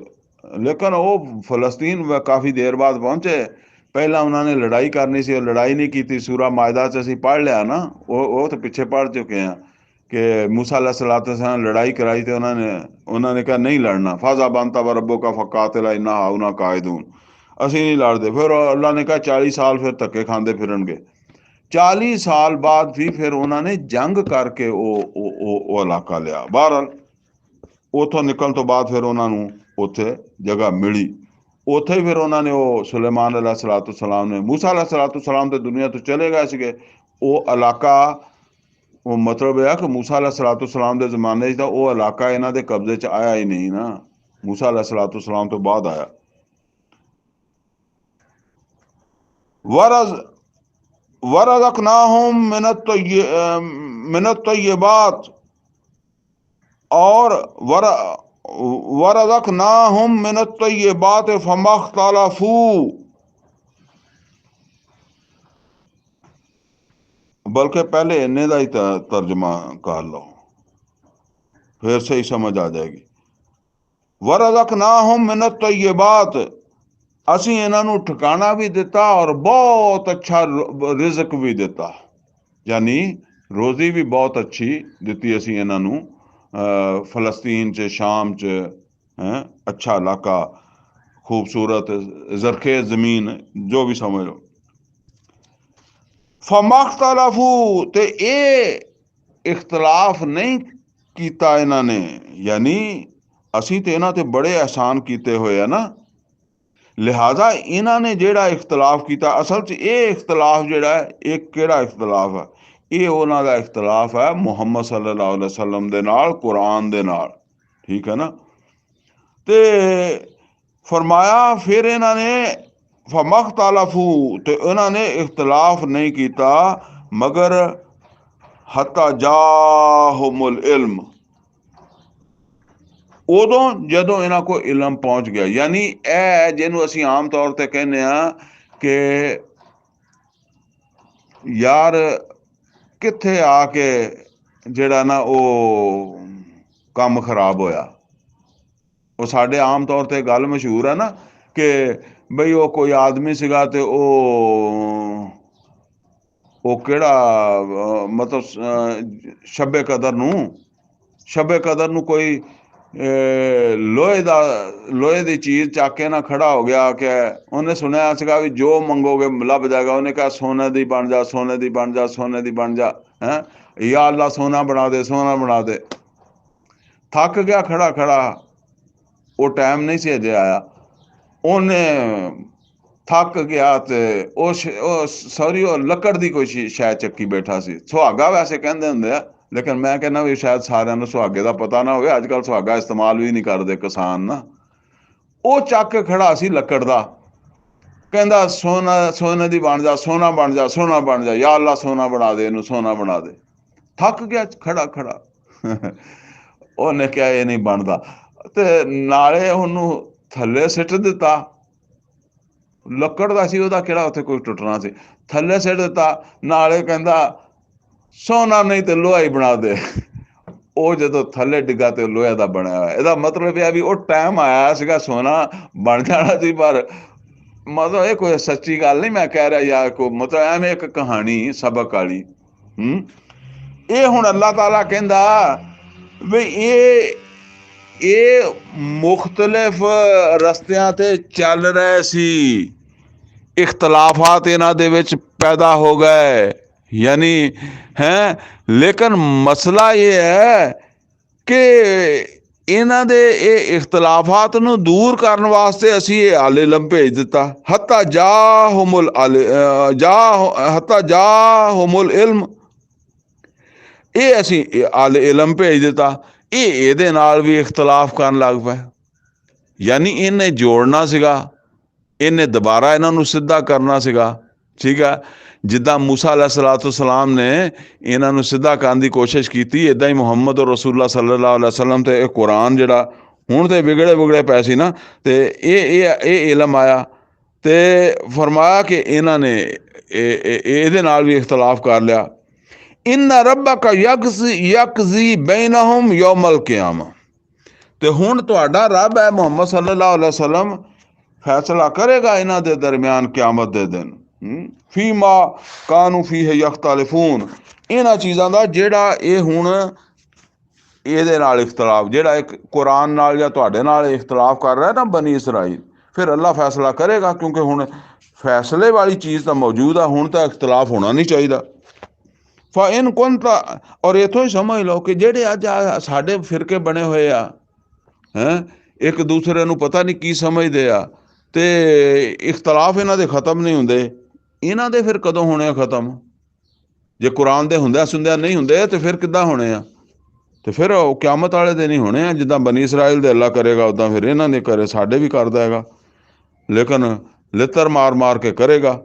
ਲੇਕਿਨ ਉਹ ਫਲਸਤੀਨ ਕਾਫੀ ਦੇਰ ਬਾਅਦ ਪਹੁੰਚੇ। ਪਹਿਲਾਂ ਉਹਨਾਂ ਨੇ ਲੜਾਈ ਕਰਨੀ ਸੀ, ਉਹ ਲੜਾਈ ਨਹੀਂ ਕੀਤੀ। ਸੂਰਾ ਮਾਇਦਾ 'ਚ ਅਸੀਂ ਪੜ੍ਹ ਲਿਆ ਨਾ, ਉਹ ਤਾਂ ਪਿੱਛੇ ਪੜ੍ਹ ਚੁੱਕੇ ਹਾਂ ਕਿ ਮੂਸਾ अलैहिस्सलाम ਲੜਾਈ ਕਰਾਈ ਤੇ ਉਹਨਾਂ ਨੇ ਕਿਹਾ ਨਹੀਂ ਲੜਨਾ। ਫਾਜ਼ਾ ਬੰਤਾ व रब्बुका फ़क़ातिला इन्ना हाहुना काइदून, ਅਸੀਂ ਨਹੀਂ ਲੜਦੇ। ਫਿਰ ਅੱਲਾ ਨੇ ਕਿਹਾ 40 ਸਾਲ ਫਿਰ ਧੱਕੇ ਖਾਂਦੇ ਫਿਰਨਗੇ। 40 ਸਾਲ ਬਾਅਦ ਵੀ ਫਿਰ ਉਹਨਾਂ ਨੇ ਜੰਗ ਕਰਕੇ ਉਹ ਇਲਾਕਾ ਲਿਆ। ਬਹਰਹਾਲ ਉੱਥੋਂ ਨਿਕਲਣ ਤੋਂ ਬਾਅਦ ਫਿਰ ਉਹਨਾਂ ਨੂੰ ਉੱਥੇ ਜਗ੍ਹਾ ਮਿਲੀ। ਉੱਥੇ ਹੀ ਫਿਰ ਉਹਨਾਂ ਨੇ ਉਹ ਸੁਲੇਮਾਨ अलैहिस्सलाम ਨੇ, ਮੂਸਾ अलैहिस्सलाम ਤੇ ਦੁਨੀਆ ਤੋਂ ਚਲੇ ਗਏ ਸੀਗੇ। ਉਹ ਇਲਾਕਾ, ਉਹ ਮਤਲਬ ਇਹ ਆ ਕਿ ਮੂਸਾ अलैहिस्सलाम ਦੇ ਜ਼ਮਾਨੇ 'ਚ ਤਾਂ ਉਹ ਇਲਾਕਾ ਇਹਨਾਂ ਦੇ ਕਬਜ਼ੇ 'ਚ ਆਇਆ ਹੀ ਨਹੀਂ ਨਾ, ਮੂਸਾ अलैहिस्सलाम ਤੋਂ ਬਾਅਦ ਆਇਆ। वरज़क़नाहुम मिनत तय्यबात, और वरज़क़नाहुम मिनत तय्यबात फमख्तलफू। बल्कि पहले इन्ने का ही तर्जमा कर लो, फिर सही समझ आ जाएगी। वरज़क़नाहुम मिनत तय्यबात, ਅਸੀਂ ਇਹਨਾਂ ਨੂੰ ਠਿਕਾਣਾ ਵੀ ਦਿੱਤਾ ਔਰ ਬਹੁਤ ਅੱਛਾ ਰਿਜ਼ਕ ਵੀ ਦਿੱਤਾ, ਯਾਨੀ ਰੋਜ਼ੀ ਵੀ ਬਹੁਤ ਅੱਛੀ ਦਿੱਤੀ ਅਸੀਂ ਇਹਨਾਂ ਨੂੰ। ਫਲਸਤੀਨ 'ਚ, ਸ਼ਾਮ 'ਚ ਅੱਛਾ ਇਲਾਕਾ, ਖੂਬਸੂਰਤ ਜ਼ਰਖੇਜ਼ ਜ਼ਮੀਨ, ਜੋ ਵੀ ਸਮਝ ਲਓ। ਫਮਖਤਲਫੂ, ਤੇ ਇਹ ਇਖਤਲਾਫ ਨਹੀਂ ਕੀਤਾ ਇਹਨਾਂ ਨੇ, ਯਾਨੀ ਅਸੀਂ ਤੇ ਇਹਨਾਂ ਤੇ ਬੜੇ ਅਹਿਸਾਨ ਕੀਤੇ ਹੋਏ ਆ ਨਾ, ਲਿਹਾਜ਼ਾ ਇਹਨਾਂ ਨੇ ਜਿਹੜਾ ਇਖਤਲਾਫ ਕੀਤਾ, ਅਸਲ 'ਚ ਇਹ ਇਖਤਲਾਫ ਜਿਹੜਾ, ਇਹ ਕਿਹੜਾ ਇਖਤਲਾਫ ਹੈ? ਇਹ ਉਹਨਾਂ ਦਾ ਇਖਤਲਾਫ ਹੈ ਮੁਹੰਮਦ ਸੱਲੱਲਾਹੁ अलैहि वसल्लम ਦੇ ਨਾਲ, ਕੁਰਾਨ ਦੇ ਨਾਲ, ਠੀਕ ਹੈ ਨਾ। ਤੇ ਫਰਮਾਇਆ ਫਿਰ ਇਹਨਾਂ ਨੇ ਫਮਖਤਲਫੂ, ਤੇ ਇਹਨਾਂ ਨੇ ਇਖਤਲਾਫ ਨਹੀਂ ਕੀਤਾ ਮਗਰ ਹੱਤਾ ਜਾਹੁਮੁਲ ਇਲਮ, ਉਦੋਂ ਜਦੋਂ ਇਹਨਾਂ ਕੋਲ ਇਲਮ ਪਹੁੰਚ ਗਿਆ। ਯਾਨੀ ਇਹ ਜਿਹਨੂੰ ਅਸੀਂ ਆਮ ਤੌਰ 'ਤੇ ਕਹਿੰਦੇ ਹਾਂ ਕਿ ਯਾਰ ਕਿੱਥੇ ਆ ਕੇ ਜਿਹੜਾ ਨਾ ਉਹ ਕੰਮ ਖਰਾਬ ਹੋਇਆ, ਉਹ ਸਾਡੇ ਆਮ ਤੌਰ 'ਤੇ ਗੱਲ ਮਸ਼ਹੂਰ ਹੈ ਨਾ ਕਿ ਬਈ ਉਹ ਕੋਈ ਆਦਮੀ ਸੀਗਾ ਤੇ ਉਹ ਕਿਹੜਾ ਮਤਲਬ ਸ਼ਬੇ ਕਦਰ ਨੂੰ ਕੋਈ ਲੋਹੇ ਦੀ ਚੀਜ਼ ਚੱਕ ਕੇ ਨਾ ਖੜਾ ਹੋ ਗਿਆ ਕਿ ਉਹਨੇ ਸੁਣਿਆ ਸੀਗਾ ਵੀ ਜੋ ਮੰਗੋਗੇ ਲੱਭ ਜਾਏਗਾ। ਉਹਨੇ ਕਿਹਾ ਸੋਨੇ ਦੀ ਬਣ ਜਾ, ਸੋਨੇ ਦੀ ਬਣ ਜਾ, ਸੋਨੇ ਦੀ ਬਣ ਜਾ, ਹੈਂ ਯਾ ਅੱਲਾ ਸੋਨਾ ਬਣਾ ਦੇ, ਸੋਨਾ ਬਣਾ ਦੇ। ਥੱਕ ਗਿਆ ਖੜਾ ਖੜਾ, ਉਹ ਟਾਈਮ ਨਹੀਂ ਸੀ ਅਜੇ ਆਇਆ। ਉਹਨੇ ਥੱਕ ਗਿਆ ਤੇ ਉਹ ਲੱਕੜ ਦੀ ਕੋਈ ਸ਼ਾਇਦ ਚੱਕੀ ਬੈਠਾ ਸੀ। ਸੁਹਾਗਾ ਵੈਸੇ ਕਹਿੰਦੇ ਹੁੰਦੇ ਆ, ਲੇਕਿਨ ਮੈਂ ਕਹਿੰਦਾ ਵੀ ਸ਼ਾਇਦ ਸਾਰਿਆਂ ਨੂੰ ਸੁਹਾਗੇ ਦਾ ਪਤਾ ਨਾ ਹੋਵੇ। ਅੱਜ ਕੱਲ੍ਹ ਸੁਹਾਗਾ ਇਸਤੇਮਾਲ ਵੀ ਨਹੀਂ ਕਰਦੇ ਕਿਸਾਨ ਨਾ। ਉਹ ਚੱਕ ਕੇ ਖੜਾ ਸੀ ਲੱਕੜ ਦਾ, ਕਹਿੰਦਾ ਸੋਨੇ ਦੀ ਬਣ ਜਾ, ਸੋਨਾ ਬਣ ਜਾ, ਸੋਨਾ ਬਣ ਜਾ, ਯਾ ਅੱਲਾ ਸੋਨਾ ਬਣਾ ਦੇ, ਇਹਨੂੰ ਸੋਨਾ ਬਣਾ ਦੇ। ਥੱਕ ਗਿਆ ਖੜਾ ਖੜਾ। ਉਹਨੇ ਕਿਹਾ ਇਹ ਨਹੀਂ ਬਣਦਾ, ਤੇ ਨਾਲੇ ਉਹਨੂੰ ਥੱਲੇ ਸਿੱਟ ਦਿੱਤਾ। ਲੱਕੜ ਦਾ ਸੀ, ਉਹਦਾ ਕਿਹੜਾ ਉੱਥੇ ਕੋਈ ਟੁੱਟਣਾ ਸੀ। ਥੱਲੇ ਸਿੱਟ ਦਿੱਤਾ, ਨਾਲੇ ਕਹਿੰਦਾ ਸੋਨਾ ਨਹੀਂ ਤੇ ਲੋਹਾ ਹੀ ਬਣਾ ਦੇ। ਉਹ ਜਦੋਂ ਥੱਲੇ ਡਿੱਗਾ ਤੇ ਲੋਹੇ ਦਾ ਬਣਿਆ ਹੋਇਆ। ਇਹਦਾ ਮਤਲਬ ਇਹ ਆ ਵੀ ਉਹ ਟਾਈਮ ਆਇਆ ਸੀਗਾ ਸੋਨਾ ਬਣ ਜਾਣਾ ਸੀ, ਪਰ ਮਤਲਬ ਇਹ ਕੋਈ ਸੱਚੀ ਗੱਲ ਨਹੀਂ ਮੈਂ ਕਹਿ ਰਿਹਾ ਯਾਰ, ਕੋਈ ਮਤਲਬ ਐਵੇਂ ਇੱਕ ਕਹਾਣੀ ਸਬਕ ਵਾਲੀ। ਇਹ ਹੁਣ ਅੱਲਾਹ ਤਾਲਾ ਕਹਿੰਦਾ ਵੀ ਇਹ ਮੁਖਤਲਿਫ ਰਸਤਿਆਂ ਤੇ ਚੱਲ ਰਹੇ ਸੀ, ਇਖਤਲਾਫਾਤ ਇਹਨਾਂ ਦੇ ਵਿੱਚ ਪੈਦਾ ਹੋ ਗਏ, ਯਾਨੀ ਲੇਕਿਨ ਮਸਲਾ ਇਹ ਹੈ ਕਿ ਇਹਨਾਂ ਦੇ ਇਹ ਇਖਤਲਾਫਾਤ ਨੂੰ ਦੂਰ ਕਰਨ ਵਾਸਤੇ ਅਸੀਂ ਇਹ ਆਲ ਇਲਮ ਭੇਜ ਦਿੱਤਾ। ਹੱਤਾ ਜਾਹੁਮੁਲ ਇਲਮ, ਇਹ ਅਸੀਂ ਆਲ ਇਲਮ ਭੇਜ ਦਿੱਤਾ। ਇਹ ਇਹਦੇ ਨਾਲ ਵੀ ਇਖਤਲਾਫ ਕਰਨ ਲੱਗ ਪਏ, ਯਾਨੀ ਇਹਨੇ ਜੋੜਨਾ ਸੀਗਾ, ਇਹਨੇ ਦੁਬਾਰਾ ਇਹਨਾਂ ਨੂੰ ਸਿੱਧਾ ਕਰਨਾ ਸੀਗਾ, ਠੀਕ ਹੈ। ਜਿੱਦਾਂ ਮੂਸਾ अलैहिस्सलाम ਨੇ ਇਹਨਾਂ ਨੂੰ ਸਿੱਧਾ ਕਰਨ ਦੀ ਕੋਸ਼ਿਸ਼ ਕੀਤੀ, ਇੱਦਾਂ ਹੀ ਮੁਹੰਮਦ ਰਸੂਲullah सल्लल्लाहु अलैहि वसल्लम ਤੇ ਇਹ ਕੁਰਾਨ ਜਿਹੜਾ ਹੁਣ ਤੇ ਵਿਗੜੇ ਪਏ ਸੀ ਨਾ, ਤੇ ਇਹ ਇਲਮ ਆਇਆ ਤੇ ਫਰਮਾਇਆ ਕਿ ਇਹਨਾਂ ਨੇ ਇਹਦੇ ਨਾਲ ਵੀ ਇਖਤਲਾਫ ਕਰ ਲਿਆ। इन्ना रब्बका यक़ज़ी बैनहुम यौमल क़ियामा, ਤੇ ਹੁਣ ਤੁਹਾਡਾ ਰੱਬ ਹੈ ਮੁਹੰਮਦ ਸੱਲੱਲਾਹੁ ਅਲੈहि ਵਸੱਲਮ ਫੈਸਲਾ ਕਰੇਗਾ ਇਹਨਾਂ ਦੇ ਦਰਮਿਆਨ ਕਿਆਮਤ ਦੇ ਦਿਨ। ਫੀਮਾ ਕਾਨੂ ਫੀਹ ਯਖਤਲਿਫੂਨ, ਇਹਨਾਂ ਚੀਜ਼ਾਂ ਦਾ ਜਿਹੜਾ ਇਹ ਹੁਣ ਇਹਦੇ ਨਾਲ ਇਖਤਲਾਫ, ਜਿਹੜਾ ਇੱਕ ਕੁਰਾਨ ਨਾਲ ਜਾਂ ਤੁਹਾਡੇ ਨਾਲ ਇਖਤਲਾਫ ਕਰ ਰਿਹਾ ਨਾ ਬਨੀ ਇਸਰਾਈਲ, ਫਿਰ ਅੱਲਾ ਫੈਸਲਾ ਕਰੇਗਾ, ਕਿਉਂਕਿ ਹੁਣ ਫੈਸਲੇ ਵਾਲੀ ਚੀਜ਼ ਤਾਂ ਮੌਜੂਦ ਆ, ਹੁਣ ਤਾਂ ਇਖਤਲਾਫ ਹੋਣਾ ਨਹੀਂ ਚਾਹੀਦਾ। ਫਇਨ ਕੁੰਤਾ, ਔਰ ਇੱਥੋਂ ਹੀ ਸਮਝ ਲਓ ਕਿ ਜਿਹੜੇ ਅੱਜ ਸਾਡੇ ਫਿਰਕੇ ਬਣੇ ਹੋਏ ਆ, ਇੱਕ ਦੂਸਰੇ ਨੂੰ ਪਤਾ ਨਹੀਂ ਕੀ ਸਮਝਦੇ ਆ, ਤੇ ਇਖਤਲਾਫ ਇਹਨਾਂ ਦੇ ਖਤਮ ਨਹੀਂ ਹੁੰਦੇ। ਇਹਨਾਂ ਦੇ ਫਿਰ ਕਦੋਂ ਹੋਣੇ ਆ ਖਤਮ? ਜੇ ਕੁਰਾਨ ਦੇ ਹੁੰਦਿਆਂ ਸੁਣਦਿਆਂ ਨਹੀਂ ਹੁੰਦੇ ਤੇ ਫਿਰ ਕਿੱਦਾਂ ਹੋਣੇ ਆ? ਤੇ ਫਿਰ ਉਹ ਕਿਆਮਤ ਵਾਲੇ ਦਿਨ ਹੀ ਹੋਣੇ ਆ। ਜਿੱਦਾਂ ਬਨੀ ਇਸਰਾਈਲ ਦੇ ਅੱਲਾ ਕਰੇਗਾ ਉੱਦਾਂ ਫਿਰ ਇਹਨਾਂ ਨੇ ਕਰੇ, ਸਾਡੇ ਵੀ ਕਰਦਾ ਹੈਗਾ, ਲੇਕਿਨ ਲਿੱਤਰ ਮਾਰ ਮਾਰ ਕੇ ਕਰੇਗਾ।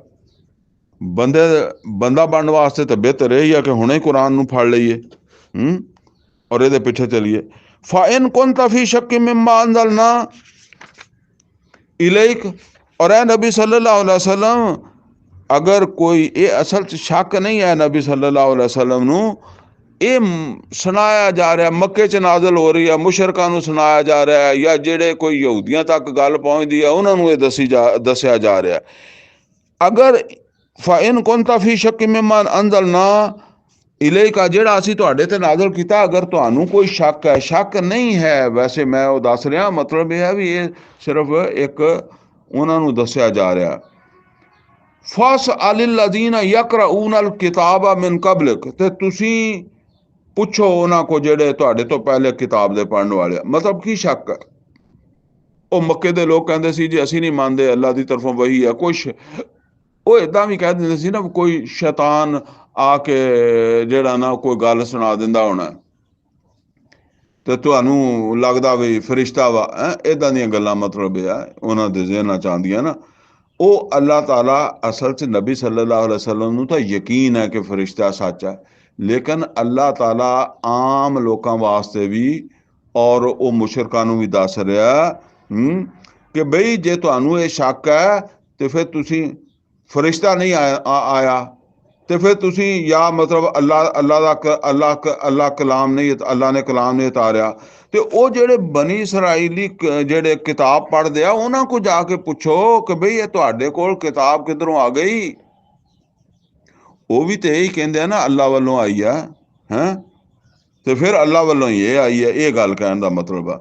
ਬੰਦਾ ਬਣਨ ਵਾਸਤੇ ਤਾਂ ਬਿਹਤਰ ਇਹ ਹੀ ਆ ਕਿ ਹੁਣੇ ਕੁਰਾਨ ਨੂੰ ਫੜ ਲਈਏ ਔਰ ਇਹਦੇ ਪਿੱਛੇ ਚਲੀਏ। ਫਾਇਨ ਕੁੰਤ ਫੀ ਸ਼ੱਕ ਮਿम्मा अंज़लना इलैक, और ए नबी सल्लल्लाहु अलैहि वसल्लम, अगर कोई ये असल च शक नहीं है नबी सल्लल्लाहु अलैहि वसल्लम नूं, ਇਹ ਸੁਣਾਇਆ ਜਾ ਰਿਹਾ, ਮੱਕੇ 'ਚ ਨਾਜ਼ਲ ਹੋ ਰਹੀ ਆ, ਮੁਸ਼ਰਕਾਂ ਨੂੰ ਸੁਣਾਇਆ ਜਾ ਰਿਹਾ ਹੈ, ਜਾਂ ਜਿਹੜੇ ਕੋਈ ਯਹੂਦੀਆਂ ਤੱਕ ਗੱਲ ਪਹੁੰਚਦੀ ਆ ਉਹਨਾਂ ਨੂੰ ਇਹ ਦੱਸਿਆ ਜਾ ਰਿਹਾ। ਅਗਰ ਫਇਨ ਕੁੰਤ ਫੀ ਸ਼ੱਕ ਮਿम्मा अंज़लना ਇਲੈਕਾ, ਜਿਹੜਾ ਅਸੀਂ ਤੁਹਾਡੇ ਤੇ ਨਾਜ਼ਲ ਕੀਤਾ, ਅਗਰ ਤੁਹਾਨੂੰ ਕੋਈ ਸ਼ੱਕ ਹੈ, ਸ਼ੱਕ ਨਹੀਂ ਹੈ ਵੈਸੇ ਮੈਂ ਉਹ ਦੱਸ ਰਿਹਾ, ਮਤਲਬ ਇਹ ਹੈ ਵੀ ਇਹ ਸਿਰਫ ਇੱਕ ਉਹਨਾਂ ਨੂੰ ਦੱਸਿਆ ਜਾ ਰਿਹਾ। ਫਸਅਲਿਲ ਲਜ਼ੀਨਾ ਯਕਰਊਨ ਅਲ ਕਿਤਾਬ ਮਿਨ ਕਬਲਿਕ, ਤੇ ਤੁਸੀਂ ਪੁੱਛੋ ਉਹਨਾਂ ਕੋ ਜਿਹੜੇ ਤੁਹਾਡੇ ਤੋਂ ਪਹਿਲੇ ਕਿਤਾਬ ਦੇ ਪੜ੍ਹਨ ਵਾਲੇ। ਮਤਲਬ ਕੀ ਸ਼ੱਕ ਹੈ? ਉਹ ਮੱਕੇ ਦੇ ਲੋਕ ਕਹਿੰਦੇ ਸੀ ਜੀ ਅਸੀਂ ਨਹੀਂ ਮੰਨਦੇ ਅੱਲਾ ਦੀ ਤਰਫੋਂ ਵਹੀ ਹੈ ਕੁਛ, ਉਹ ਇੱਦਾਂ ਵੀ ਕਹਿ ਦਿੰਦੇ ਸੀ ਨਾ ਕੋਈ ਸ਼ੈਤਾਨ ਆ ਕੇ ਜਿਹੜਾ ਨਾ ਕੋਈ ਗੱਲ ਸੁਣਾ ਦਿੰਦਾ ਹੋਣਾ ਤੇ ਤੁਹਾਨੂੰ ਲੱਗਦਾ ਵੀ ਫਰਿਸ਼ਤਾ ਵਾ, ਇੱਦਾਂ ਦੀਆਂ ਗੱਲਾਂ ਮਤਲਬ ਇਹ ਆ ਉਹਨਾਂ ਦੇ ਜ਼ਿਹਨਾਂ 'ਚ ਆਉਂਦੀਆਂ ਨਾ। ਉਹ ਅੱਲਾਹ ਤਾਲਾ ਅਸਲ 'ਚ ਨਬੀ ਸੱਲੱਲਾਹੁ ਅਲੈहि ਵਸੱਲਮ ਨੂੰ ਤਾਂ ਯਕੀਨ ਹੈ ਕਿ ਫਰਿਸ਼ਤਾ ਸੱਚ ਹੈ, ਲੇਕਿਨ ਅੱਲਾਹ ਤਾਲਾ ਆਮ ਲੋਕਾਂ ਵਾਸਤੇ ਵੀ ਔਰ ਉਹ ਮੁਸ਼ਰਕਾਂ ਨੂੰ ਵੀ ਦੱਸ ਰਿਹਾ ਕਿ ਬਈ ਜੇ ਤੁਹਾਨੂੰ ਇਹ ਸ਼ੱਕ ਹੈ ਤੇ ਫਿਰ ਤੁਸੀਂ ਫਰਿਸ਼ਤਾ ਨਹੀਂ ਆਇਆ ਤੇ ਫਿਰ ਤੁਸੀਂ ਜਾਂ ਮਤਲਬ ਅੱਲਾ ਕਲਾਮ ਨਹੀਂ, ਅੱਲਾ ਨੇ ਕਲਾਮ ਨਹੀਂ ਉਤਾਰਿਆ। ਤੇ ਉਹ ਜਿਹੜੇ ਬਨੀ ਇਸਰਾਈਲੀ ਜਿਹੜੇ ਕਿਤਾਬ ਪੜ੍ਹਦੇ ਆ ਉਹਨਾਂ ਕੋਲ ਜਾ ਕੇ ਪੁੱਛੋ ਕਿ ਬਈ ਇਹ ਤੁਹਾਡੇ ਕੋਲ ਕਿਤਾਬ ਕਿੱਧਰੋਂ ਆ ਗਈ? ਉਹ ਵੀ ਤੇ ਇਹੀ ਕਹਿੰਦੇ ਆ ਨਾ ਅੱਲਾ ਵੱਲੋਂ ਆਈ ਆ, ਤੇ ਫਿਰ ਅੱਲਾ ਵੱਲੋਂ ਹੀ ਇਹ ਆਈ ਹੈ। ਇਹ ਗੱਲ ਕਹਿਣ ਦਾ ਮਤਲਬ ਆ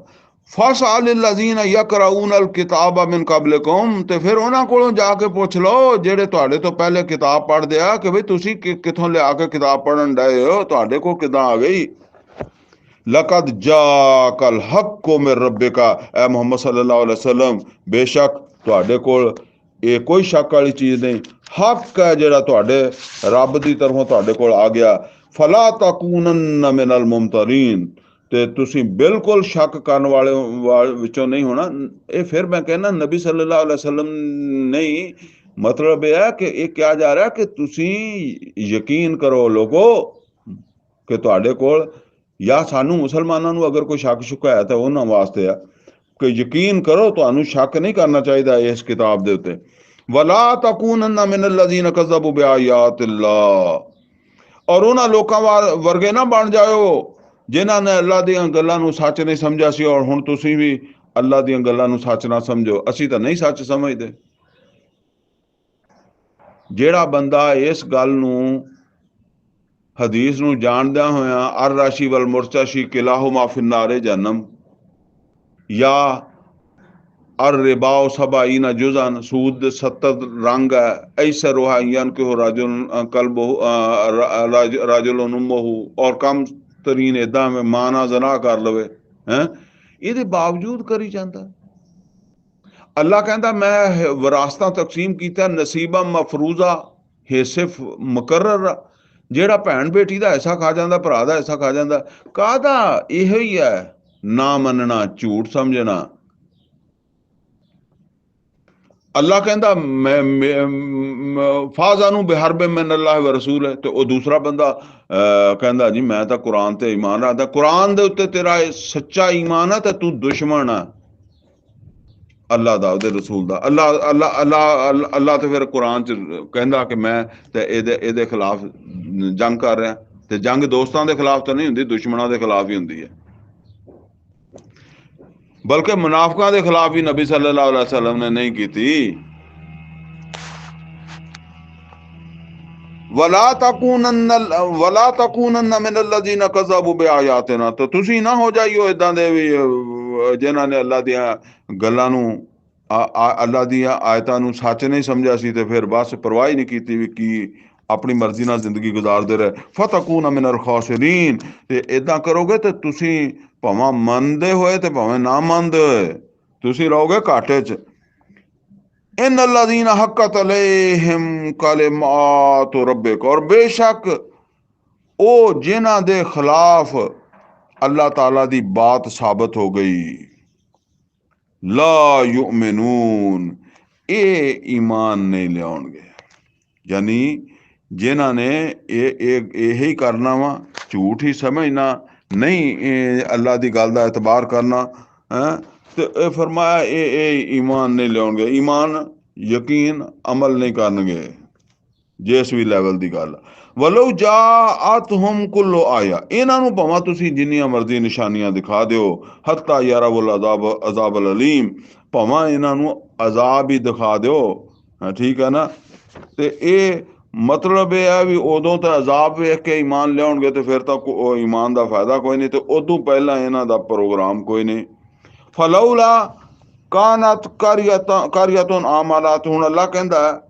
ਫਸਅਲਿਲ ਲਜ਼ੀਨਾ ਯਕਰਊਨ ਅਲ ਕਿਤਾਬ ਮਿਨ ਕਬਲਿਕੁਮ, ਤੇ ਫਿਰ ਉਹਨਾਂ ਕੋਲੋਂ ਜਾ ਕੇ ਪੁੱਛ ਲਓ ਜਿਹੜੇ ਤੁਹਾਡੇ ਤੋਂ ਪਹਿਲੇ ਕਿਤਾਬ ਪੜ੍ਹਦੇ ਆ ਕਿ ਬਈ ਤੁਸੀਂ ਕਿੱਥੋਂ ਲਿਆ ਕੇ ਕਿਤਾਬ ਪੜ੍ਹਨ ਡਏ ਹੋ, ਤੁਹਾਡੇ ਕੋਲ ਕਿੱਦਾਂ ਆ ਗਈ? ਲਕਦ ਜਾਕਲ ਹੱਕ ਮਿਨ ਰੱਬਿਕਾ, ਐ ਮੁਹੰਮਦ ਸੱਲੱਲਾਹੁ ਅਲੈहि ਵਸੱਲਮ, ਬੇਸ਼ੱਕ ਤੁਹਾਡੇ ਕੋਲ ਇਹ ਕੋਈ ਸ਼ੱਕ ਵਾਲੀ ਚੀਜ਼ ਨਹੀਂ, ਹੱਕ ਹੈ ਜਿਹੜਾ ਤੁਹਾਡੇ ਰੱਬ ਦੀ ਤਰਫੋਂ ਤੁਹਾਡੇ ਕੋਲ ਆ ਗਿਆ। ਫਲਾ ਤਕੂਨਨ ਮਿਨਲ ਮੁਮਤਰੀਨ, ਤੇ ਤੁਸੀਂ ਬਿਲਕੁਲ ਸ਼ੱਕ ਕਰਨ ਵਾਲੇ ਵਿੱਚੋਂ ਨਹੀਂ ਹੋਣਾ। ਇਹ ਫਿਰ ਮੈਂ ਕਹਿੰਦਾ ਨਬੀ ਸੱਲੱਲਾਹੁ ਅਲੈहि ਵਸੱਲਮ ਨਹੀਂ, ਮਤਲਬ ਇਹ ਹੈ ਕਿ ਇਹ ਕਿਹਾ ਜਾ ਰਿਹਾ ਕਿ ਤੁਸੀਂ ਯਕੀਨ ਕਰੋ ਲੋਗੋ ਕਿ ਤੁਹਾਡੇ ਕੋਲ, ਜਾਂ ਸਾਨੂੰ ਮੁਸਲਮਾਨਾਂ ਨੂੰ ਅਗਰ ਕੋਈ ਸ਼ੱਕ ਸ਼ੁਕ ਹੈ ਤਾਂ ਉਹਨਾਂ ਵਾਸਤੇ ਆ ਕਿ ਯਕੀਨ ਕਰੋ, ਤੁਹਾਨੂੰ ਸ਼ੱਕ ਨਹੀਂ ਕਰਨਾ ਚਾਹੀਦਾ ਇਸ ਕਿਤਾਬ ਦੇ ਉੱਤੇ। ਵਲਾ ਤਕੂਨਨ ਮਿਨਲ ਲਜ਼ੀਨਾ ਕਜ਼ਬੂ ਬਿਆਯਾਤਿल्लाह, ਔਰ ਉਹਨਾਂ ਲੋਕਾਂ ਵਰਗੇ ਨਾ ਬਣ ਜਾਓ ਜਿਨ੍ਹਾਂ ਨੇ ਅੱਲਾ ਦੀਆਂ ਗੱਲਾਂ ਨੂੰ ਸੱਚ ਨਹੀਂ ਸਮਝਿਆ ਸੀ, ਔਰ ਹੁਣ ਤੁਸੀਂ ਵੀ ਅੱਲਾ ਦੀਆਂ ਗੱਲਾਂ ਨੂੰ ਸੱਚ ਨਾ ਸਮਝੋ। ਅਸੀਂ ਤਾਂ ਨਹੀਂ ਸੱਚ ਸਮਝਦੇ। ਜਿਹੜਾ ਬੰਦਾ ਇਸ ਗੱਲ ਨੂੰ ਹਦੀਸ ਨੂੰ ਜਾਣਦਿਆਂ ਹੋਇਆ ਅਰ ਰਾਸ਼ੀ ਵਲ ਮੁਰਤਸ਼ੀ ਕਿਲਾਹੁਮਾ ਫਿन्नारे ਜਹਨਮ, ਜਾਂ ਅਰ ਰਿਬਾਉ ਸਬਾਈਨਾ ਜੁਜ਼ਨ, ਸੂਦ ਦੇ 70 ਰੰਗ ਹੈ, ਐਸਾ ਰੂਹਾਈਨ ਕਿ ਹੋ ਰਾਜੁਲ ਉਮਹੁ, ਔਰ ਕਮ ਤਰੀਨ ਏਦਾਂ ਮਾਂ ਨਾਲ ਜ਼ਨਾ ਕਰ ਲਵੇ, ਇਹਦੇ ਬਾਵਜੂਦ ਕਰੀ ਜਾਂਦਾ। ਅੱਲਾ ਕਹਿੰਦਾ ਮੈਂ ਵਿਰਾਸਤਾਂ ਤਕਸੀਮ ਕੀਤਾ, ਨਸੀਬਾ ਮਫਰੂਜ਼ਾ, ਹਿੱਸੇ ਮੁਕਰਰ, ਜਿਹੜਾ ਭੈਣ ਬੇਟੀ ਦਾ ਹਿੱਸਾ ਖਾ ਜਾਂਦਾ, ਭਰਾ ਦਾ ਹਿੱਸਾ ਖਾ ਜਾਂਦਾ। ਕਾਹਦਾ? ਇਹੋ ਹੀ ਹੈ ਨਾ ਮੰਨਣਾ, ਝੂਠ ਸਮਝਣਾ। ਅੱਲਾ ਕਹਿੰਦਾ ਫਾਜ਼ਾਨੂ ਬਿਹਰਬ ਮਿਨ ਅੱਲਾਹ व रसूल ਹੈ, ਤੇ ਉਹ ਦੂਸਰਾ ਬੰਦਾ ਕਹਿੰਦਾ ਜੀ ਮੈਂ ਤਾਂ ਕੁਰਾਨ ਤੇ ਈਮਾਨ ਰੱਖਦਾ। ਕੁਰਾਨ ਦੇ ਉੱਤੇ ਤੇਰਾ ਸੱਚਾ ਈਮਾਨ ਹੈ ਤੇ ਤੂੰ ਦੁਸ਼ਮਣ ਆ ਅੱਲਾ ਦਾ, ਉਹਦੇ ਰਸੂਲ ਦਾ। ਅੱਲਾ ਤੇ ਫਿਰ ਕੁਰਾਨ ਚ ਕਹਿੰਦਾ ਕਿ ਮੈਂ ਤੇ ਇਹਦੇ ਖਿਲਾਫ ਜੰਗ ਕਰ ਰਿਹਾ, ਤੇ ਜੰਗ ਦੋਸਤਾਂ ਦੇ ਖਿਲਾਫ ਤਾਂ ਨਹੀਂ ਹੁੰਦੀ, ਦੁਸ਼ਮਣਾਂ ਦੇ ਖਿਲਾਫ ਹੀ ਹੁੰਦੀ ਹੈ। ਬਲਕਿ ਮੁਨਾਫਿਕਾਂ ਦੇ ਖਿਲਾਫ ਵੀ ਨਬੀ ਸੱਲੱਲਾਹੁ ਅਲੈहि ਵਸੱਲਮ ਨੇ ਨਹੀਂ ਕੀਤੀ। ਵਲਾ ਤਕੂਨਨ ਮਿਨ ਅੱਲਜ਼ੀਨ ਕਜ਼ਬੂ ਬਿਆਯਾਤਿਨਾ, ਤਾਂ ਤੁਸੀਂ ਨਾ ਹੋ ਜਾਈਓ ਇਦਾਂ ਦੇ ਵੀ ਜਿਨ੍ਹਾਂ ਨੇ ਅੱਲਾ ਦੀਆਂ ਗੱਲਾਂ ਨੂੰ ਅੱਲਾ ਦੀਆਂ ਆਇਤਾਂ ਨੂੰ ਸੱਚ ਨਹੀਂ ਸਮਝਿਆ ਸੀ ਤੇ ਫਿਰ ਬਸ ਪਰਵਾਹ ਹੀ ਨਹੀਂ ਕੀਤੀ ਵੀ ਕੀ ਆਪਣੀ ਮਰਜ਼ੀ ਨਾਲ ਜ਼ਿੰਦਗੀ ਗੁਜ਼ਾਰਦੇ ਰਹੇ। ਫਤਕੂਨ ਮਿਨਲ ਖਾਸਿਰੀਨ, ਤੇ ਇਦਾਂ ਕਰੋਗੇ ਤੇ ਤੁਸੀਂ ਭਾਵੇਂ ਮੰਨਦੇ ਹੋਏ ਤੇ ਭਾਵੇਂ ਨਾ ਮੰਨਦੇ ਹੋਏ ਤੁਸੀਂ ਰਹੋਗੇ ਘਾਟੇ 'ਚ। ਇਨ ਅੱਲਜ਼ੀਨ ਹੱਕਤ ਅਲੈਹਿਮ ਕਲਿਮਾਤ ਰੱਬਿਕ, ਔਰ ਬੇਸ਼ੱਕ ਉਹ ਜਿਨ੍ਹਾਂ ਦੇ ਖਿਲਾਫ ਅੱਲਾਹ ਤਾਲਾ ਦੀ ਬਾਤ ਸਾਬਤ ਹੋ ਗਈ, ਲਾ ਯੁਮਿਨੂਨ, ਇਹ ਈਮਾਨ ਨਹੀਂ ਲਿਆਉਣਗੇ। ਯਾਨੀ ਜਿਨ੍ਹਾਂ ਨੇ ਇਹੀ ਕਰਨਾ ਵਾ, ਝੂਠ ਹੀ ਸਮਝਣਾ, ਨਹੀਂ ਅੱਲਾ ਦੀ ਗੱਲ ਦਾ ਇਤਬਾਰ ਕਰਨਾ ਹੈ, ਤੇ ਇਹ ਫਰਮਾਇਆ ਇਹ ਈਮਾਨ ਨਹੀਂ ਲਿਆਉਣਗੇ। ਈਮਾਨ ਯਕੀਨ ਅਮਲ ਨਹੀਂ ਕਰਨਗੇ ਜਿਸ ਵੀ ਲੈਵਲ ਦੀ ਗੱਲ। ਵਲੋ ਜਾਅਤਹੁਮ ਕੁੱਲੁ ਆਇਆ, ਇਹਨਾਂ ਨੂੰ ਭਾਵੇਂ ਤੁਸੀਂ ਜਿੰਨੀਆਂ ਮਰਜ਼ੀ ਨਿਸ਼ਾਨੀਆਂ ਦਿਖਾ ਦਿਓ, ਹੱਤਾ ਯਰਵੁਲ ਅਜ਼ਾਬ ਅਲੀਮ, ਭਾਵੇਂ ਇਹਨਾਂ ਨੂੰ ਅਜ਼ਾਬ ਹੀ ਦਿਖਾ ਦਿਓ, ਠੀਕ ਹੈ ਨਾ। ਤੇ ਇਹ ਮਤਲਬ ਇਹ ਹੈ ਵੀ ਉਦੋਂ ਤਾਂ ਅਜ਼ਾਬ ਵੇਖ ਕੇ ਈਮਾਨ ਲਿਆਉਣਗੇ ਤੇ ਫਿਰ ਤਾਂ ਈਮਾਨ ਦਾ ਫਾਇਦਾ ਕੋਈ ਨਹੀਂ, ਤੇ ਉਦੋਂ ਪਹਿਲਾਂ ਇਹਨਾਂ ਦਾ ਪ੍ਰੋਗਰਾਮ ਕੋਈ ਨਹੀਂ। ਫਲੌਲਾ ਕਾਨਤ ਕਾਰਿਅਤੁਨ ਆਮਨਾਤ, ਹੁਣ ਅੱਲਾ ਕਹਿੰਦਾ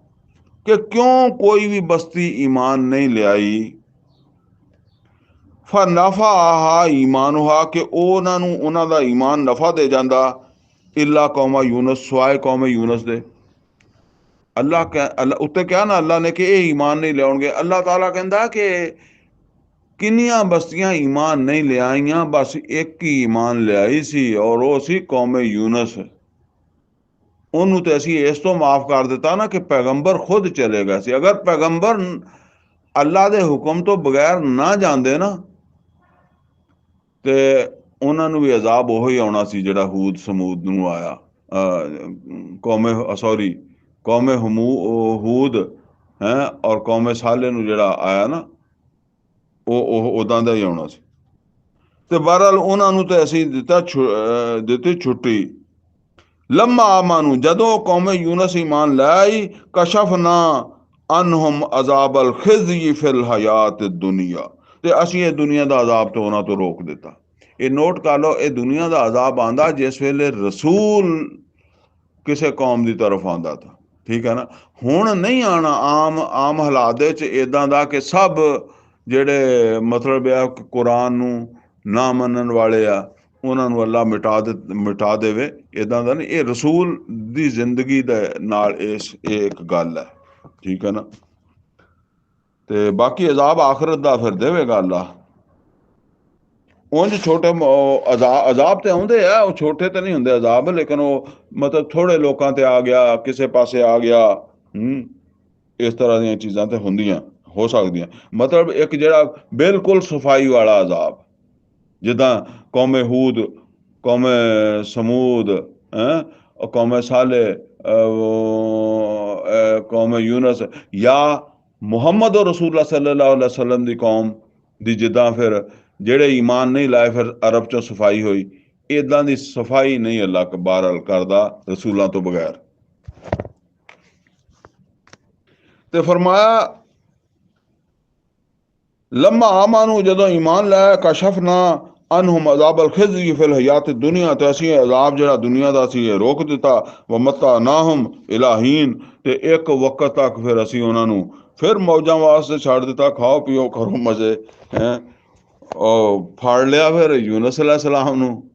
ਕਿ ਕਿਉਂ ਕੋਈ ਵੀ ਬਸਤੀ ਈਮਾਨ ਨਹੀਂ ਲਿਆਈ, ਫਨਫਾਹਾ ਈਮਾਨੁਹਾ, ਕਿ ਉਹਨਾਂ ਨੂੰ ਉਹਨਾਂ ਦਾ ਈਮਾਨ ਨਫਾ ਦੇ ਜਾਂਦਾ, ਇਲਾ ਕੌਮਾ ਯੂਨਸ, ਸਵਾਏ ਕੌਮ ਯੂਨਸ ਦੇ। ਅੱਲਾ ਉੱਤੇ ਕਿਹਾ ਨਾ ਅੱਲਾ ਨੇ ਕਿ ਇਹ ਈਮਾਨ ਨਹੀਂ ਲਿਆਉਣਗੇ। ਅੱਲਾਹ ਤਾਲਾ ਕਹਿੰਦਾ ਕਿ ਕਿੰਨੀਆਂ ਬਸਤੀਆਂ ਈਮਾਨ ਨਹੀਂ ਲਿਆਈਆਂ, ਬਸ ਇੱਕ ਹੀ ਈਮਾਨ ਲਿਆਈ ਸੀ, ਔਰ ਉਹ ਸੀ ਕੌਮ ਯੂਨਸ। ਉਹਨੂੰ ਤੇ ਅਸੀਂ ਇਸ ਤੋਂ ਮਾਫ ਕਰ ਦਿੱਤਾ ਨਾ ਕਿ ਪੈਗੰਬਰ ਖੁਦ ਚਲੇ ਗਏ ਸੀ। ਅਗਰ ਪੈਗੰਬਰ ਅੱਲਾ ਦੇ ਹੁਕਮ ਤੋਂ ਬਗੈਰ ਨਾ ਜਾਂਦੇ ਨਾ ਤੇ ਉਹਨਾਂ ਨੂੰ ਵੀ ਅਜ਼ਾਬ ਉਹੀ ਆਉਣਾ ਸੀ ਜਿਹੜਾ ਹੂਦ ਸਮੂਦ ਨੂੰ ਆਇਆ, ਕੌਮੇ ਹੂਦ ਹੈ, ਔਰ ਕੌਮੇ ਸਾਲੇ ਨੂੰ ਜਿਹੜਾ ਆਇਆ ਨਾ ਉਹ ਉਦਾਂ ਦਾ ਹੀ ਆਉਣਾ ਸੀ। ਤੇ ਬਹਰਹਾਲ ਉਹਨਾਂ ਨੂੰ ਤੇ ਅਸੀਂ ਦਿੱਤੀ ਛੁੱਟੀ। ਲੰਮਾ ਆਮਾਨੂ, ਜਦੋਂ ਕੌਮੇ ਯੂਨਸ ਈਮਾਨ ਲੈ ਆਈ, ਕਸ਼ਫਨਾ ਅਨਹੁਮ ਅਜ਼ਾਬ ਅਲ ਖਿਜ਼ੀ ਫਿਲ ਹਯਾਤ ਦੁਨੀਆ, ਤੇ ਅਸੀਂ ਇਹ ਦੁਨੀਆ ਦਾ ਅਜ਼ਾਬ ਤੋਂ ਉਹਨਾਂ ਤੋਂ ਰੋਕ ਦਿੱਤਾ। ਇਹ ਨੋਟ ਕਰ ਲਓ, ਇਹ ਦੁਨੀਆ ਦਾ ਅਜ਼ਾਬ ਆਂਦਾ ਜਿਸ ਵੇਲੇ ਰਸੂਲ ਕਿਸੇ ਕੌਮ ਦੀ ਤਰਫ ਆਉਂਦਾ ਤਾਂ, ਠੀਕ ਹੈ ਨਾ। ਹੁਣ ਨਹੀਂ ਆਉਣਾ ਆਮ ਹਾਲਾਤ ਦੇ ਵਿੱਚ ਇੱਦਾਂ ਦਾ ਕਿ ਸਭ ਜਿਹੜੇ ਮਤਲਬ ਆ ਕੁਰਾਨ ਨੂੰ ਨਾ ਮੰਨਣ ਵਾਲੇ ਆ ਉਹਨਾਂ ਨੂੰ ਅੱਲਾ ਮਿਟਾ ਦੇਵੇ, ਇੱਦਾਂ ਦਾ ਨਹੀਂ। ਇਹ ਰਸੂਲ ਦੀ ਜ਼ਿੰਦਗੀ ਦੇ ਨਾਲ ਇਹ ਇੱਕ ਗੱਲ ਹੈ, ਠੀਕ ਹੈ ਨਾ। ਤੇ ਬਾਕੀ ਅਜ਼ਾਬ ਆਖਰਤ ਦਾ ਫਿਰ ਦੇਵੇਗਾ ਅੱਲਾ। ਉਂਝ ਛੋਟੇ ਅਜ਼ਾਬ ਤੇ ਆਉਂਦੇ ਆ, ਉਹ ਛੋਟੇ ਤਾਂ ਨਹੀਂ ਹੁੰਦੇ ਅਜ਼ਾਬ, ਲੇਕਿਨ ਉਹ ਮਤਲਬ ਥੋੜੇ ਲੋਕਾਂ ਤੇ ਆ ਗਿਆ, ਕਿਸੇ ਪਾਸੇ ਆ ਗਿਆ, ਇਸ ਤਰ੍ਹਾਂ ਦੀਆਂ ਚੀਜ਼ਾਂ ਤੇ ਹੁੰਦੀਆਂ ਹੋ ਸਕਦੀਆਂ। ਮਤਲਬ ਇੱਕ ਜਿਹੜਾ ਬਿਲਕੁਲ ਸਫਾਈ ਵਾਲਾ ਅਜ਼ਾਬ, ਜਿੱਦਾਂ ਕੌਮੇ ਹੂਦ, ਕੌਮੇ ਸਮੂਦ, ਕੌਮੇ ਸਾਲੇ, ਕੌਮੇ ਯੂਨਸ, ਜਾਂ ਮੁਹੰਮਦ ਰਸੂਲੁल्लाह सल्लल्लाहु अलैहि वसल्लम ਦੀ ਕੌਮ ਦੀ ਜਿੱਦਾਂ ਫਿਰ ਜਿਹੜੇ ਈਮਾਨ ਨਹੀਂ ਲਾਏ ਫਿਰ ਅਰਬ ਚੋਂ ਸਫਾਈ ਹੋਈ, ਇੱਦਾਂ ਦੀ ਸਫਾਈ ਨਹੀਂ ਅੱਲਾ ਬਹਰਹਾਲ ਕਰਦਾ ਰਸੂਲਾਂ ਤੋਂ ਬਗੈਰ। ਤੇ ਫਰਮਾਇਆ ਲੰਮਾ ਆਮਾਨੂ, ਜਦੋਂ ਈਮਾਨ ਲਾਇਆ, ਕਸ਼ਫਨਾ ਅਨਹੁਮ ਅਜ਼ਾਬ ਅਲ ਖਿਜ਼ੀ ਫਿਲ ਹਯਾਤ ਦੁਨੀਆ, ਤੇ ਅਸੀਂ ਅਜ਼ਾਬ ਜਿਹੜਾ ਦੁਨੀਆ ਦਾ ਸੀ ਇਹ ਰੋਕ ਦਿੱਤਾ। ਵਮੱਤਅਨਾਹੁਮ ਇਲਾ ਹੀਨ, ਤੇ ਇੱਕ ਵਕਤ ਤੱਕ ਫਿਰ ਅਸੀਂ ਉਹਨਾਂ ਨੂੰ ਫਿਰ ਮੌਜਾਂ ਵਾਸਤੇ ਛੱਡ ਦਿੱਤਾ, ਖਾਓ ਪੀਓ ਕਰੋ ਮਜ਼ੇ ਹੈਂ। ਉਹ ਫੜ ਲਿਆ ਫਿਰ ਯੂਨਸ ਅਲੈਹ ਸਲਾਮ ਨੂੰ,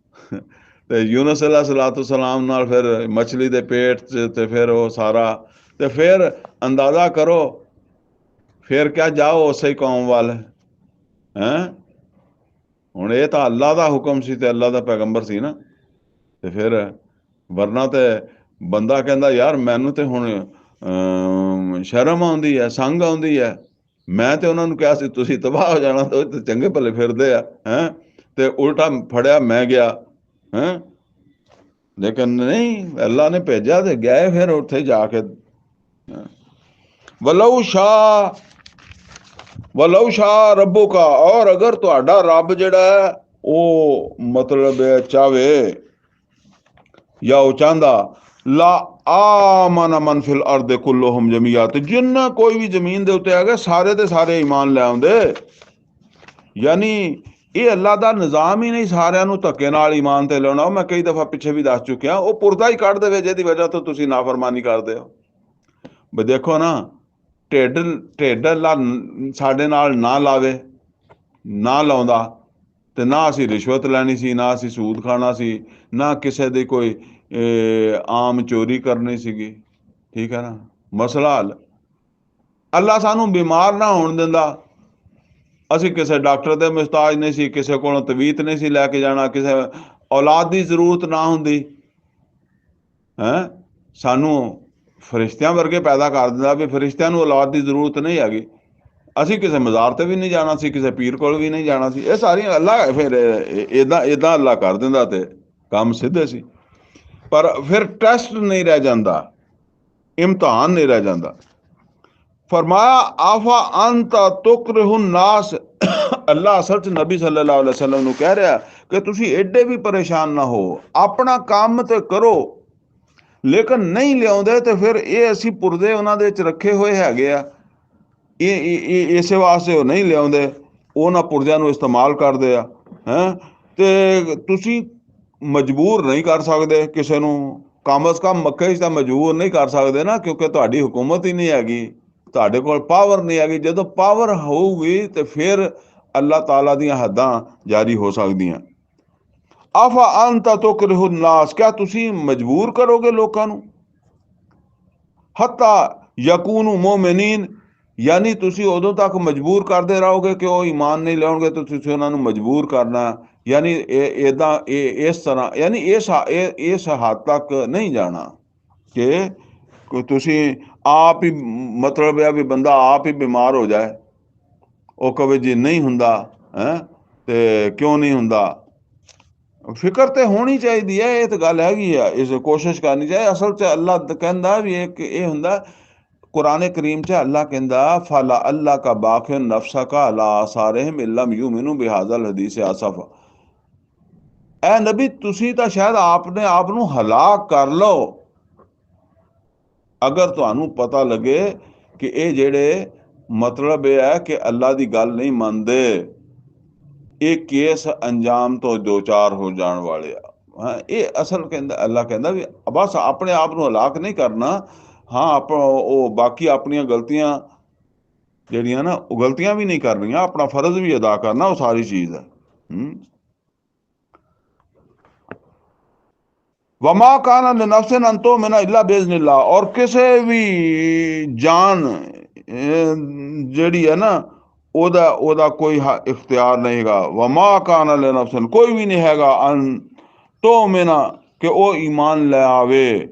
ਤੇ ਯੂਨਸ ਅਲੈਹ ਸਲਾਤੁ ਸਲਾਮ ਨਾਲ ਫਿਰ ਮਛਲੀ ਦੇ ਪੇਟ 'ਚ, ਤੇ ਫਿਰ ਉਹ ਸਾਰਾ, ਤੇ ਫਿਰ ਅੰਦਾਜ਼ਾ ਕਰੋ ਫਿਰ ਕਿਆ ਜਾਓ ਉਸੇ ਕੌਮ ਵੱਲ ਹੈਂ। ਹੁਣ ਇਹ ਤਾਂ ਅੱਲਾ ਦਾ ਹੁਕਮ ਸੀ ਤੇ ਅੱਲਾ ਦਾ ਪੈਗੰਬਰ ਸੀ ਨਾ, ਤੇ ਫਿਰ ਵਰਨਾ ਤੇ ਬੰਦਾ ਕਹਿੰਦਾ ਯਾਰ ਮੈਨੂੰ ਤੇ ਹੁਣ ਸ਼ਰਮ ਆਉਂਦੀ ਹੈ, ਸੰਗ ਆਉਂਦੀ ਹੈ, ਮੈਂ ਤੇ ਉਹਨਾਂ ਨੂੰ ਕਿਹਾ ਸੀ ਤੁਸੀਂ ਤਬਾਹ ਹੋ ਜਾਣਾ, ਤੇ ਚੰਗੇ ਭਲੇ ਫਿਰਦੇ ਆ ਹੈਂ, ਤੇ ਉਲਟਾ ਫੜਿਆ ਮੈਂ ਗਿਆ ਹੈਂ। ਲੇਕਿਨ ਨਹੀਂ, ਅੱਲਾ ਨੇ ਭੇਜਿਆ ਤੇ ਗਏ ਫਿਰ ਉੱਥੇ ਜਾ ਕੇ। ਵਲਊ ਸ਼ਾਹ ਰੱਬੁਕਾ, ਔਰ ਅਗਰ ਤੁਹਾਡਾ ਰੱਬ ਜਿਹੜਾ ਹੈ ਉਹ ਮਤਲਬ ਚਾਹਵੇ, ਜਾਂ ਉਹ ਚਾਹੁੰਦਾ ਲਾ ਆਮਨ ਮਨ ਫਿਲ ਅਰਦ ਕੁੱਲੁਹੁਮ ਜਮੀਆ, ਤੇ ਜਿੰਨਾ ਕੋਈ ਵੀ ਜ਼ਮੀਨ ਦੇ ਉੱਤੇ ਹੈਗੇ ਸਾਰੇ ਦੇ ਸਾਰੇ ਈਮਾਨ ਲੈ ਆਉਂਦੇ। ਯਾਨੀ ਇਹ ਅੱਲਾ ਦਾ ਨਿਜ਼ਾਮ ਹੀ ਨਹੀਂ ਸਾਰਿਆਂ ਨੂੰ ਧੱਕੇ ਨਾਲ ਈਮਾਨ ਤੇ ਲਿਆਉਣਾ। ਮੈਂ ਕਈ ਦਫਾ ਪਿੱਛੇ ਵੀ ਦੱਸ ਚੁੱਕਿਆ, ਉਹ ਪੁਰਦਾ ਹੀ ਕੱਢ ਦੇਵੇ ਜਿਹਦੀ ਵਜ੍ਹਾ ਤੋਂ ਤੁਸੀਂ ਨਾਫਰਮਾਨੀ ਕਰਦੇ ਹੋ। ਵੀ ਦੇਖੋ ਨਾ, ਢਿੱਡ ਢਿੱਡ ਅੱਲਾ ਸਾਡੇ ਨਾਲ ਨਾ ਲਾਵੇ, ਨਾ ਲਾਉਂਦਾ ਤੇ ਨਾ ਅਸੀਂ ਰਿਸ਼ਵਤ ਲੈਣੀ ਸੀ, ਨਾ ਅਸੀਂ ਸੂਦ ਖਾਣਾ ਸੀ, ਨਾ ਕਿਸੇ ਦੀ ਕੋਈ ਆਮ ਚੋਰੀ ਕਰਨੀ ਸੀਗੀ। ਠੀਕ ਹੈ ਨਾ, ਮਸਲਾ ਹੱਲ। ਅੱਲਾ ਸਾਨੂੰ ਬਿਮਾਰ ਨਾ ਹੋਣ ਦਿੰਦਾ, ਅਸੀਂ ਕਿਸੇ ਡਾਕਟਰ ਦੇ ਮੁਹਤਾਜ ਨਹੀਂ ਸੀ, ਕਿਸੇ ਕੋਲੋਂ ਤਵੀਤ ਨਹੀਂ ਸੀ ਲੈ ਕੇ ਜਾਣਾ, ਕਿਸੇ ਔਲਾਦ ਦੀ ਜ਼ਰੂਰਤ ਨਾ ਹੁੰਦੀ ਹੈ। ਸਾਨੂੰ ਫਰਿਸ਼ਤਿਆਂ ਵਰਗੇ ਪੈਦਾ ਕਰ ਦਿੰਦਾ ਵੀ ਫਰਿਸ਼ਤਿਆਂ ਨੂੰ ਔਲਾਦ ਦੀ ਜ਼ਰੂਰਤ ਨਹੀਂ ਹੈਗੀ। ਅਸੀਂ ਕਿਸੇ ਮਜ਼ਾਰ ਤੇ ਵੀ ਨਹੀਂ ਜਾਣਾ ਸੀ, ਕਿਸੇ ਪੀਰ ਕੋਲ ਵੀ ਨਹੀਂ ਜਾਣਾ ਸੀ। ਇਹ ਸਾਰੀਆਂ ਅੱਲਾ ਫਿਰ ਇੱਦਾਂ ਅੱਲਾ ਕਰ ਦਿੰਦਾ ਤੇ ਕੰਮ ਸਿੱਧੇ ਸੀ। ਪਰ ਫਿਰ ਟੈਸਟ ਨਹੀਂ ਰਹਿ ਜਾਂਦਾ, ਇਮਤਿਹਾਨ ਨਹੀਂ ਰਹਿ ਜਾਂਦਾ। ਫਰਮਾਇਆ ਆਫਾ ਅੰਤਾ ਤੁਕਰਹੁ ਨਾਸ, ਅੱਲਾ ਅਸਲ 'ਚ ਨਬੀ ਸੱਲੱਲਾਹੁ ਅਲੈਹਿ ਵਸੱਲਮ ਨੂੰ ਕਹਿ ਰਿਹਾ ਕਿ ਤੁਸੀਂ ਐਡੇ ਵੀ ਪਰੇਸ਼ਾਨ ਨਾ ਹੋ, ਆਪਣਾ ਕੰਮ ਤੇ ਕਰੋ। ਲੇਕਿਨ ਨਹੀਂ ਲਿਆਉਂਦੇ ਤੇ ਫਿਰ ਇਹ ਅਸੀਂ ਪੁਰਦੇ ਉਹਨਾਂ ਦੇ ਵਿੱਚ ਰੱਖੇ ਹੋਏ ਹੈਗੇ ਆ, ਇਹ ਇਸੇ ਵਾਸਤੇ ਉਹ ਨਹੀਂ ਲਿਆਉਂਦੇ, ਉਹਨਾਂ ਪੁਰਜ਼ਿਆਂ ਨੂੰ ਇਸਤੇਮਾਲ ਕਰਦੇ ਆ ਹੈਂ। ਤੇ ਤੁਸੀਂ ਮਜਬੂਰ ਨਹੀਂ ਕਰ ਸਕਦੇ ਕਿਸੇ ਨੂੰ, ਕਮ ਅਜ਼ ਕਮ ਮੱਕੇ 'ਚ ਤਾਂ ਮਜਬੂਰ ਨਹੀਂ ਕਰ ਸਕਦੇ ਨਾ, ਕਿਉਂਕਿ ਤੁਹਾਡੀ ਹੁਕੂਮਤ ਹੀ ਨਹੀਂ ਹੈਗੀ, ਤੁਹਾਡੇ ਕੋਲ ਪਾਵਰ ਨਹੀਂ ਹੈਗੀ। ਜਦੋਂ ਪਾਵਰ ਹੋਊਗੀ ਤੇ ਫਿਰ ਅੱਲਾਹ ਤਾਲਾ ਦੀਆਂ ਹੱਦਾਂ ਜਾਰੀ ਹੋ ਸਕਦੀਆਂ। ਆਫਾ ਅੰਤਾ ਤੁਕਰਿਹੁ ਨਾਸ, ਕਿਆ ਤੁਸੀਂ ਮਜਬੂਰ ਕਰੋਗੇ ਲੋਕਾਂ ਨੂੰ, ਹੱਤਾ ਯਕੂਨੂ ਮੋਮਿਨੀਨ, ਯਾਨੀ ਤੁਸੀਂ ਉਦੋਂ ਤੱਕ ਮਜਬੂਰ ਕਰਦੇ ਰਹੋਗੇ ਕਿ ਉਹ ਈਮਾਨ ਨਹੀਂ ਲਿਆਉਣਗੇ ਤੇ ਤੁਸੀਂ ਉਹਨਾਂ ਨੂੰ ਮਜਬੂਰ ਕਰਨਾ। ਯਾਨੀ ਇੱਦਾਂ ਇਸ ਤਰ੍ਹਾਂ, ਯਾਨੀ ਇਸ ਹੱਦ ਤੱਕ ਨਹੀਂ ਜਾਣਾ ਕਿ ਤੁਸੀਂ ਆਪ ਹੀ, ਮਤਲਬ ਇਹ ਵੀ ਬੰਦਾ ਆਪ ਹੀ ਬਿਮਾਰ ਹੋ ਜਾਏ, ਉਹ ਕਵੇ ਜੀ ਨਹੀਂ ਹੁੰਦਾ ਹੈ ਤੇ ਕਿਉਂ ਨਹੀਂ ਹੁੰਦਾ। ਫਿਕਰ ਤੇ ਹੋਣੀ ਚਾਹੀਦੀ ਹੈ, ਇਹ ਤਾਂ ਗੱਲ ਹੈਗੀ ਆ, ਇਸ ਕੋਸ਼ਿਸ਼ ਕਰਨੀ ਚਾਹੀਦੀ। ਅਸਲ 'ਚ ਅੱਲਾ ਕਹਿੰਦਾ ਵੀ ਇੱਕ ਇਹ ਹੁੰਦਾ, ਕੁਰਾਨ ਕਰੀਮ 'ਚ ਅੱਲਾ ਕਹਿੰਦਾ ਫਲਾ ਅੱਲਾ ਕਾ ਬਾਖਿਨ ਨਫਸਕਾ ਅਲਾ ਆਸਾਰਿਹਿਮ ਇਨ ਲਮ ਯੂਮਿਨੂ ਬਿਹਾਜ਼ਲ ਹਦੀਸ ਆਸਫ, ਐ ਨਬੀ ਤੁਸੀਂ ਤਾਂ ਸ਼ਾਇਦ ਆਪਣੇ ਆਪ ਨੂੰ ਹਲਾਕ ਕਰ ਲਓ ਅਗਰ ਤੁਹਾਨੂੰ ਪਤਾ ਲੱਗੇ ਕਿ ਇਹ ਜਿਹੜੇ ਮਤਲਬ ਇਹ ਹੈ ਕਿ ਅੱਲਾ ਦੀ ਗੱਲ ਨਹੀਂ ਮੰਨਦੇ, ਇਹ ਕੇਸ ਅੰਜਾਮ ਤੋਂ ਦੋ ਚਾਰ ਹੋ ਜਾਣ ਵਾਲੇ ਆ। ਹਾਂ, ਇਹ ਅਸਲ ਕਹਿੰਦਾ ਅੱਲਾ ਕਹਿੰਦਾ ਵੀ ਬਸ ਆਪਣੇ ਆਪ ਨੂੰ ਹਲਾਕ ਨਹੀਂ ਕਰਨਾ। ਹਾਂ, ਆਪਾਂ ਉਹ ਬਾਕੀ ਆਪਣੀਆਂ ਗਲਤੀਆਂ ਜਿਹੜੀਆਂ ਨਾ, ਉਹ ਗਲਤੀਆਂ ਵੀ ਨਹੀਂ ਕਰਨੀਆਂ, ਆਪਣਾ ਫਰਜ਼ ਵੀ ਅਦਾ ਕਰਨਾ, ਉਹ ਸਾਰੀ ਚੀਜ਼ ਹੈ। ਵਮਾ ਕਾਨਾ ਲਿਨਫਸਿਨ ਅਨ ਤੁ'ਮਿਨਾ ਇਲਾ ਬਿਇਜ਼ਨਿल्लाह, ਔਰ ਕਿਸੇ ਵੀ ਜਾਨ ਜਿਹੜੀ ਹੈ ਨਾ, ਉਹਦਾ ਕੋਈ ਇਖਤਿਆਰ ਨਹੀਂ ਹੈਗਾ। ਵਮਾ ਕਾਨਾ ਲਿਨਫਸਿਨ, ਕੋਈ ਵੀ ਨਹੀਂ ਹੈਗਾ, ਅਨ ਤੁ'ਮਿਨਾ, ਕਿ ਉਹ ਈਮਾਨ ਲੈ ਆਵੇ,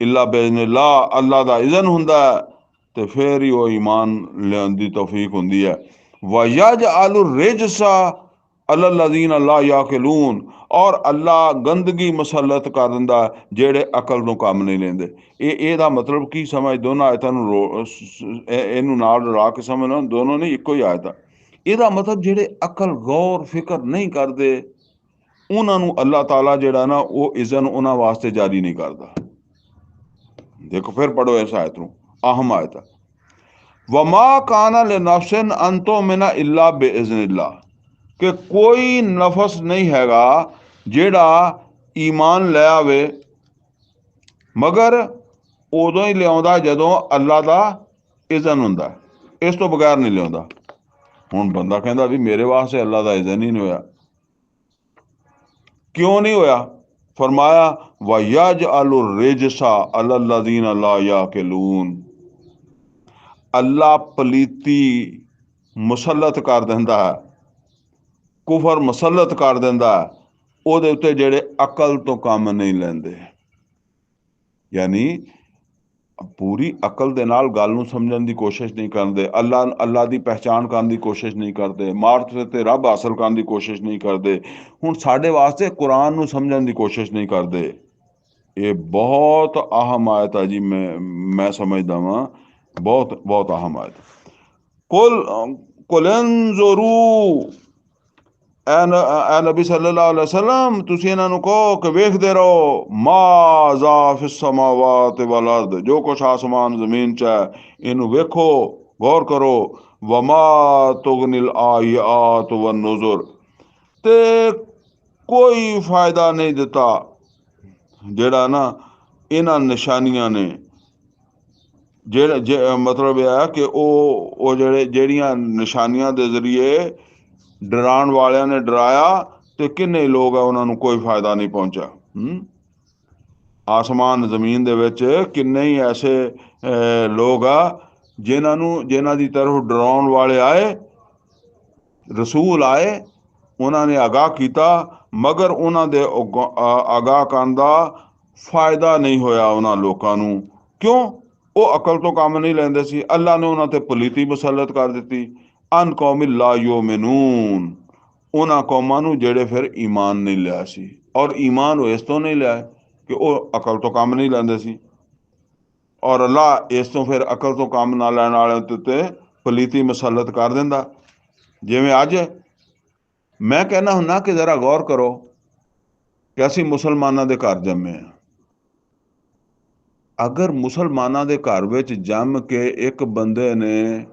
ਇਲਾ ਬਿਇਜ਼ਨਿल्लाह, ਅੱਲਾ ਦਾ ਇਜ਼ਨ ਹੁੰਦਾ ਤੇ ਫਿਰ ਹੀ ਉਹ ਈਮਾਨ ਲਿਆਉਣ ਦੀ ਤੌਫੀਕ ਹੁੰਦੀ ਹੈ। ਵਯਜਅਲੁ ਰਿਜਸਾ ਅਲੱਲਜ਼ੀਨਾ ਲਾ ਯਾਕਿਲੂਨ, ਔਰ ਅੱਲਾ ਗੰਦਗੀ ਮੁਸੱਲਤ ਕਰ ਦਿੰਦਾ ਜਿਹੜੇ ਅਕਲ ਤੋਂ ਕੰਮ ਨਹੀਂ ਲੈਂਦੇ। ਇਹਦਾ ਮਤਲਬ ਕੀ ਸਮਝ, ਦੋਨਾਂ ਆਇਤਾਂ ਨੂੰ ਇਹਨੂੰ ਨਾਲ ਰਲਾ ਕੇ ਸਮਝਣਾ, ਦੋਨੋਂ ਨਹੀਂ ਇੱਕੋ ਹੀ ਆਇਤ ਆ। ਇਹਦਾ ਮਤਲਬ ਜਿਹੜੇ ਅਕਲ ਗੌਰ ਫਿਕਰ ਨਹੀਂ ਕਰਦੇ, ਉਹਨਾਂ ਨੂੰ ਅੱਲਾਹ ਤਾਲਾ ਜਿਹੜਾ ਨਾ ਉਹ ਇਜ਼ਨ ਉਹਨਾਂ ਵਾਸਤੇ ਜਾਰੀ ਨਹੀਂ ਕਰਦਾ। ਦੇਖੋ ਫਿਰ ਪੜੋ ਇਸ ਆਇਤ ਨੂੰ, ਅਹਮ ਆਇਤ ਹੈ। ਵਮਾ ਕਾਨਾ ਲਿਨਫਸਿਨ ਅਨ ਤੁ'ਮਿਨਾ ਇਲਾ ਬਿਇਜ਼ਨਿल्लाह, ਕਿ ਕੋਈ ਨਫਸ ਨਹੀਂ ਹੈਗਾ ਜਿਹੜਾ ਈਮਾਨ ਲੈ ਆਵੇ ਮਗਰ ਉਦੋਂ ਹੀ ਲਿਆਉਂਦਾ ਜਦੋਂ ਅੱਲਾ ਦਾ ਇਜ਼ਨ ਹੁੰਦਾ, ਇਸ ਤੋਂ ਬਗੈਰ ਨਹੀਂ ਲਿਆਉਂਦਾ। ਹੁਣ ਬੰਦਾ ਕਹਿੰਦਾ ਵੀ ਮੇਰੇ ਵਾਸਤੇ ਅੱਲਾ ਦਾ ਇਜ਼ਨ ਹੀ ਨਹੀਂ ਹੋਇਆ, ਕਿਉਂ ਨਹੀਂ ਹੋਇਆ? ਫਰਮਾਇਆ ਵਯਜਅਲੁ ਰਿਜਸਾ ਅਲੱਲਜ਼ੀਨਾ ਲਾ ਯਾਕਿਲੂਨ, ਅੱਲਾ ਪਲੀਤੀ ਮੁਸੱਲਤ ਕਰ ਦਿੰਦਾ ਹੈ, ਕੁਫਰ ਮੁਸੱਲਤ ਕਰ ਦਿੰਦਾ ਉਹਦੇ ਉੱਤੇ ਜਿਹੜੇ ਅਕਲ ਤੋਂ ਕੰਮ ਨਹੀਂ ਲੈਂਦੇ। ਯਾਨੀ ਪੂਰੀ ਅਕਲ ਦੇ ਨਾਲ ਗੱਲ ਨੂੰ ਸਮਝਣ ਦੀ ਕੋਸ਼ਿਸ਼ ਨਹੀਂ ਕਰਦੇ, ਅੱਲਾ ਦੀ ਪਹਿਚਾਣ ਕਰਨ ਦੀ ਕੋਸ਼ਿਸ਼ ਨਹੀਂ ਕਰਦੇ, ਮਾਰਫਤ ਤੇ ਰੱਬ ਹਾਸਲ ਕਰਨ ਦੀ ਕੋਸ਼ਿਸ਼ ਨਹੀਂ ਕਰਦੇ। ਹੁਣ ਸਾਡੇ ਵਾਸਤੇ ਕੁਰਾਨ ਨੂੰ ਸਮਝਣ ਦੀ ਕੋਸ਼ਿਸ਼ ਨਹੀਂ ਕਰਦੇ। ਇਹ ਬਹੁਤ ਅਹਿਮ ਆਇਤ ਹੈ ਜੀ, ਮੈਂ ਸਮਝਦਾ ਵਾਂ ਬਹੁਤ ਬਹੁਤ ਅਹਿਮ ਆਇਤ। ਕੁਲ ਇੰਜ਼ੁਰੂ, ਐ ਨਬੀ ਸੱਲੱਲਾਹੁ ਅਲੈहि ਵਸੱਲਮ ਤੁਸੀਂ ਇਹਨਾਂ ਨੂੰ ਕਹੋ ਕਿ ਵੇਖਦੇ ਰਹੋ ਮਾ ਜ਼ਾ ਫਿਸ ਸਮਾਵਾਤ ਵਲ ਅਰਦ, ਜੋ ਕੁਛ ਆਸਮਾਨ ਜ਼ਮੀਨ ਚ ਹੈ ਇਹਨੂੰ ਵੇਖੋ, ਗੌਰ ਕਰੋ। ਵਮਾ ਤੁਗਨਿਲ ਆਇਆਤ वन ਨੁਜ਼ੁਰ, ਤੇ ਕੋਈ ਫਾਇਦਾ ਨਹੀਂ ਦਿੱਤਾ ਜਿਹੜਾ ਨਾ ਇਹਨਾਂ ਨਿਸ਼ਾਨੀਆਂ ਨੇ, ਮਤਲਬ ਇਹ ਹੈ ਕਿ ਉਹ ਜਿਹੜੀਆਂ ਨਿਸ਼ਾਨੀਆਂ ਦੇ ਜ਼ਰੀਏ ਡਰਾਉਣ ਵਾਲਿਆਂ ਨੇ ਡਰਾਇਆ ਤੇ ਕਿੰਨੇ ਲੋਕ ਆ ਉਹਨਾਂ ਨੂੰ ਕੋਈ ਫਾਇਦਾ ਨਹੀਂ ਪਹੁੰਚਾ। ਆਸਮਾਨ ਜ਼ਮੀਨ ਦੇ ਵਿੱਚ ਕਿੰਨੇ ਹੀ ਐਸੇ ਲੋਕ ਆ ਜਿਨ੍ਹਾਂ ਦੀ ਤਰਫ ਡਰਾਉਣ ਵਾਲੇ ਆਏ, ਰਸੂਲ ਆਏ, ਉਹਨਾਂ ਨੇ ਆਗਾਹ ਕੀਤਾ, ਮਗਰ ਉਹਨਾਂ ਦੇ ਆਗਾਹ ਕਰਨ ਦਾ ਫਾਇਦਾ ਨਹੀਂ ਹੋਇਆ ਉਹਨਾਂ ਲੋਕਾਂ ਨੂੰ। ਕਿਉਂ? ਉਹ ਅਕਲ ਤੋਂ ਕੰਮ ਨਹੀਂ ਲੈਂਦੇ ਸੀ। ਅੱਲਾ ਨੇ ਉਹਨਾਂ ਤੇ ਪਲੀਤੀ ਮੁਸੱਲਤ ਕਰ ਦਿੱਤੀ। ਅਨ ਕੌਮਿ ਲਾ ਯੂਮਿਨੂਨ, ਉਹਨਾਂ ਕੌਮਾਂ ਨੂੰ ਜਿਹੜੇ ਫਿਰ ਈਮਾਨ ਨਹੀਂ ਲਿਆ ਸੀ। ਔਰ ਈਮਾਨ ਉਹ ਇਸ ਤੋਂ ਨਹੀਂ ਲਿਆ ਕਿ ਉਹ ਅਕਲ ਤੋਂ ਕੰਮ ਨਹੀਂ ਲੈਂਦੇ ਸੀ, ਔਰ ਅੱਲਾ ਇਸ ਤੋਂ ਫਿਰ ਅਕਲ ਤੋਂ ਕੰਮ ਨਾ ਲੈਣ ਵਾਲਿਆਂ ਦੇ ਉੱਤੇ ਪਲੀਤੀ ਮੁਸੱਲਤ ਕਰ ਦਿੰਦਾ। ਜਿਵੇਂ ਅੱਜ ਮੈਂ ਕਹਿੰਦਾ ਹੁੰਦਾ ਕਿ ਜ਼ਰਾ ਗੌਰ ਕਰੋ ਕਿ ਅਸੀਂ ਮੁਸਲਮਾਨਾਂ ਦੇ ਘਰ ਜੰਮੇ ਹਾਂ। ਅਗਰ ਮੁਸਲਮਾਨਾਂ ਦੇ ਘਰ ਵਿੱਚ ਜੰਮ ਕੇ ਇੱਕ ਬੰਦੇ ਨੇ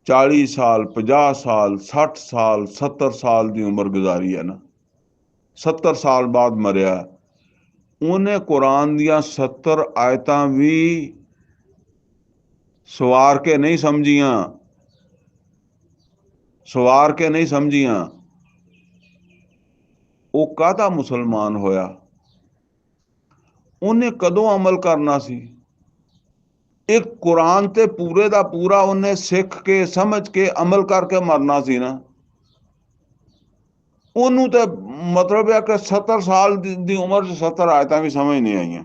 40 ਸਾਲ 50 ਸਾਲ 60 ਸਾਲ 70 ਸਾਲ ਦੀ ਉਮਰ ਗੁਜ਼ਾਰੀ ਹੈ ਨਾ, 70 ਸਾਲ ਬਾਅਦ ਮਰਿਆ, ਉਹਨੇ ਕੁਰਾਨ ਦੀਆਂ 70 ਆਇਤਾਂ ਵੀ ਸਵਾਰ ਕੇ ਨਹੀਂ ਸਮਝੀਆਂ, ਸਵਾਰ ਕੇ ਨਹੀਂ ਸਮਝੀਆਂ, ਉਹ ਕਾਹਦਾ ਮੁਸਲਮਾਨ ਹੋਇਆ? ਉਹਨੇ ਕਦੋਂ ਅਮਲ ਕਰਨਾ ਸੀ? ਇੱਕ ਕੁਰਾਨ ਤੇ ਪੂਰੇ ਦਾ ਪੂਰਾ ਉਹਨੇ ਸਿੱਖ ਕੇ ਸਮਝ ਕੇ ਅਮਲ ਕਰਕੇ ਮਰਨਾ ਸੀ ਨਾ। ਉਹਨੂੰ ਤੇ ਮਤਲਬ ਹੈ ਕਿ 70 ਸਾਲ ਦੀ ਉਮਰ 'ਚ 70 ਆਇਤਾਂ ਵੀ ਸਮਝ ਨਹੀਂ ਆਈਆਂ।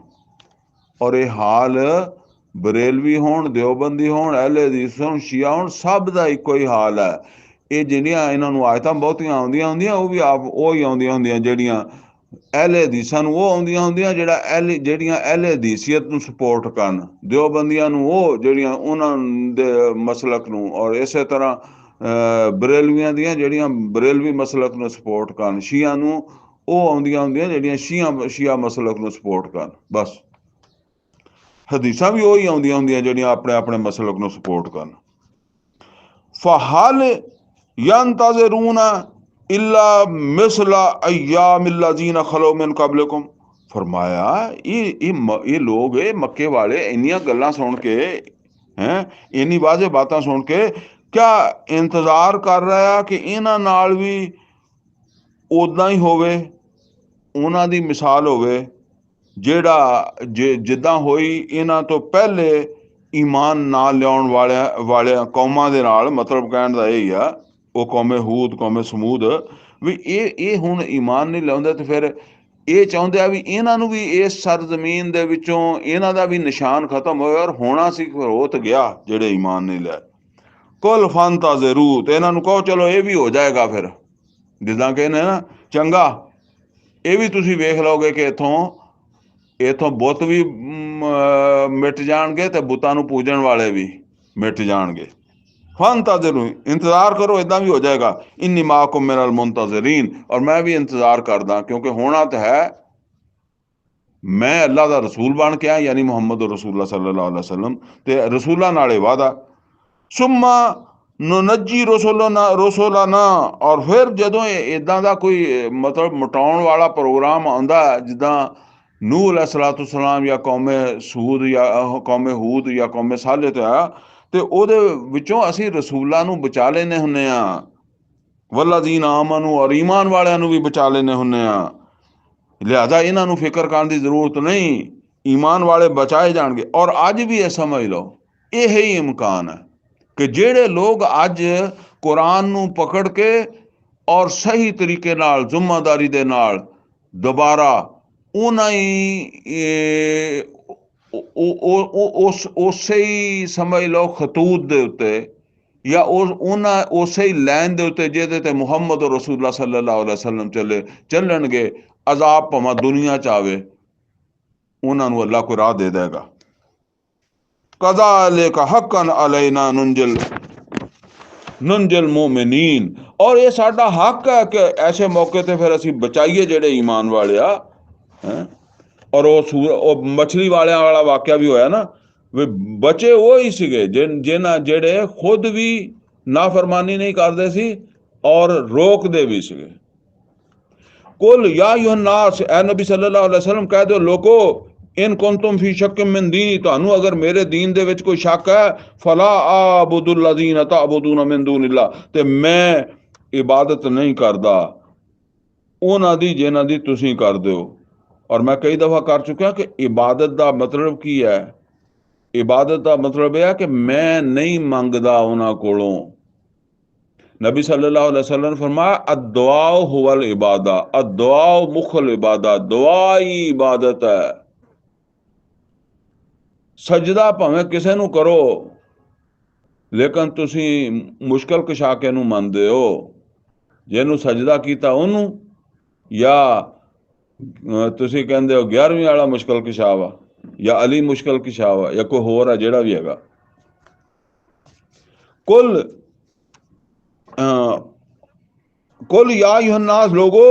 ਔਰ ਇਹ ਹਾਲ ਬਰੇਲਵੀ ਹੋਣ, ਦਿਓਬੰਦੀ ਹੋਣ, ਅਹਿਲੇ ਹਦੀਸ ਹੋਣ, ਸ਼ੀਆ ਹੋਣ, ਸਭ ਦਾ ਇੱਕੋ ਹੀ ਹਾਲ ਹੈ। ਇਹ ਜਿਹੜੀਆਂ ਇਹਨਾਂ ਨੂੰ ਆਇਤਾਂ ਬਹੁਤੀਆਂ ਆਉਂਦੀਆਂ ਹੁੰਦੀਆਂ, ਉਹ ਵੀ ਆਪ ਉਹ ਹੀ ਆਉਂਦੀਆਂ ਹੁੰਦੀਆਂ ਜਿਹੜੀਆਂ ਅਹਿਲੇ ਹਦੀਸਾਂ ਨੂੰ ਉਹ ਆਉਂਦੀਆਂ ਹੁੰਦੀਆਂ ਜਿਹੜੀਆਂ ਅਹਿਲੇ ਹਦੀਸੀਅਤ ਨੂੰ ਸਪੋਰਟ ਕਰਨ, ਦਿਓਬੰਦੀਆਂ ਨੂੰ ਉਹ ਜਿਹੜੀਆਂ ਉਹਨਾਂ ਦੇ ਮਸਲਕ ਨੂੰ, ਔਰ ਇਸੇ ਤਰ੍ਹਾਂ ਬਰੇਲਵੀਆਂ ਦੀਆਂ ਜਿਹੜੀਆਂ ਬਰੇਲਵੀ ਮਸਲਕ ਨੂੰ ਸਪੋਰਟ ਕਰਨ, ਸ਼ੀਆ ਨੂੰ ਉਹ ਆਉਂਦੀਆਂ ਹੁੰਦੀਆਂ ਜਿਹੜੀਆਂ ਸ਼ੀਆ ਮਸਲਕ ਨੂੰ ਸਪੋਰਟ ਕਰਨ। ਬਸ ਹਦੀਸਾਂ ਵੀ ਉਹੀ ਆਉਂਦੀਆਂ ਹੁੰਦੀਆਂ ਜਿਹੜੀਆਂ ਆਪਣੇ ਆਪਣੇ ਮਸਲਕ ਨੂੰ ਸਪੋਰਟ ਕਰਨ। ਫਹਲ ਯੰਤਜ਼ਿरून इल्ला मिसला अय्यामिल्लज़ीना खलो मिन क़ब्लिकुम, फरमाया ये लोग मक्के वाले इन्नियां गल्लां सुन के हैं, इन्नी वाज़े बातां सुन के क्या इंतज़ार कर रहा कि इन्हां नाल भी उदां ही होवे, उन्हां दी मिसाल होवे ਜਿਹੜਾ ਜਿੱਦਾਂ ਹੋਈ ਇਹਨਾਂ ਤੋਂ ਪਹਿਲੇ ਈਮਾਨ ਨਾ ਲਿਆਉਣ ਵਾਲਿਆਂ ਕੌਮਾਂ ਦੇ ਨਾਲ। ਮਤਲਬ ਕਹਿਣ ਦਾ ਇਹ ਹੀ ਆ, ਉਹ ਕੌਮੇ ਹੂਦ, ਕੌਮੇ ਸਮੂਦ ਵੀ ਇਹ ਹੁਣ ਈਮਾਨ ਨਹੀਂ ਲਿਆਉਂਦੇ, ਤੇ ਫਿਰ ਇਹ ਚਾਹੁੰਦੇ ਆ ਵੀ ਇਹਨਾਂ ਨੂੰ ਵੀ ਇਸ ਸਰਜ਼ਮੀਨ ਦੇ ਵਿੱਚੋਂ ਇਹਨਾਂ ਦਾ ਵੀ ਨਿਸ਼ਾਨ ਖਤਮ ਹੋਇਆ। ਔਰ ਹੋਣਾ ਸੀ, ਫਿਰ ਹੋ ਤਾਂ ਗਿਆ ਜਿਹੜੇ ਈਮਾਨ ਨਹੀਂ ਲਿਆ। ਕੁਲ ਫੰਤਜ਼ਿਰੂ, ਤੇ ਇਹਨਾਂ ਨੂੰ ਕਹੋ ਚਲੋ ਇਹ ਵੀ ਹੋ ਜਾਏਗਾ। ਫਿਰ ਜਿੱਦਾਂ ਕਹਿੰਦੇ ਨਾ ਚੰਗਾ, ਇਹ ਵੀ ਤੁਸੀਂ ਵੇਖ ਲਓਗੇ ਕਿ ਇੱਥੋਂ ਬੁੱਤ ਵੀ ਮਿਟ ਜਾਣਗੇ ਤੇ ਬੁੱਤਾਂ ਨੂੰ ਪੂਜਣ ਵਾਲੇ ਵੀ ਮਿਟ ਜਾਣਗੇ। ਫੰਤਜ਼ਿਰੂ, ਇੰਤਜ਼ਾਰ ਕਰੋ, ਇਦਾਂ ਵੀ ਹੋ ਜਾਏਗਾ। ਇੰਨੀ ਮਾਅकुम मिनल मुंतज़िरीन, और मैं भी इंतजार करदा, क्योंकि होना तो है। मैं अल्लाह का रसूल बन के आया, यानी मुहम्मद रसूलुल्लाह सल्लल्लाहु अलैहि वसल्लम, ते रसूलां नाले वादा। सुम्मा नुनज्जी रसूलना, और फिर जदों इदां दा कोई मतलब मटाउण वाला प्रोग्राम आउंदा, जिद्दां ਨੂਹ अलैहिस्सलाम या कौमे सूद या कौमे हूद या कौमे साले ਤੇ ਆਇਆ, ਤੇ ਉਹਦੇ ਵਿੱਚੋਂ ਅਸੀਂ ਰਸੂਲਾਂ ਨੂੰ ਬਚਾ ਲੈਨੇ ਹੁੰਨੇ ਆ। ਵਲਜ਼ੀਨਾ ਆਮਨੂ, ਔਰ ਈਮਾਨ ਵਾਲਿਆਂ ਨੂੰ ਵੀ ਬਚਾ ਲੈਨੇ ਹੁੰਨੇ ਆ। ਲਿਹਾਜ਼ਾ ਇਹਨਾਂ ਨੂੰ ਫਿਕਰ ਕਰਨ ਦੀ ਜ਼ਰੂਰਤ ਨਹੀਂ, ਈਮਾਨ ਵਾਲੇ ਬਚਾਏ ਜਾਣਗੇ। ਔਰ ਅੱਜ ਵੀ ਇਹ ਸਮਝ ਲਓ, ਇਹ ਹੀ ਇਮਕਾਨ ਹੈ ਕਿ ਜਿਹੜੇ ਲੋਕ ਅੱਜ ਕੁਰਾਨ ਨੂੰ ਪਕੜ ਕੇ ਔਰ ਸਹੀ ਤਰੀਕੇ ਨਾਲ ਜ਼ਿੰਮੇਦਾਰੀ ਦੇ ਨਾਲ ਦੁਬਾਰਾ ਉਹਨਾਂ ਹੀ ਉਸੇ ਹੀ ਸਮਝ ਲਓ ਖਤੂਤ ਦੇ ਉੱਤੇ, ਜਾਂ ਉਸੇ ਹੀ ਲਾਈਨ ਦੇ ਉੱਤੇ ਜਿਹਦੇ ਤੇ ਮੁਹੰਮਦ ਰਸੂਲੁल्लाह सल्लल्लाहु अलैहि वसल्लम ਚੱਲਣਗੇ। ਅਜ਼ਾਬ ਭਾਵੇਂ ਦੁਨੀਆ ਚ ਆਵੇ, ਉਹਨਾਂ ਨੂੰ ਅੱਲਾ ਕੋਈ ਰਾਹ ਦੇ ਦੇਗਾ। ਕਜ਼ਾਲਿਕ ਹੱਕਨ ਅਲੈਨਾ ਨੁੰਜਿਲ ਮੁਅਮਿਨੀਨ, और ये साडा हक है कि ऐसे मौके ते फिर असीं बचाइए जेड़े ईमान वाले आ हैं। और वो मछली वालियां वाला वाकया भी होया ना, वे बचे वो ही सीगे जिन्हां जेड़े खुद भी नाफरमानी नहीं करते सी और रोकदे भी सीगे। कुल या युहन्नास, ए नबी सल्लल्लाहु अलैहि वसल्लम कह दो लोगो, इन कुंतुम फी शक मिन दीनी, ਤੁਹਾਨੂੰ अगर मेरे दीन दे विच कोई शक है, फला आबुदुल लजीन ताबुदून मिन दूनिल्लाह, ते मैं इबादत नहीं करदा उन्हां दी जिन्हां दी तुसीं करदे हो। और मैं कई दफा कर चुका कि इबादत दा मतलब की है। इबादत दा मतलब यह है कि मैं नहीं मंगदा उन्हां कोलों। नबी सल्लल्लाहु अलैहि वसल्लम ने फरमाया अद्दुआ हुवल इबादा, अद्दुआ मुखल इबादा, दुआ ही इबादत है। सजदा भावें किसे नूं करो लेकिन तुसी मुश्किल कशा के नूं मनदे हो, जिहनूं सजदा कीता उहनूं, या तुसी कहंदे हो 11वीं वाला मुश्किल कशा वा, या अली मुश्किल कशा वा, या कोई होर है जिहड़ा भी हैगा। कुल कुल या युहन्नास लोगो,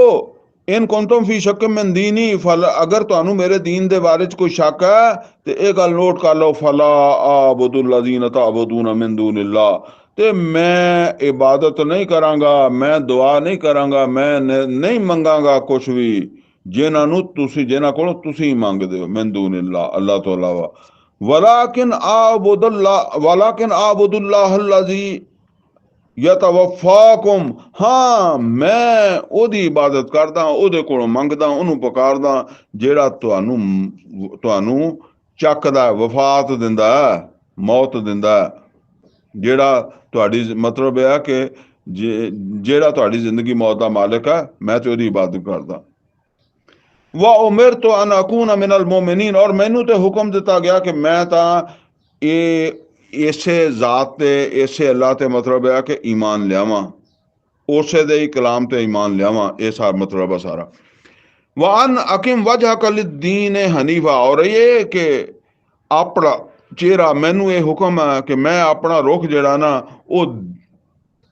इन कुंतुम फी शक मिन दीनी, फल अगर तुहानू मेरे दीन दे बारे च कोई शक है तो यह गल नोट कर लो, फला आबुदुल लजीन ताबुदून मिन दूनिल्लाह, ते मैं इबादत नहीं करांगा, मैं दुआ नहीं करांगा, मैं नहीं मंगांगा कुछ भी जिन्हां नू तुसी जिन्हां कोलों तुसी मंगदे हो मिन दूनिल्लाह, अल्लाह तो अलावा। वलाकिन आबुदुल्लाह अल्लज़ी यतवफ़ाकुम, हाँ मैं ओदी इबादत करदा, ओदे कोलों मंगदा, ओनू पुकारदा जेड़ा तुहानू चकदा, वफात दिंदा, मौत दिंदा, जेड़ा तुहाडी मतलब है कि जेड़ा तुहाडी जिंदगी मौत दा मालिक है, मैं ते ओदी इबादत करदा। व उमिरतु अन अकून मिनल मोमिनीन, और मैनू ते हुक्म दिता गया कि मैं तां इसे जात ते इसे अल्लाह ते मतलब है कि ईमान लियावां, उसे दे ही कलाम ते ईमान लियावां, ये सारा मतलब है सारा। वान अकीम वजह कल दीन हनीफा, और ये कि अपना चेहरा, मैनू ये हुक्म है कि मैं अपना रुख जड़ा ना वो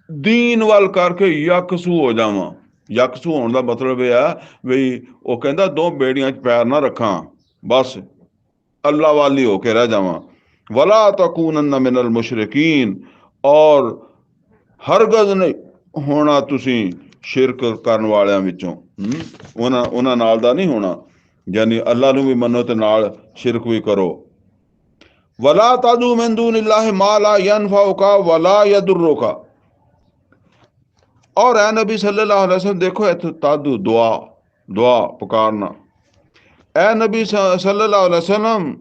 दीन वाल करके यकसू हो जावां। यकसू होने का मतलब यह है बई वो कहता दो बेड़ियां च पैर ना रखा, बस अल्लाह वाली होके रह जावां। वला तकूनन्ना मिनल मुशरिकीन, और हरगज नहीं होना तुसी शिरक करन वालियां विचों, उन्हां नाल दा नहीं होना, यानी अल्लाह नू भी मनो ते नाल शिरक भी करो। वला तादू मिन दूनिल्लाहि मा ला यनफउका वला यदुर्रुका, और ए नबी सल्लल्लाहु अलैहि वसल्लम देखो इत्थे तादू दुआ, दुआ पुकारना, ए नबी सल्लल्लाहु अलैहि वसल्लम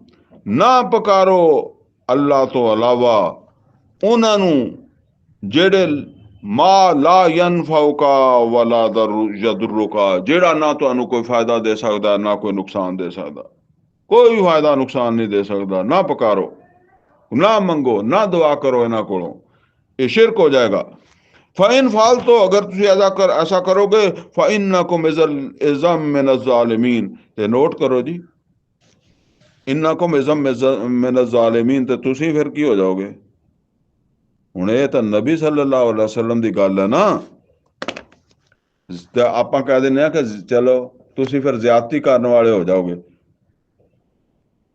ना पुकारो अल्लाह तो अलावा उन्हां नू जेड़े मा ला यनफउका वला यदुर्रुका, जेड़ा ना तुहानू कोई फायदा दे सकदा ना कोई नुकसान दे सकदा, कोई फायदा नुकसान नहीं दे सकदा। ना पुकारो, ना मंगो, ना दुआ करो इन्हां कोलों, ये शिरक हो जाएगा। फ़इन फाल, तो अगर तुम ऐसा करोगे, फ़इन्नकुम इज़म मिन ज़ालिमीन, ते नोट करो जी, इन्नकुम इज़म मिन ज़ालिमीन, ते तुसी फिर की हो जाओगे। हुण ये तो नबी सल्लल्लाहु अलैहि वसल्लम दी गल है ना, ते आपां कह दिंदे कि चलो तुसी फिर ज्यादती करने वाले हो जाओगे।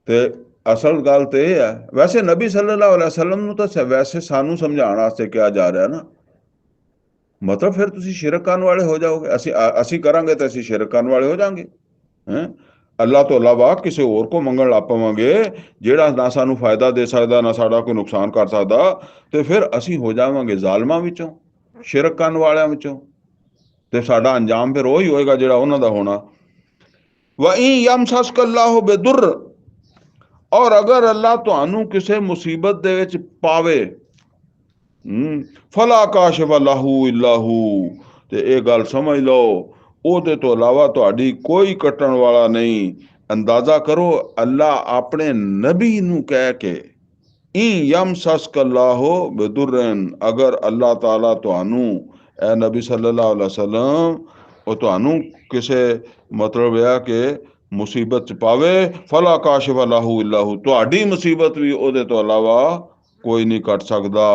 ते असल गल तो यह है, वैसे नबी सल्लल्लाहु अलैहि वसल्लम नूं तां वैसे सानू समझाने वास्ते कहा जा रहा है ना, मतलब फिर तुसी शिरक करने वाले हो जाओगे, असी करांगे तो असी शिरक करने वाले हो जाएंगे हैं। अल्लाह तो अलावा किसी और को मंगण लग पवांगे जेड़ा ना सानू फायदा दे सकदा ना साडा कोई नुकसान कर सकदा, ते फिर असी हो जावांगे जालमां विचों, शिरक करने वालियां विचों, ते साडा अंजाम फिर वही होएगा जेड़ा उन्हां दा होना। व इन यमसस्कल्लाहु बिदुर्र, और अगर अल्लाह तुहानू किसी मुसीबत दे विच पावे, फला काशिफ लहू इल्लाहू, ते ये गल समझ लो ओदे तो अलावा तुहाडी कोई कट्टण वाला नहीं। अंदाजा करो अल्लाह अपने नबी नू कह के, इन यमसस्कल्लाहु बिदुर्रन, अगर अल्लाह ताला तुहानू ए नबी सल्लल्लाहु अलैहि वसल्लम वो तुहानू किसे मतलब है कि मुसीबत च पावे, फला काशिफ लहू इल्लाहू, तुहाडी मुसीबत भी ओदे तो अलावा कोई नहीं कट सकदा।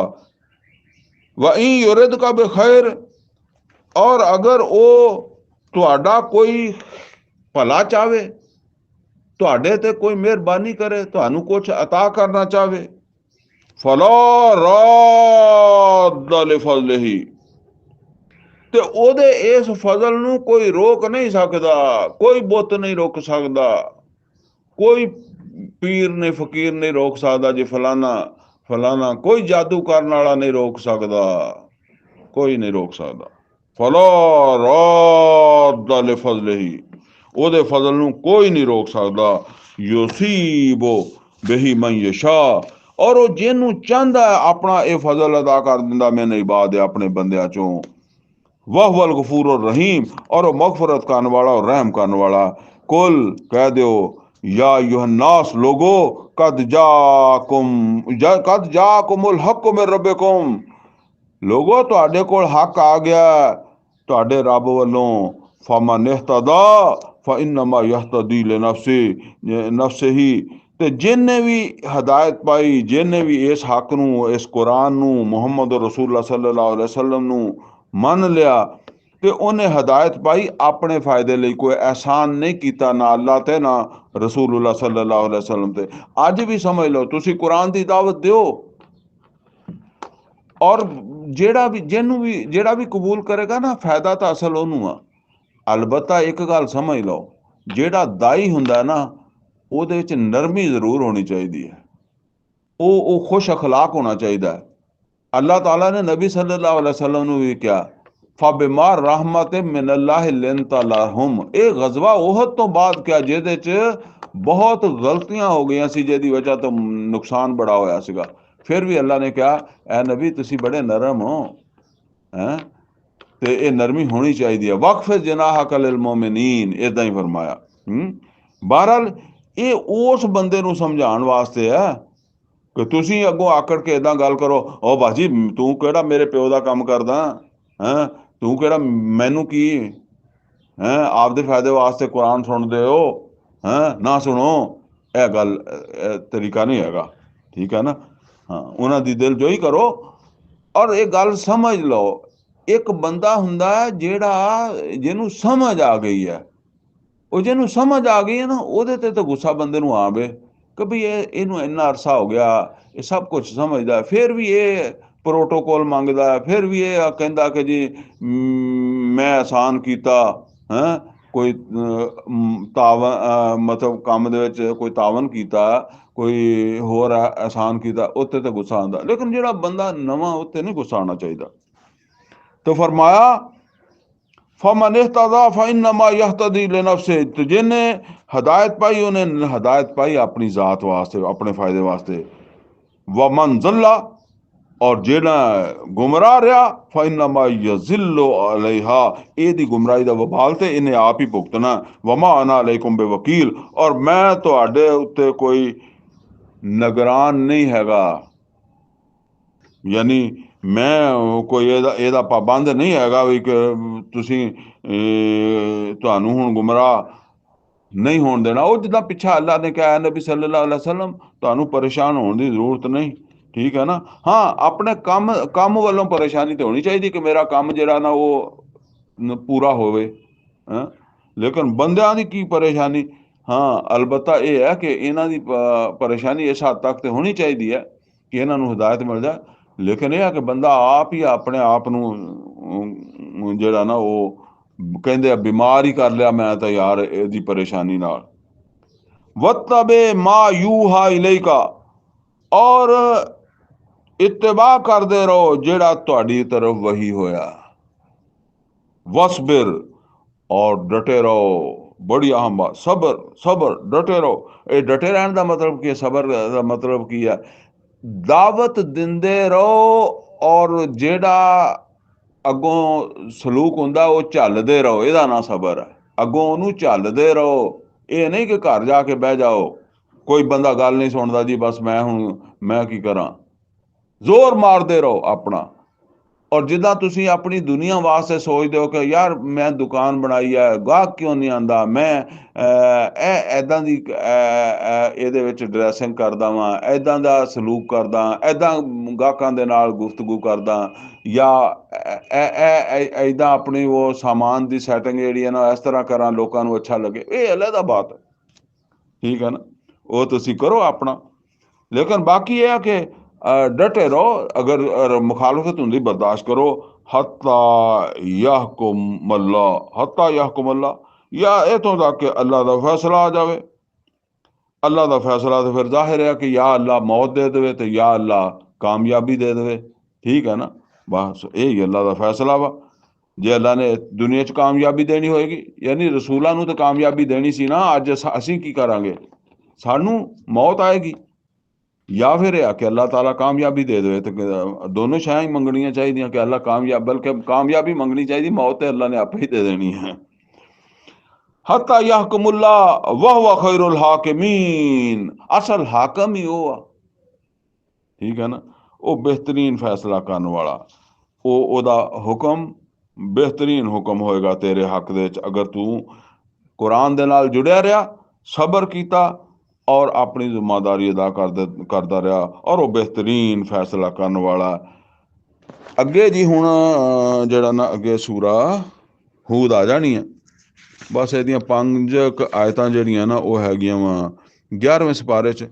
व इन युरिद का बेखैर, ਔਰ ਅਗਰ ਉਹ ਤੁਹਾਡਾ ਕੋਈ ਭਲਾ ਚਾਹਵੇ, ਤੁਹਾਡੇ ਤੇ ਕੋਈ ਮਿਹਰਬਾਨੀ ਕਰੇ, ਤੁਹਾਨੂੰ ਕੁਝ ਅਤਾ ਕਰਨਾ ਚਾਹਵੇ, ਫਲਾ ਰੱਦ ਲਿਫਜ਼ਲਿhi, ਤੇ ਉਹਦੇ ਇਸ ਫਜ਼ਲ ਨੂੰ ਕੋਈ ਰੋਕ ਨਹੀਂ ਸਕਦਾ, ਕੋਈ ਬੁੱਤ ਨਹੀਂ ਰੋਕ ਸਕਦਾ, ਕੋਈ ਪੀਰ ਨੇ ਫਕੀਰ ਨਹੀਂ ਰੋਕ ਸਕਦਾ ਜੀ ਫਲਾਣਾ ਫਲਾਣਾ, ਕੋਈ ਜਾਦੂ ਕਰਨ ਵਾਲਾ ਨਹੀਂ ਰੋਕ ਸਕਦਾ, ਕੋਈ ਨਹੀਂ ਰੋਕ ਸਕਦਾ। ਫਲਾ ਰੱਦ ਲਿਫਜ਼ਲਿhi, ਉਹਦੇ ਫਜ਼ਲ ਨੂੰ ਕੋਈ ਨਹੀਂ ਰੋਕ ਸਕਦਾ। ਯੁਸੀਬੁ ਬਿਹੀ ਮਨ ਯਸ਼ਾ, ਔਰ ਉਹ ਜਿਹਨੂੰ ਚਾਹੁੰਦਾ ਆਪਣਾ ਇਹ ਫਜ਼ਲ ਅਦਾ ਕਰ ਦਿੰਦਾ ਮੈਨੇ ਇਬਾਦ ਆਪਣੇ ਬੰਦਿਆਂ ਚੋਂ। ਵਹੁਵਲ ਗਫੂਰ ਰਹੀਮ, ਔਰ ਉਹ ਮਗਫਰਤ ਕਰਨ ਵਾਲਾ ਔਰ ਰਹਿਮ ਕਰਨ ਵਾਲਾ। ਕੁਲ ਕਹਿ ਦਿਓ, ਯਾ ਯੁਹन्नास ਲੋਗੋ, ਕਦ ਜਾਕੁਮੁਲ ਹੱਕ ਮਿਨ ਰੱਬਿਕੁਮ, ਲੋਗੋ ਤੁਹਾਡੇ ਕੋਲ ਹੱਕ ਆ ਗਿਆ ਤੁਹਾਡੇ ਰੱਬ ਵੱਲੋਂ। ਫਮਨ ਇਹਤਦਾ ਫਇਨਮਾ ਯਹਤਦੀ ਲਿਨਫਸਿhi, ਤੇ ਜਿਹਨੇ ਵੀ ਹਦਾਇਤ ਪਾਈ, ਜਿਹਨੇ ਵੀ ਇਸ ਹੱਕ ਨੂੰ, ਇਸ ਕੁਰਾਨ ਨੂੰ, ਮੁਹੰਮਦ ਰਸੂਲullah ਸੱਲੱਲਾਹੁ ਅਲੈਹਿ ਵਸੱਲਮ ਨੂੰ ਮੰਨ ਲਿਆ, ਤੇ ਉਹਨੇ ਹਦਾਇਤ ਪਾਈ ਆਪਣੇ ਫਾਇਦੇ ਲਈ, ਕੋਈ ਅਹਿਸਾਨ ਨਹੀਂ ਕੀਤਾ ਨਾ ਅੱਲਾ ਤੇ ਨਾ ਰਸੂਲullah ਸੱਲੱਲਾਹੁ ਅਲੈਹਿ ਵਸੱਲਮ ਤੇ। ਅੱਜ ਵੀ ਸਮਝ ਲਓ, ਤੁਸੀਂ ਕੁਰਾਨ ਦੀ ਦਾਵਤ ਦਿਓ, ਔਰ ਜਿਹੜਾ ਵੀ ਕਬੂਲ ਕਰੇਗਾ ਨਾ, ਫਾਇਦਾ ਤਾਂ ਅਸਲ ਉਹਨੂੰ ਆ। ਅਲਬત્ਤਾ ਇੱਕ ਗੱਲ ਸਮਝ ਲਓ, ਜਿਹੜਾ ਦਾਈ ਹੁੰਦਾ ਨਾ, ਉਹਦੇ ਵਿੱਚ ਨਰਮੀ ਜ਼ਰੂਰ ਹੋਣੀ ਚਾਹੀਦੀ ਹੈ, ਉਹ ਖੁਸ਼ ਅਖਲਾਕ ਹੋਣਾ ਚਾਹੀਦਾ ਹੈ। ਅੱਲਾਹ ਤਾਲਾ ਨੇ ਨਬੀ ਸੱਲੱਲਾਹੁ ਅਲੈਹਿ ਵਸੱਲਮ ਨੂੰ ਵੀ ਕਿਹਾ, ਫਬਿਮਾ ਰਹਿਮਤ ਮਿਨੱਲਾਹ ਲਿਨਤ ਲਹੁਮ, ਇਹ ਗਜ਼ਵਾ ਉਹਦ ਤੋਂ ਬਾਅਦ ਕਿਹਾ, ਜਿਹਦੇ 'ਚ ਬਹੁਤ ਗਲਤੀਆਂ ਹੋ ਗਈਆਂ ਸੀ, ਜਿਹਦੀ ਵਜ੍ਹਾ ਤੋਂ ਨੁਕਸਾਨ ਬੜਾ ਹੋਇਆ ਸੀਗਾ। ਫਿਰ ਵੀ ਅੱਲਾ ਨੇ ਕਿਹਾ, ਐ ਨਬੀ ਤੁਸੀਂ ਬੜੇ ਨਰਮ ਹੋ, ਹੈਂ, ਤੇ ਇਹ ਨਰਮੀ ਹੋਣੀ ਚਾਹੀਦੀ ਹੈ। ਵਕਫਿਜ਼ ਜਨਾਹਕ ਲਿਲ ਮੋਮਿਨੀਨ, ਇੱਦਾਂ ਹੀ ਫਰਮਾਇਆ। ਬਹਰਹਾਲ ਇਹ ਉਸ ਬੰਦੇ ਨੂੰ ਸਮਝਾਉਣ ਵਾਸਤੇ ਹੈ ਕਿ ਤੁਸੀਂ ਅੱਗੋਂ ਆਕੜ ਕੇ ਇੱਦਾਂ ਗੱਲ ਕਰੋ, ਉਹ ਬਾਜੀ ਤੂੰ ਕਿਹੜਾ ਮੇਰੇ ਪਿਓ ਦਾ ਕੰਮ ਕਰਦਾ, ਹੈਂ, ਤੂੰ ਕਿਹੜਾ ਮੈਨੂੰ ਕੀ, ਹੈਂ, ਆਪਦੇ ਫਾਇਦੇ ਵਾਸਤੇ ਕੁਰਾਨ ਸੁਣਦੇ ਹੋ, ਹੈਂ, ਨਾ ਸੁਣੋ। ਇਹ ਗੱਲ ਤਰੀਕਾ ਨਹੀਂ ਹੈਗਾ, ਠੀਕ ਹੈ ਨਾ। ਹਾਂ, ਉਹਨਾਂ ਦੀ ਦਿਲ ਜੋਈ ਕਰੋ। ਔਰ ਇਹ ਗੱਲ ਸਮਝ ਲਓ, ਇੱਕ ਬੰਦਾ ਹੁੰਦਾ ਜਿਹਨੂੰ ਸਮਝ ਆ ਗਈ ਹੈ, ਉਹ ਜਿਹਨੂੰ ਸਮਝ ਆ ਗਈ ਹੈ ਨਾ, ਉਹਦੇ ਤੇ ਤਾਂ ਗੁੱਸਾ ਬੰਦੇ ਨੂੰ ਆਵੇ ਕਿ ਵੀ ਇਹਨੂੰ ਇੰਨਾ ਅਰਸਾ ਹੋ ਗਿਆ, ਇਹ ਸਭ ਕੁਝ ਸਮਝਦਾ, ਫਿਰ ਵੀ ਇਹ ਪ੍ਰੋਟੋਕੋਲ ਮੰਗਦਾ, ਫਿਰ ਵੀ ਇਹ ਕਹਿੰਦਾ ਕਿ ਜੀ ਮੈਂ ਆਸਾਨ ਕੀਤਾ, ਹੈਂ, ਕੋਈ ਤਾਵਨ ਮਤਲਬ ਕੰਮ ਦੇ ਵਿੱਚ ਕੋਈ ਤਾਵਨ ਕੀਤਾ, ਕੋਈ ਹੋਰ ਆਸਾਨ ਕੀਤਾ, ਉੱਤੇ ਤਾਂ ਗੁੱਸਾ ਆਉਂਦਾ। ਲੇਕਿਨ ਜਿਹੜਾ ਬੰਦਾ ਨਵਾਂ, ਉੱਤੇ ਨਹੀਂ ਗੁੱਸਾ ਆਉਣਾ ਚਾਹੀਦਾ। तो फरमाया फमन इहतदा फइन्नमा यहतदी लिनफ्सिही, तो जिन्हें हदायत पाई उन्हें हदायत पाई अपनी जात वास्ते, अपने फायदे वास्ते। वमन ज़ल्ला, और जेड़ा गुमराह रहा, फइन्नमा यज़िल्लु अलैहा, एदी गुमराही दा वबाल ते इन्हें आप ही भुगतना। वमा अना अलैकुम बेवकील, और मैं तुहाडे उत्ते कोई निगरान नहीं हैगा, यानी मैं कोई ਇਹਦਾ ਪਾਬੰਦ ਨਹੀਂ ਹੈਗਾ ਵੀ ਕਿ ਤੁਸੀਂ ਤੁਹਾਨੂੰ ਹੁਣ ਗੁੰਮਰਾਹ ਨਹੀਂ ਹੋਣ ਦੇਣਾ। ਉਹ ਜਿੱਦਾਂ ਪਿੱਛਾ ਅੱਲਾ ਨੇ ਕਿਹਾ ਨਬੀ ਸੱਲੱਲਾਹੁ ਅਲੈਹਿ ਵਸੱਲਮ, ਤੁਹਾਨੂੰ ਪਰੇਸ਼ਾਨ ਹੋਣ ਦੀ ਜ਼ਰੂਰਤ ਨਹੀਂ, ਠੀਕ ਹੈ ਨਾ। ਹਾਂ, ਆਪਣੇ ਕੰਮ ਵੱਲੋਂ ਪਰੇਸ਼ਾਨੀ ਤੇ ਹੋਣੀ ਚਾਹੀਦੀ ਕਿ ਮੇਰਾ ਕੰਮ ਜਿਹੜਾ ਨਾ ਉਹ ਪੂਰਾ ਹੋਵੇ, ਹੈਂ, ਲੇਕਿਨ ਬੰਦਿਆਂ ਦੀ ਕੀ ਪਰੇਸ਼ਾਨੀ। ਹਾਂ, ਅਲਬત્ਤਾ ਇਹ ਹੈ ਕਿ ਇਹਨਾਂ ਦੀ ਪਰੇਸ਼ਾਨੀ ਇਸ ਹੱਦ ਤੱਕ ਤੇ ਹੋਣੀ ਚਾਹੀਦੀ ਹੈ ਕਿ ਇਹਨਾਂ ਨੂੰ ਹਦਾਇਤ ਮਿਲ ਜਾਏ। ਲੇਕਿਨ ਇਹ ਹੈ ਕਿ ਬੰਦਾ ਆਪ ਹੀ ਆਪਣੇ ਆਪ ਨੂੰ ਜਿਹੜਾ ਨਾ ਉਹ ਕਹਿੰਦੇ ਆ ਬਿਮਾਰ ਹੀ ਕਰ ਲਿਆ ਮੈਂ ਤਾਂ ਯਾਰ ਇਹਦੀ ਪਰੇਸ਼ਾਨੀ ਨਾਲ। ਵਤਬੇ ਮਾ ਯੂਹਾ ਇਲੈਕਾ, ਔਰ ਇਤਬਾ ਕਰਦੇ ਰਹੋ ਜਿਹੜਾ ਤੁਹਾਡੀ ਤਰਫ ਵਹੀ ਹੋਇਆ। ਵਸਬਿਰ, और डटे रहो, बड़ी अहम बात, सबर डटे रहो। ये डटे रहने का मतलब की, सबर का मतलब की है, दावत दिंदे रहो और जेड़ा अगों सलूक हुंदा वो झलदे रहो, ਇਹਦਾ ना सबर है। अगों ਉਹਨੂੰ ਝੱਲਦੇ ਰਹੋ, ਇਹ नहीं कि घर जाके बह जाओ, कोई बंदा गल नहीं सुनता जी बस मैं की करा, जोर मारते रहो अपना। ਔਰ ਜਿੱਦਾਂ ਤੁਸੀਂ ਆਪਣੀ ਦੁਨੀਆ ਵਾਸਤੇ ਸੋਚਦੇ ਹੋ ਕਿ ਯਾਰ ਮੈਂ ਦੁਕਾਨ ਬਣਾਈ ਹੈ, ਗਾਹਕ ਕਿਉਂ ਨਹੀਂ ਆਉਂਦਾ, ਮੈਂ ਇਹ ਇੱਦਾਂ ਦੀ ਇਹਦੇ ਵਿੱਚ ਡਰੈਸਿੰਗ ਕਰਦਾ ਵਾਂ, ਇੱਦਾਂ ਦਾ ਸਲੂਕ ਕਰਦਾ, ਇੱਦਾਂ ਗਾਹਕਾਂ ਦੇ ਨਾਲ ਗੁਫ਼ਤਗੂ ਕਰਦਾ, ਜਾਂ ਇੱਦਾਂ ਆਪਣੀ ਉਹ ਸਾਮਾਨ ਦੀ ਸੈਟਿੰਗ ਜਿਹੜੀ ਹੈ ਨਾ ਇਸ ਤਰ੍ਹਾਂ ਕਰਾਂ ਲੋਕਾਂ ਨੂੰ ਅੱਛਾ ਲੱਗੇ, ਇਹ ਅਲੱਗਾ ਬਾਤ ਹੈ। ਠੀਕ ਹੈ ਨਾ, ਉਹ ਤੁਸੀਂ ਕਰੋ ਆਪਣਾ। ਲੇਕਿਨ ਬਾਕੀ ਇਹ ਆ ਕਿ ਡਟੇ ਰਹੋ, ਅਗਰ ਮੁਖਾਲਫਤ ਹੁੰਦੀ ਬਰਦਾਸ਼ਤ ਕਰੋ। ਹੱਤਾ ਯਹਕੁਮ ਅੱਲਾਹ, ਹੱਤਾ ਯਹਕੁਮ ਅੱਲਾਹ, ਜਾਂ ਇੱਥੋਂ ਤੱਕ ਕਿ ਅੱਲਾ ਦਾ ਫੈਸਲਾ ਆ ਜਾਵੇ। ਅੱਲਾ ਦਾ ਫੈਸਲਾ ਤਾਂ ਫਿਰ ਜ਼ਾਹਿਰ ਹੈ ਕਿ ਜਾਂ ਅੱਲਾ ਮੌਤ ਦੇ ਦੇਵੇ ਤੇ ਜਾਂ ਅੱਲਾ ਕਾਮਯਾਬੀ ਦੇ ਦੇਵੇ। ਠੀਕ ਹੈ ਨਾ, ਬਸ ਇਹ ਹੀ ਅੱਲਾ ਦਾ ਫੈਸਲਾ ਵਾ। ਜੇ ਅੱਲਾ ਨੇ ਦੁਨੀਆ 'ਚ ਕਾਮਯਾਬੀ ਦੇਣੀ ਹੋਏਗੀ, ਯਾਨੀ ਰਸੂਲਾਂ ਨੂੰ ਤਾਂ ਕਾਮਯਾਬੀ ਦੇਣੀ ਸੀ ਨਾ, ਅੱਜ ਅਸੀਂ ਕੀ ਕਰਾਂਗੇ, ਸਾਨੂੰ ਮੌਤ ਆਏਗੀ। ਜਾਂ ਫਿਰ ਇਹ ਆ ਕਿ ਅੱਲਾਹ ਤਾਲਾ ਕਾਮਯਾਬੀ ਦੇ ਦੇਵੇ। ਤੇ ਦੋਨੋਂ ਸ਼ਾਇਆਂ ਹੀ ਮੰਗਣੀਆਂ ਚਾਹੀਦੀਆਂ ਕਿ ਅੱਲਾ ਕਾਮਯਾਬ, ਬਲਕਿ ਕਾਮਯਾਬੀ ਮੰਗਣੀ ਚਾਹੀਦੀ, ਮੌਤ ਤੇ ਅੱਲਾ ਨੇ ਆਪੇ ਹੀ ਦੇ ਦੇਣੀ ਹੈ। ਹੱਤਾ ਯਹਕੁਮੁल्लाह ਵਹੁਵ ਖੈਰੁਲ ਹਾਕਿਮੀਨ, ਅਸਲ ਹਾਕਮ ਹੀ ਉਹ ਆ। ਠੀਕ ਹੈ ਨਾ, ਉਹ ਬਿਹਤਰੀਨ ਫੈਸਲਾ ਕਰਨ ਵਾਲਾ, ਉਹਦਾ ਹੁਕਮ ਬਿਹਤਰੀਨ ਹੁਕਮ ਹੋਏਗਾ ਤੇਰੇ ਹੱਕ ਦੇ ਵਿੱਚ, ਅਗਰ ਤੂੰ ਕੁਰਾਨ ਦੇ ਨਾਲ ਜੁੜਿਆ ਰਿਹਾ, ਸਬਰ ਕੀਤਾ ਔਰ ਆਪਣੀ ਜ਼ਿੰਮੇਦਾਰੀ ਅਦਾ ਕਰਦਾ ਰਿਹਾ, ਔਰ ਉਹ ਬਿਹਤਰੀਨ ਫੈਸਲਾ ਕਰਨ ਵਾਲਾ। ਅੱਗੇ ਜੀ ਹੁਣ ਜਿਹੜਾ ਨਾ ਅੱਗੇ ਸੂਰਾ ਹੂਦ ਆ ਜਾਣੀ ਹੈ। ਬਸ ਇਹਦੀਆਂ 5 ਆਇਤਾਂ ਜਿਹੜੀਆਂ ਨਾ ਉਹ ਹੈਗੀਆਂ ਵਾ 11ਵੇਂ ਸਿਪਾਰੇ 'ਚ।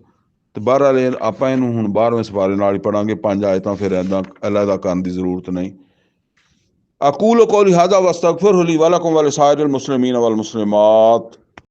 ਤੇ ਬਹਰਹਾਲ ਆਪਾਂ ਇਹਨੂੰ ਹੁਣ 12ਵੇਂ ਸਿਪਾਰੇ ਨਾਲ ਹੀ ਪੜਾਂਗੇ। 5 ਆਇਤਾਂ ਫਿਰ ਇੱਦਾਂ ਅਲੱਗਾ ਕਰਨ ਦੀ ਜ਼ਰੂਰਤ ਨਹੀਂ। ਅਕੂਲ ਕੌਲੀ ਹਾਜ਼ਾ ਵਸਤਗਫਿਰਹੁ ਲੀ ਵਲਕੁਮ ਵਲਿਸਾਇਰਿਲ ਮੁਸਲਿਮੀਨ ਵਲ ਮੁਸਲਿਮਾਤ।